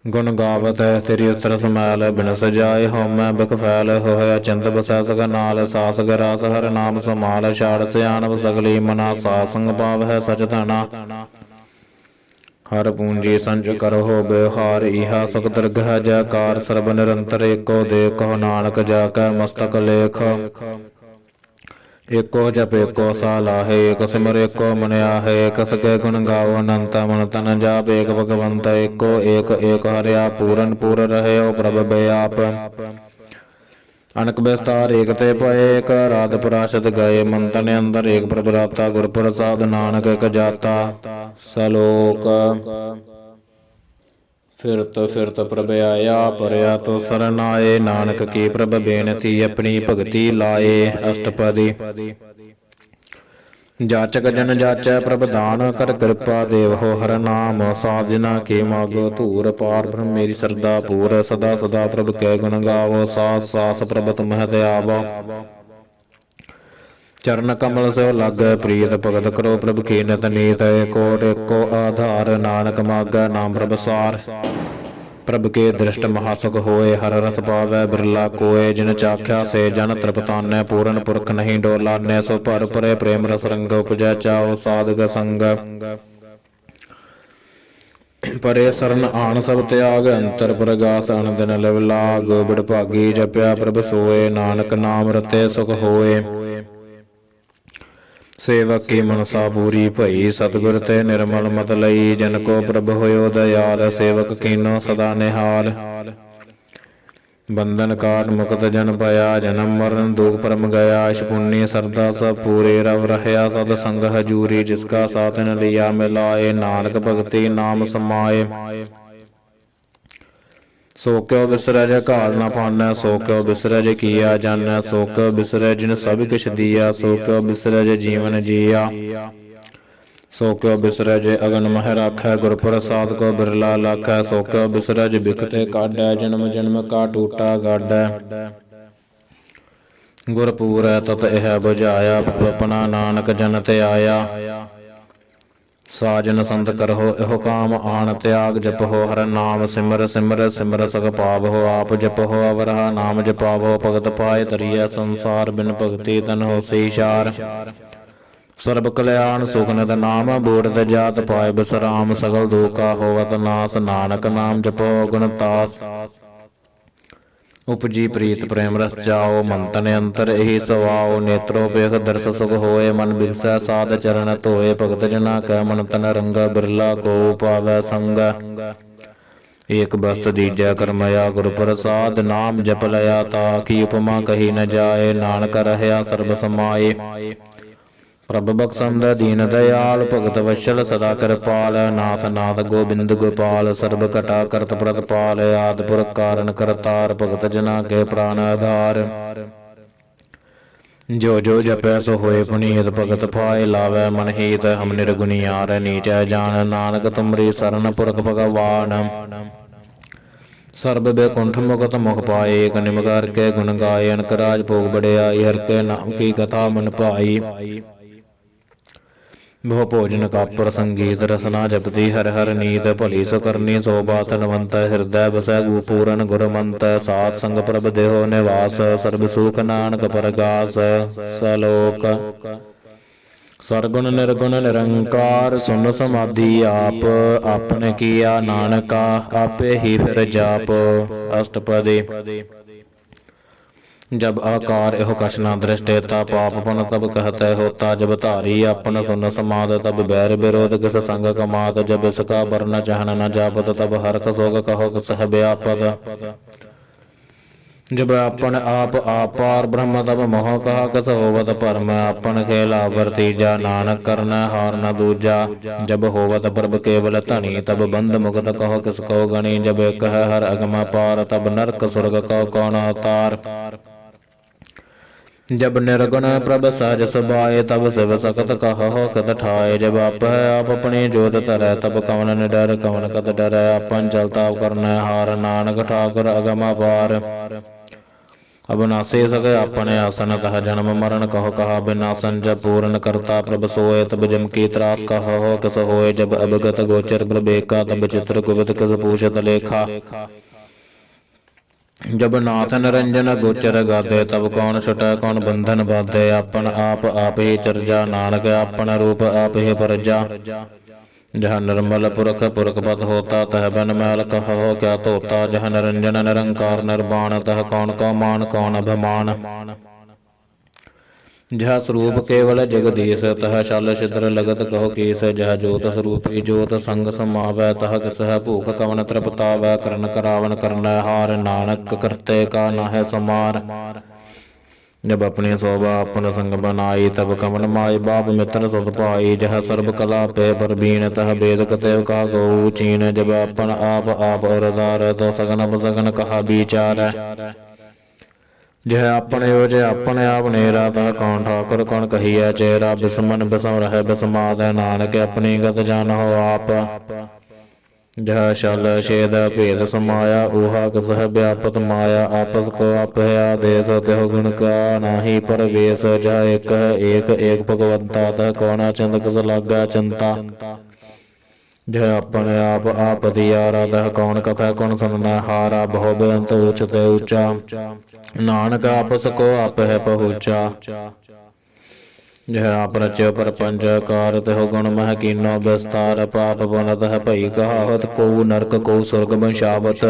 गुण गावत है तेरी उतर समैल, बिन सजाए होमै बिख फैल। होय अचिंत बसै सग नाल, सास गरास हर नाम समाल। छाड़ सियानव सगली मना, सास संग पाव है सच धना। हर पूंजी संच करहो व्यवहार, इहा सुख दरगह जयकार। सर्ब निरंतर एको देव, कहो नानक जाकै मस्तक लेख। एको जप एको सालाहे, एक सिमर एको मन आहे। कस के गुण गाओ अनंत, मन तन जाप एक भगवंत। एको एक एक हरिया, पूरन पूर रहे प्रभ व्याप। ਅਨਕ ਬਿਸਤਾਰ ਏਕ ਤੇ ਪਏ, ਇੱਕ ਰਾਤ ਪ੍ਰਾਸ਼ਦ ਗਏ, ਮੰਤਨ ਅੰਦਰ ਏਕ ਪ੍ਰਭ ਰਾਤਾ, ਗੁਰ ਪ੍ਰਸਾਦ ਨਾਨਕ ਇਕ ਜਾਤਾ। ਸਲੋਕ। ਫਿਰਤ ਫਿਰਤ ਪ੍ਰਭ ਆਇਆ, ਪਰਿਆ ਤੋ ਸਰਨ ਆਏ, ਨਾਨਕ ਕੀ ਪ੍ਰਭ ਬੇਨਤੀ ਆਪਣੀ ਭਗਤੀ ਲਾਏ। ਅਸ਼ਟਪਦੀ। ਜਾਚਕ ਜਨ ਜਾਚੈ ਪ੍ਰਭ ਦਾਨ, ਕਰ ਕਿਰਪਾ ਦੇਵੋ ਹਰ ਨਾਮ, ਸਾਜਨਾ ਕੇ ਮਾਗੋ ਧੂਰ, ਪਾਰ ਬ੍ਰਹਮ ਮੇਰੀ ਸਰਦਾ ਪੂਰ, ਸਦਾ ਸਦਾ ਪ੍ਰਭ ਕੈ ਗੁਣ ਗਾਵੋ, ਸਾਸ ਸਾਸ ਪ੍ਰਭ ਤੁਮਹਿ ਧਿਆਵੋ। ਚਰਨ ਕਮਲ ਸੋ ਲਾਗੈ ਪ੍ਰੀਤ, ਭਗਤ ਕਰੋ ਪ੍ਰਭ ਕੀ ਨਿਤ ਨੀਤ, ਏਕੋ ਏਕੋ ਆਧਾਰ, ਨਾਨਕ ਮਾਗੈ ਨਾਮ ਪ੍ਰਭ ਸਾਰ। ਪ੍ਰਭ ਕੇ ਦ੍ਰਿਸ਼ਟ ਮਹਾਸੁਖ ਹੋਏ, ਹਰ ਰਸ ਪਾਵੈ ਬਿਰਲਾ ਕੋਏ, ਜਿਨ ਚਾਖਿਆ ਸੇ ਜਨ ਤ੍ਰਿਪਤਾਨੈ, ਪੂਰਨ ਪੁਰਖ ਨਹੀਂ ਡੋਲਾਨੈ, ਸੋ ਭਰ ਭਰੇ ਪ੍ਰੇਮ ਰਸ ਰੰਗ, ਉਪਜੈ ਚਾਓ ਸਾਧਕ ਸੰਗ। ਪਰੇ ਸਰਨ ਆਣ ਸਭ ਤਿਆਗ, ਅੰਤਰ ਪ੍ਰਗਾਸ ਅਨੰਦਨ ਲਵ ਲਾਗ, ਬਿੜਭਾਗੀ ਜਪਿਆ ਪ੍ਰਭ ਸੋਏ, ਨਾਨਕ ਨਾਮ ਰਤੇ ਸੁਖ ਹੋਏ। ਸੇਵਕ ਕੀ ਮਨਸਾ ਪੂਰੀ ਭਈ, ਸਤਿਗੁਰ ਤੇ ਨਿਰਮਲ ਮਤ ਲਈ, ਜਨ ਕੋ ਪ੍ਰਭ ਹੋਇਓ ਦਇਆਲ, ਸੇਵਕ ਕੀਨੋ ਸਦਾ ਨਿਹਾਲ। ਬੰਧਨ ਕਾਟ ਮੁਕਤ ਜਨ ਭਇਆ, ਜਨਮ ਮਰਨ ਦੁਖ ਪਰਮ ਗਿਆ, ਇਸ਼ ਪੁੰਨੀ ਸਰਦਾ ਸਭ ਪੂਰੇ, ਰਵ ਰਹਿਆ ਸਦ ਸੰਗ ਹਜੂਰੀ, ਜਿਸਕਾ ਸਾਥ ਨ ਲਿਆ ਮਿਲਾਏ, ਨਾਨਕ ਭਗਤੀ ਨਾਮ ਸਮਾਏ। ਸੋ ਕਿਉ ਬਿਸਰੈ ਜੇ ਘਾਲ ਨਾ ਪਾਨੈ, ਸੋ ਕਿਉ ਬਿਸਰੈ ਜੇ ਕੀਆ ਜਾਨੈ, ਸੋ ਕਿਉ ਬਿਸਰੈ ਜਿਨ ਸਭ ਕਿਛ ਦੀਆ, ਸੋ ਕਿਉ ਬਿਸਰੈ ਜੇ ਜੀਵਨ ਜੀਆ। ਸੋ ਕਿਉ ਬਿਸਰੈ ਜੇ ਅਗਨ ਮਹਿ ਰਾਖੈ, ਗੁਰ ਪ੍ਰਸਾਦ ਕੋ ਬਿਰਲਾ ਲਾਖੈ, ਸੋ ਕਿਉ ਬਿਸਰੈ ਜੇ ਬਿਖਤੇ ਕਾਢੈ, ਜਨਮ ਜਨਮ ਕਾ ਟੂਟਾ ਗਾਢੈ। ਗੁਰ ਪੂਰੈ ਤਤ ਇਹ ਬੁਝਾਇਆ, ਆਪਣਾ ਨਾਨਕ ਜਨ ਤੇ ਆਇਆ। ਸਾਜਨ ਸੰਤ ਕਰਹੁ ਇਹੋ ਕਾਮ, ਆਣ ਤਿਆਗ ਜਪਹੁ ਹਰ ਨਾਮ, ਸਿਮਰ ਸਿਮਰ ਸਿਮਰ ਸਗ ਪਾਵਹੁ, ਆਪ ਜਪਹੁ ਅਵਰਹਾ ਨਾਮ ਜਪਾਵਹੁ, ਭਗਤ ਪਾਏ ਤਰੀਐ ਸੰਸਾਰ, ਬਿਨ ਭਗਤੀ ਤਨ ਹੋਸੀ ਛਾਰ। ਸਰਬ ਕਲਿਆਣ ਸੁਖ ਨਿਤ ਨਾਮ, ਬੂੜਤ ਜਾਤ ਪਾਏ ਬਿਸਰਾਮ, ਸਗਲ ਦੁਖਾ ਹੋਵਤ ਨਾਸ, ਨਾਨਕ ਨਾਮ ਜਪੋ ਗੁਣ ਤਾਸ। ਉਪਜੀ ਪ੍ਰੀਤ ਪ੍ਰੇਮ ਰਸ ਜਾਓ, ਮੰਤਨ ਅੰਤਰ ਇਹੀ ਸਵਾਓ, ਨੇਤਰੋ ਵੇਖ ਦਰਸ ਸੁਖ ਹੋਏ, ਮਨ ਬਿਗਸੈ ਸਾਧ ਚਰਨ ਧੋਏ, ਭਗਤ ਜਨਾ ਕੈ ਮਨ ਤਨ ਰੰਗਾ, ਬਿਰਲਾ ਕੋ ਪਾਵੈ ਸੰਗ। ਏਕ ਬਸਤ ਦੀਜੈ ਕਰਮਇਆ, ਗੁਰ ਪ੍ਰਸਾਦ ਨਾਮ ਜਪ ਲਿਆ, ਤਾ ਕੀ ਉਪਮਾ ਕਹੀ ਨ ਜਾਏ, ਨਾਨਕ ਰਹਿਆ ਸਰਬ ਸਮਾਏ। ਪ੍ਰਭ ਬਖਸ਼ੰਦ ਦੀਨ ਦਇਆਲ, ਭਗਤ ਵਸ਼ਲ ਸਦਾ ਕਿਰਪਾਲ, ਨਾਥ ਨਾਥ ਗੋਬਿੰਦ ਗੋਪਾਲ, ਸਰਬ ਘਟਾ ਕਰਤ ਪ੍ਰਤਪਾਲ, ਆਦਿ ਪੁਰਖ ਕਾਰਨ ਕਰਤਾਰ, ਭਗਤ ਜਨਾ ਕੇ ਪ੍ਰਾਨ ਆਧਾਰ। ਜੋ ਜੋ ਜਪੈ ਸੋ ਹੋਏ ਪੁਨੀਤ, ਭਗਤ ਪਾਏ ਲਾਵੈ ਮਨ ਹੀਤ, ਹਮ ਨਿਰਗੁਣਿਆਰ ਨੀਚੈ ਜਾਣ, ਨਾਨਕ ਤੁਮਰੀ ਸਰਨ ਪੁਰਖ ਭਗਵਾਨ। ਸਰਬ ਬੈਕੁੰਠ ਮੁਕਤ ਮੁਖ ਪਾਏ, ਏਕ ਨਿਮ ਕਰਕੇ ਗੁਣ ਗਾਏ, ਅਨਕ ਰਾਜ ਭੋਗ ਬੜਿਆਈ, ਹਰ ਕੇ ਨਾਮ ਕੀ ਕਥਾ ਮਨ ਭਾਈ। ਬਹੁ ਭੋਜਨ ਕਾਪਰ ਸੰਗੀਤ, ਰਸਨਾ ਜਪਤੀ ਹਰ ਹਰ ਨੀਤ, ਭਲੀ ਸੋ ਕਰਨੀ ਸੋ ਬਾਤ ਨਵੰਤ, ਹਿਰਦੈ ਬਸੈ ਗੂ ਪੂਰਨ ਗੁਰਮੰਤ, ਸਾਧ ਸੰਗ ਪ੍ਰਭ ਦੇਹੋ ਨਿਵਾਸ, ਸਰਬ ਸੁਖ ਨਾਨਕ ਪਰਗਾਸ। ਸਲੋਕ। ਸਰਗੁਣ ਨਿਰਗੁਣ ਨਿਰੰਕਾਰ, ਸੁਨ ਸਮਾਧੀ ਆਪ, ਆਪਣੇ ਕੀਆ ਨਾਨਕਾ, ਆਪੇ ਹੀ ਫਿਰ ਜਾਪ। ਅਸ਼ਟਪਦੀ। जब आकार एहो कछ न दृष्टेता, पाप पुन तब कहते होता, जब धारी अपन सुन समाद, तब बैर विरोध किस संग कमात, जब इसका वर्ण चहन न जापत, तब हरख सोग कहो सह व्यापत। जब अपन आप आपार ब्रह्म, तब मोह कहा कस होवत परम, अपन खेला वर्तीजा, नानक करना हार न दूजा। जब होवत प्रभ केवल धनी, तब बंध मुक्त कहो किसको गणी, जब कह हर अगम पार, तब नरक स्वर्ग कहो कौन अवतार। जब निर्गुण प्रभ सहज सुभाए, तब शिव सकत कहो कत ठाए, जब आप है आप अपनी जोत तरह, तब कवन निडर कवन कत डरै, अपन चलता करना हार, नानक ठाकुर अगम अपार। अबनासी सके अपने आसन, कह जन्म मरण कहो कहा बिनासन, जब पूर्ण करता प्रभ सोए, तब जम की त्रास कहो किस होए, जब अवगत गोचर प्रभेका, तब चित्र कुबित किस पूछत लेखा। जब नाथ निरंजन गोचर गादे, तब कौन छुटै कौन बंधन बाधे, अपन आप ही चरजा, नानक अपन रूप आप ही परजा। जह निर्मल पुरख पुरखपत होता, तह बन मैल कहो क्या धोता, जह निरंजन निरंकार निर्वाण, तह कौन को मान कौन अभिमान। जह स्वरूप केवल जगदीश, तह शल छिद्र लगत कहो कीस, जह जोत स्वरूपी जोत संग समावै, तह किसह भूख कवन तृप्तावै, करन करावन करन हार, नानक करते का नाह समार। जब अपनी शोभा अपन संग बनाई, तब कमल माई बाप मित्र सुत पाई। जह सर्ब कला पे परवीन, तह वेद कतेव कहा गौ चीन। जब अपन आप औरदार, तो सगन बसगन कहा विचार। जह अपन योज अपने आप नेरा, तह कौन ठाकुर कौन कहिया चेहरा। बिस्मन बिसम रहे बिस्माद, नानक अपनी गत जान हो आप। जह शल छेद भेद समाया, ऊहा कसह व्यापत माया। आपस को आप है आदेश, त्यों गुण का नाही परवेश। जह एक एक भगवंता, तह कौना चंद कस लागा चिंता। जह अपने आप दियारा, तह कौन कथा कौन सुनना हारा। बहु बेअंत उच्चते ऊंचा, नानक आपस को आप है पहुँचा। जह आप रच्यो परपंच कार, त्यों गुण मह कीनो विस्तार। पाप बनत है भई कहावत, को नरक को स्वर्ग बंशावत।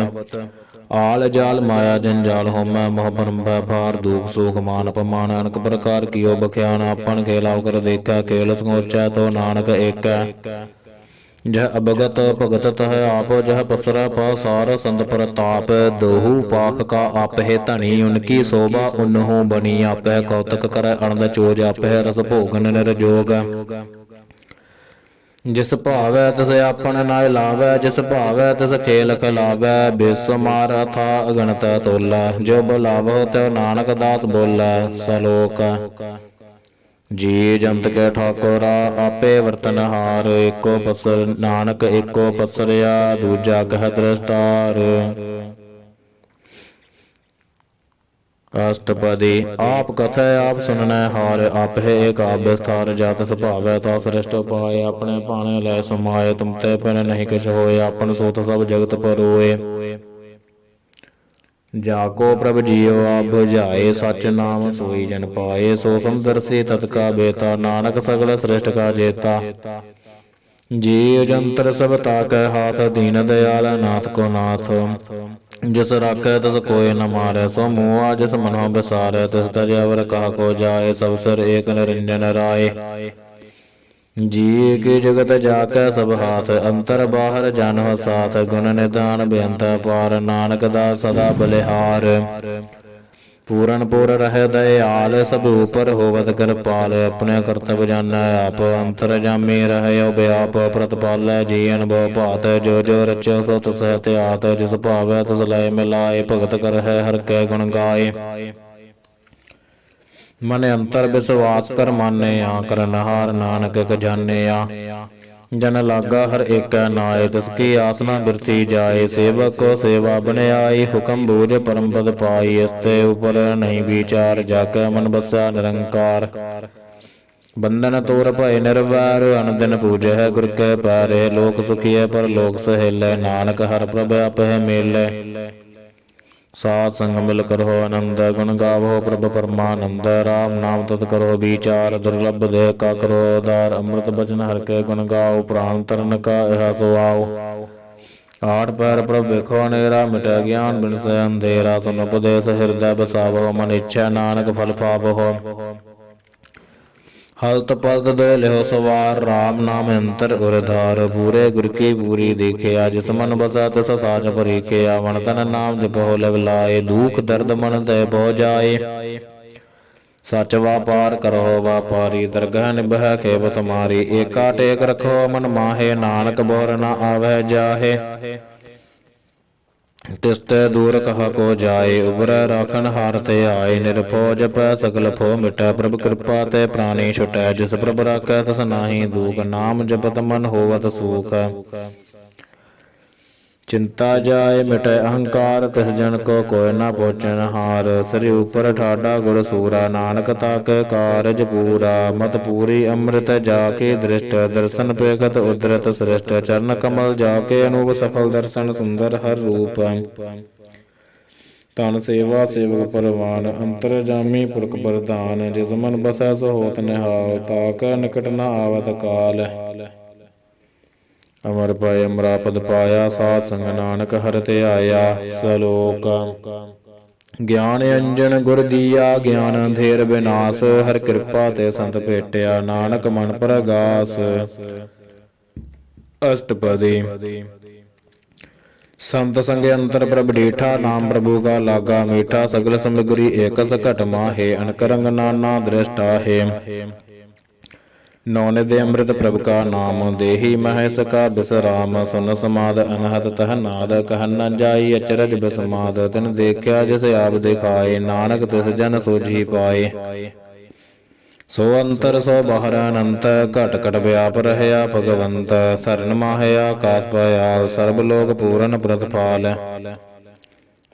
आल जाल माया जंजाल होमै, मोह ब्रह्म भार दुख सुख मान अपमान। अनेक प्रकार कियो बख्यान, आपन खेला कर देखा। खेल समोचा तो नानक एक। जह अवगत भगत तह आप, जह पसरा पासार संत प्रताप। दोहू पाख का आप है धनी, उनकी शोभा उन्हों बनी। आप है कौतक कर अनंद चोज, आप है रस भोगन निर्जोग। जिस भावै तिस आपन नाय लावै, जिस भावै तिस खेल खिलावै। बेसुमार था अगणत तोला, जो बुलावो त्यों नानक दास बोलै। सलोक जी जंत के ठाकुरा, आपे वर्तनहार। एको पसर नानक एको पसरिया, दूजा कह दृष्टार। अष्टपदी आप कथ आप सुनना हार। आप है एक आप विस्तार, जात स्वभाव ता श्रेष्ठ पाए। अपने पाने लै समाये, तुम ते पिन नहीं किछ होए। अपन सोत सब जगत परोए, जाको प्रभ जियो आप बुझाए। सच नाम सोई जन पाए, सो समदर्शी तत्का बेता। नानक सगल श्रेष्ठ का जेता, जीव जंतर सब ताकै हाथ। दीन दयाल नाथ को नाथ, जिस राखै तस कोय न मारै। सो मुआ जिस मनो बिसारै, तिस तजवर कहा को जाय। सब सिर एक निरंजन राय, जी की जगत जाकै सब हाथ। अंतर बाहर जानह साथ, गुण निधान बेअंत पार। नानक दास सदा बलिहार, पूरन पुर रह दयाल। सब ऊपर होवत कृपाल, अपने कर्तव्य जानै आप। अंतर जामी रहयो व्याप, प्रतिपालै जी अनुभव भात। जो जो रचो सो तिस त्यात, जिस भावै तिस लय मिलाए। भगत करहै हर कै गुण गाए, मन अंतर विश्वास कर माने। करनहार नानक एक जाने जन लागा हर एक नाय। तिसकी आसना बिरथी जाए, सेवक को सेवा बनियाई। हुक्म बूझ परम पद पाई, इसते ऊपर नहीं विचार। जाके मन बसा निरंकार, बंधन तोर भय निर्वैर। अनदिन पूजे है गुर के पैरे, लोक सुखी है पर लोक सहेले। नानक हर प्रभ आप है मेले, सात संग मिल करो आनंद। गुण गावो प्रभ परमानंद, राम नाम तत् करो विचार। दुर्लभ देह का करो उदार, अमृत बचन हर के गुण गाओ। प्राण तरन का यह सो आओ, आठ पैर प्रभ देखो नेरा। मिटे ज्ञान बिन से अंधेरा, सुन उपदेश हृदय बसावो। मन इच्छा नानक फल पावो, हलत पलत दो लिहो सवार। राम नाम अंतर उरधार, पूरे गुर की पूरी देखिया। जिस मन बसा तिस साच परीखिया। मन तन नाम जपो लग लाए, दुख दर्द मन दे बो जाए। सच व्यापार करो व्यापारी, दरगह निभह खेव तुम्हारी। एका टेक रखो मन माहे, नानक बोर न आवह जाहे। तिसते दूर कहा को जाए, उबर राखन हार ते आए। निरभो जपै सकल फो मिटै, प्रभ कृपा ते प्राणी छुटै। जिस प्रभ राखै तस नाहि दूख, नाम जपत मन होवत सूख। चिंता जाए मिटै अहंकार, तिस जन को कोय न पहुँचन हार। सिर ऊपर ठाडा गुर सूरा, नानक ताके कारज पूरा। मत पूरी अमृत जाके दृष्ट, दर्शन पेखत उदरत श्रेष्ठ। चरण कमल जाके अनूप, सफल दर्शन सुंदर हर रूप। तन सेवा सेवक परवान, अंतर जामी पुरख प्रधान। जिस मन बसै सो होत निहाल, ताकै निकट न आवत काल। अमर पाय अमरापद पाया, सात संग नानक हर ते आया। सलोक ज्ञान अंजन गुर दिया, ज्ञान अंधेर विनाश। हर कृपा ते संत भेटिया, नानक मन प्रगास। अष्टपदी संत संगे अंतर प्रभ डीठा, नाम प्रभु का लागा मीठा। सगल समगरी एकस घट माहे, अनक रंग नाना दृष्टा है। नौनिधि अमृत प्रभु का नाम, देही महेश का बिसराम। सुन समाद अनहत तह नाद, कहन न जाई अचरज बिस्माद। तिन देखा जिस आप दिखाए, नानक तिस जन सोझी पाए। सो अंतर सो बाहर अनंत, घट घट व्याप रहया भगवंत। शरण माहया आकाश पायाल, सर्ब लोक पूरन प्रतिपाल।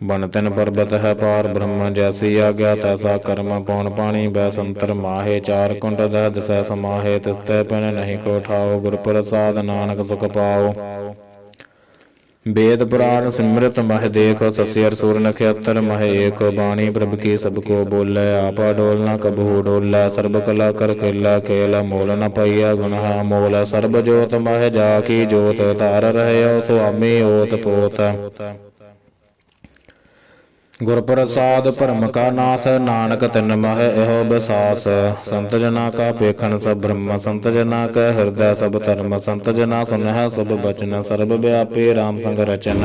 बन तिन पर्वत है पार ब्रह्म, जैसी आज्ञा तैसा कर्म। पौन पानी बैसंतर माहे, चार कुंड दह दिशा समाहे। तिसते पिन नहीं को ठाओ, गुर प्रसाद नानक सुख पाओ। वेद पुराण सिमृत मह देखो, ससियर सुर नक्षत्र मह एक। बाणी प्रभु की सबको बोले, आपा डोलना कबहू डोला। सर्ब कला कर खेला खेला, मोल न पैया गुनहा मोल। सर्ब जोत मह जाकी जोत, तार रहे स्वामी ओत पोत। गुर प्रसाद भरम का नाश, नानक तिन मह एहो बिसास। संत जना का पेखन सब ब्रह्म, संत जना का हृदय सब धर्म। संत जना सुनह सब बचन, सर्व व्यापी राम संग रचन।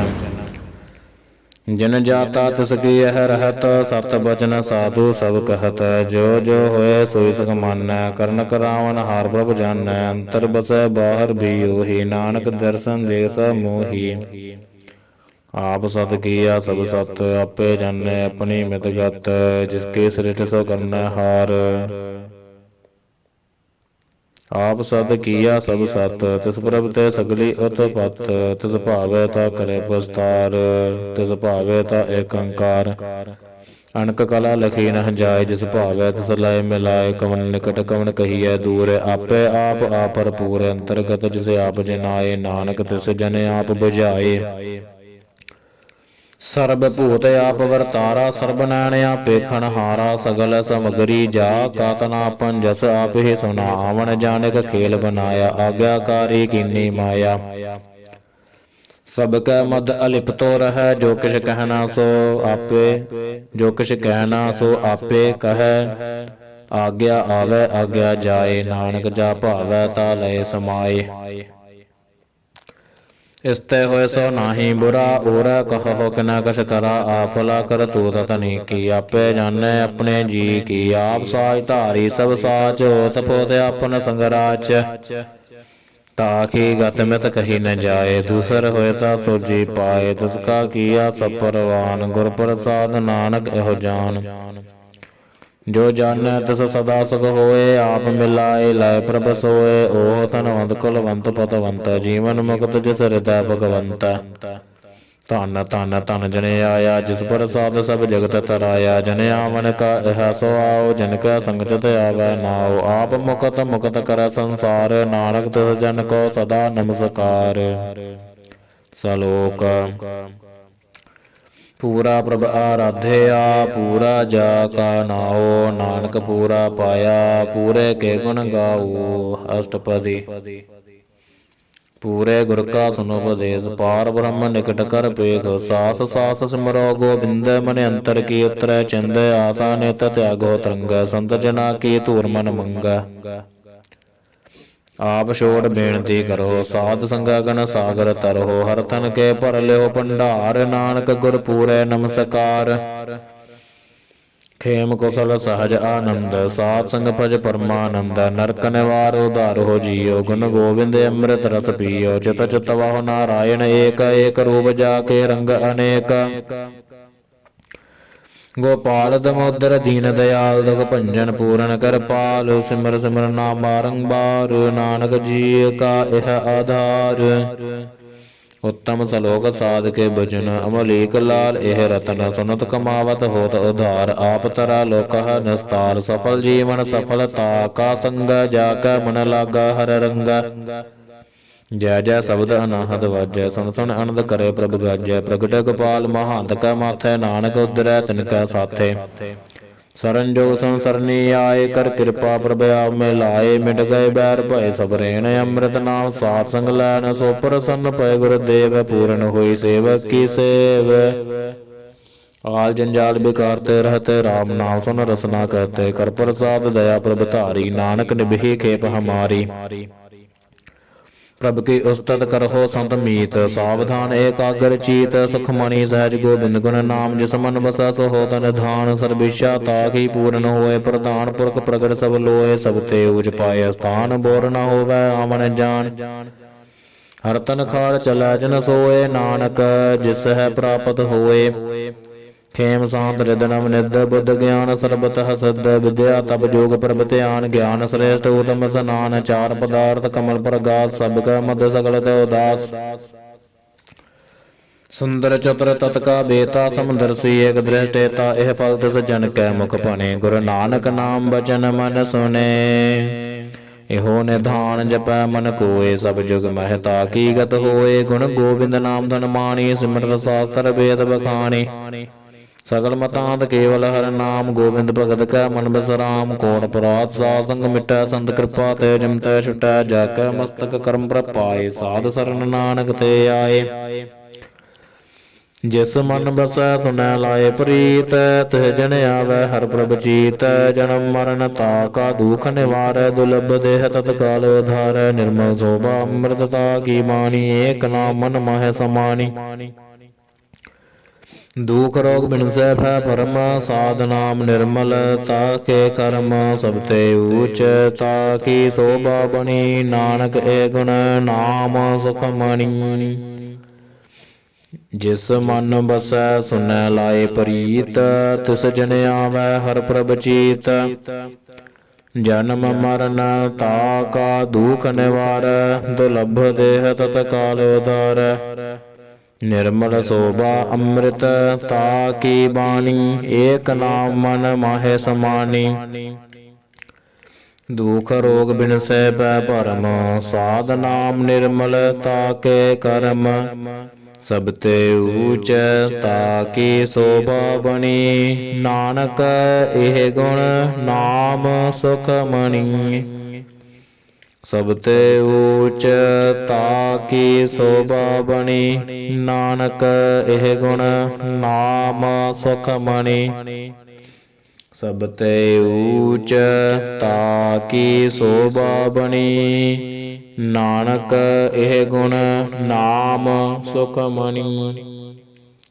जिन जाता तिसकी यह रहत, सत बचन साधु सब कहत। जो जो होए सोई सख मानै, करन करावन हार प्रभु जानै। अंतर बसै बाहर भी ओही, नानक दर्शन दे सब मोही। आप सत किया सब सत, आपे जाने अपनी मित गत। जिसके सृष्ट सो करना हार, आप सत किया सब सत। तिस प्रभ ते सगली उत्पत, तिस भावे ता करे प्रस्तार। तिस भावे ता एक अंकार, अनक कला लखी न जाय। जिस भावे तिस लय मिलाए, कवन निकट कवन कहिए दूर। आपे आप भरपूर, अंतर्गत जिसे आप जिनाए। नानक तिस जन आप बुझाए। सर्ब भूत आप वरतारा, सर्ब नैन आपे खनहारा। सगल समगरी जा कातना पंजस, आप ही सुना आवन जानिक खेल बनाया। आज्ञाकारी कीनी माया, सबकै मद अलिप्तो रह। जो किछ कहना सो आपे, जो किछ कहना सो आपे कह। आज्ञा आवे आज्ञा जाए, नानक जा भावै ता लय समाए। इसते होए सो नाही बुरा, और कहो किना कछ करा। आपला कर तूत तनी की, आपे जाने अपने जी की। आप साज धारी सब साच, होत पोत अपन संगराच। ताकि गत मित कही न जाए, दूसर होए ता सोजी पाए। तिसका किया सब परवान, गुर प्रसाद नानक एहो जान। जो जानै तिस सदा सुख होए, आप मिलाए लाए प्रभ सोए। ओह धनवंत कुलवंत पतवंत, जीवन मुक्त जिस हृदय भगवंत। धन धन धन जने आया, जिस प्रसाद सब जगत तराया। जने आवन का यह सो आओ, जिनका संग चित आवे नाओ। आप मुकत मुकत कर संसार, नानक तिस जन को सदा नमस्कार। सलोक पूरा प्रभ आराध्या, पूरा जा का नाओ। नानक पूरा पाया, पूरे के गुण गाओ। अष्टपदी पूरे गुर का सुनो उपदेश, पार ब्रह्म निकट कर पेख। सास सास सिमरो गोबिंद, मन अंतर की उतरै चिंद। आशा नित त्यागो तरंग, संत जना की धूर मन मंग। आप छोड़ बेनती करो, साध संगा गण सागर तरहो। हर तन के भर लियो भंडार, नानक गुर पूरे नमस्कार। खेम कुशल सहज आनंद, साध संग भज परमानंद। नरक निवार उधार हो जियो, गुण गोविंद अमृत रस पियो। चित चितवाहो नारायण एक, एक रूप जाके रंग अनेक। गोपाल दमोदर दीन दयाल, दुख भंजन पूरन कृपाल। सिमर सिमर नाम बारंबार, नानक जी का यह आधार। उत्तम सलोक साध के भजन, अमलीक लाल यह रतन। सुनत कमावत होत उधार, आप तरा लोक निस्तार। सफल जीवन सफलता का संग, जाकर मन लागा हर रंग। जय जय शब्द अनाहद वाजै, सुन सुन आनंद करे प्रभ गाजै। प्रगट गोपाल महांत कै माथै, नानक उद्धरै तिनकै साथे। सरन जो संसरनी आए, कर कृपा प्रभ आप में लाए। मिट गए बैर भय सब रेण, अमृत नाम साथ संग लैन। सो प्रसन्न पय गुरुदेव, पूर्ण हुई सेवक की सेव। आल जंजाल बिकारते रहते, राम नाम सुन रसना कहते। कर प्रसाद दया प्रभ धारी, नानक निभि खेप हमारी। प्रभ की उस्तत करहो संत मीत, सावधान एकाग्र चीत। सुखमणि सहज गोबिंद गुण नाम, जिस मन बसा सो हो तन धान। सर्विष्या ताकि पूर्ण होए, प्रधान पुरख प्रगट सब लोए। सब ते उज पाए स्थान, बोर न होवै आमन जान। हर तन खार चलै जन सोए, नानक जिस है प्राप्त होए। खेम शांत हृदय निध, बुद्ध ज्ञान सर्बतः सिद्ध। विद्या तप जोग प्रभ ध्यान, ज्ञान श्रेष्ठ उत्तम स्नान। चार पदार्थ कमल प्रगास, सब क मध्य सकल ते उदास। सुंदर चतुर तत्का बेता, समदर्शी एक दृष्टेता। एह फल तिस जन कै मुख बने, गुरु नानक नाम बचन मन सुने। एहो निधान जपै मन कोय, सब जुग महता की गत होए। गुण गोविंद नाम धन मानी, सिमरत शास्त्र वेद बखानी। सकल मतांत केवल हर नाम, गोविंद भगत कै मन बसराम। कोट परात साध संग मिटै, संत कृपा ते जिमतै छुटै। जाकै मस्तक कर्म प्रपाए, साध सरन नानक ते आए। जिस मन बसै सुनै लाए प्रीत, तिह जन आवै हर प्रभ चीत। जन्म मरण ताका दुख निवारै, दुर्लभ देह तत्काल उधारै। निर्मल शोभा अमृतता की बानी, एक नाम मन माहे समानी। दुख रोग बिनसै भय भरम, साध नाम निर्मल ताके कर्म। सब ते ऊच ताकी शोभा बनी, नानक ए गुण नाम सुखमणि। जिस मन बसै सुनै लाए प्रीत, तिस जन आवै हर प्रभ चीत। जन्म मरण ताका दुख निवारै, दुर्लभ देह तत्काल उधारै। निर्मल शोभा अमृत ताकी बानी, एक नाम मन माहे समानी। दुख रोग बिनसै भय भरम, साध नाम निर्मल ताके कर्म। सब ते ऊच ताकी शोभा बनी, नानक एह गुण नाम सुखमणि। सब ते ऊच ताकी शोभा बनी, नानक एह गुण नाम सुखमणि। सब ते ऊच ताकी शोभा बनी, नानक एह गुण नाम सुखमणि।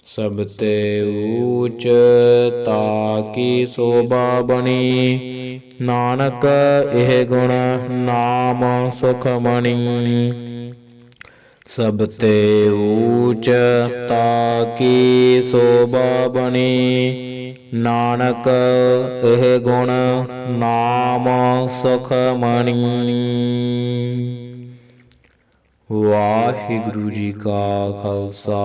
सब ते ऊच ताकी शोभा बनी, नानक एह गुण नाम सुखमणि। सब ते ऊच ताकी शोभा बनी, नानक एह गुण नाम सुखमणि। वाहिगुरु जी का खालसा,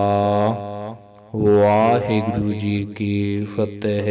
वाहिगुरु जी की फतेह।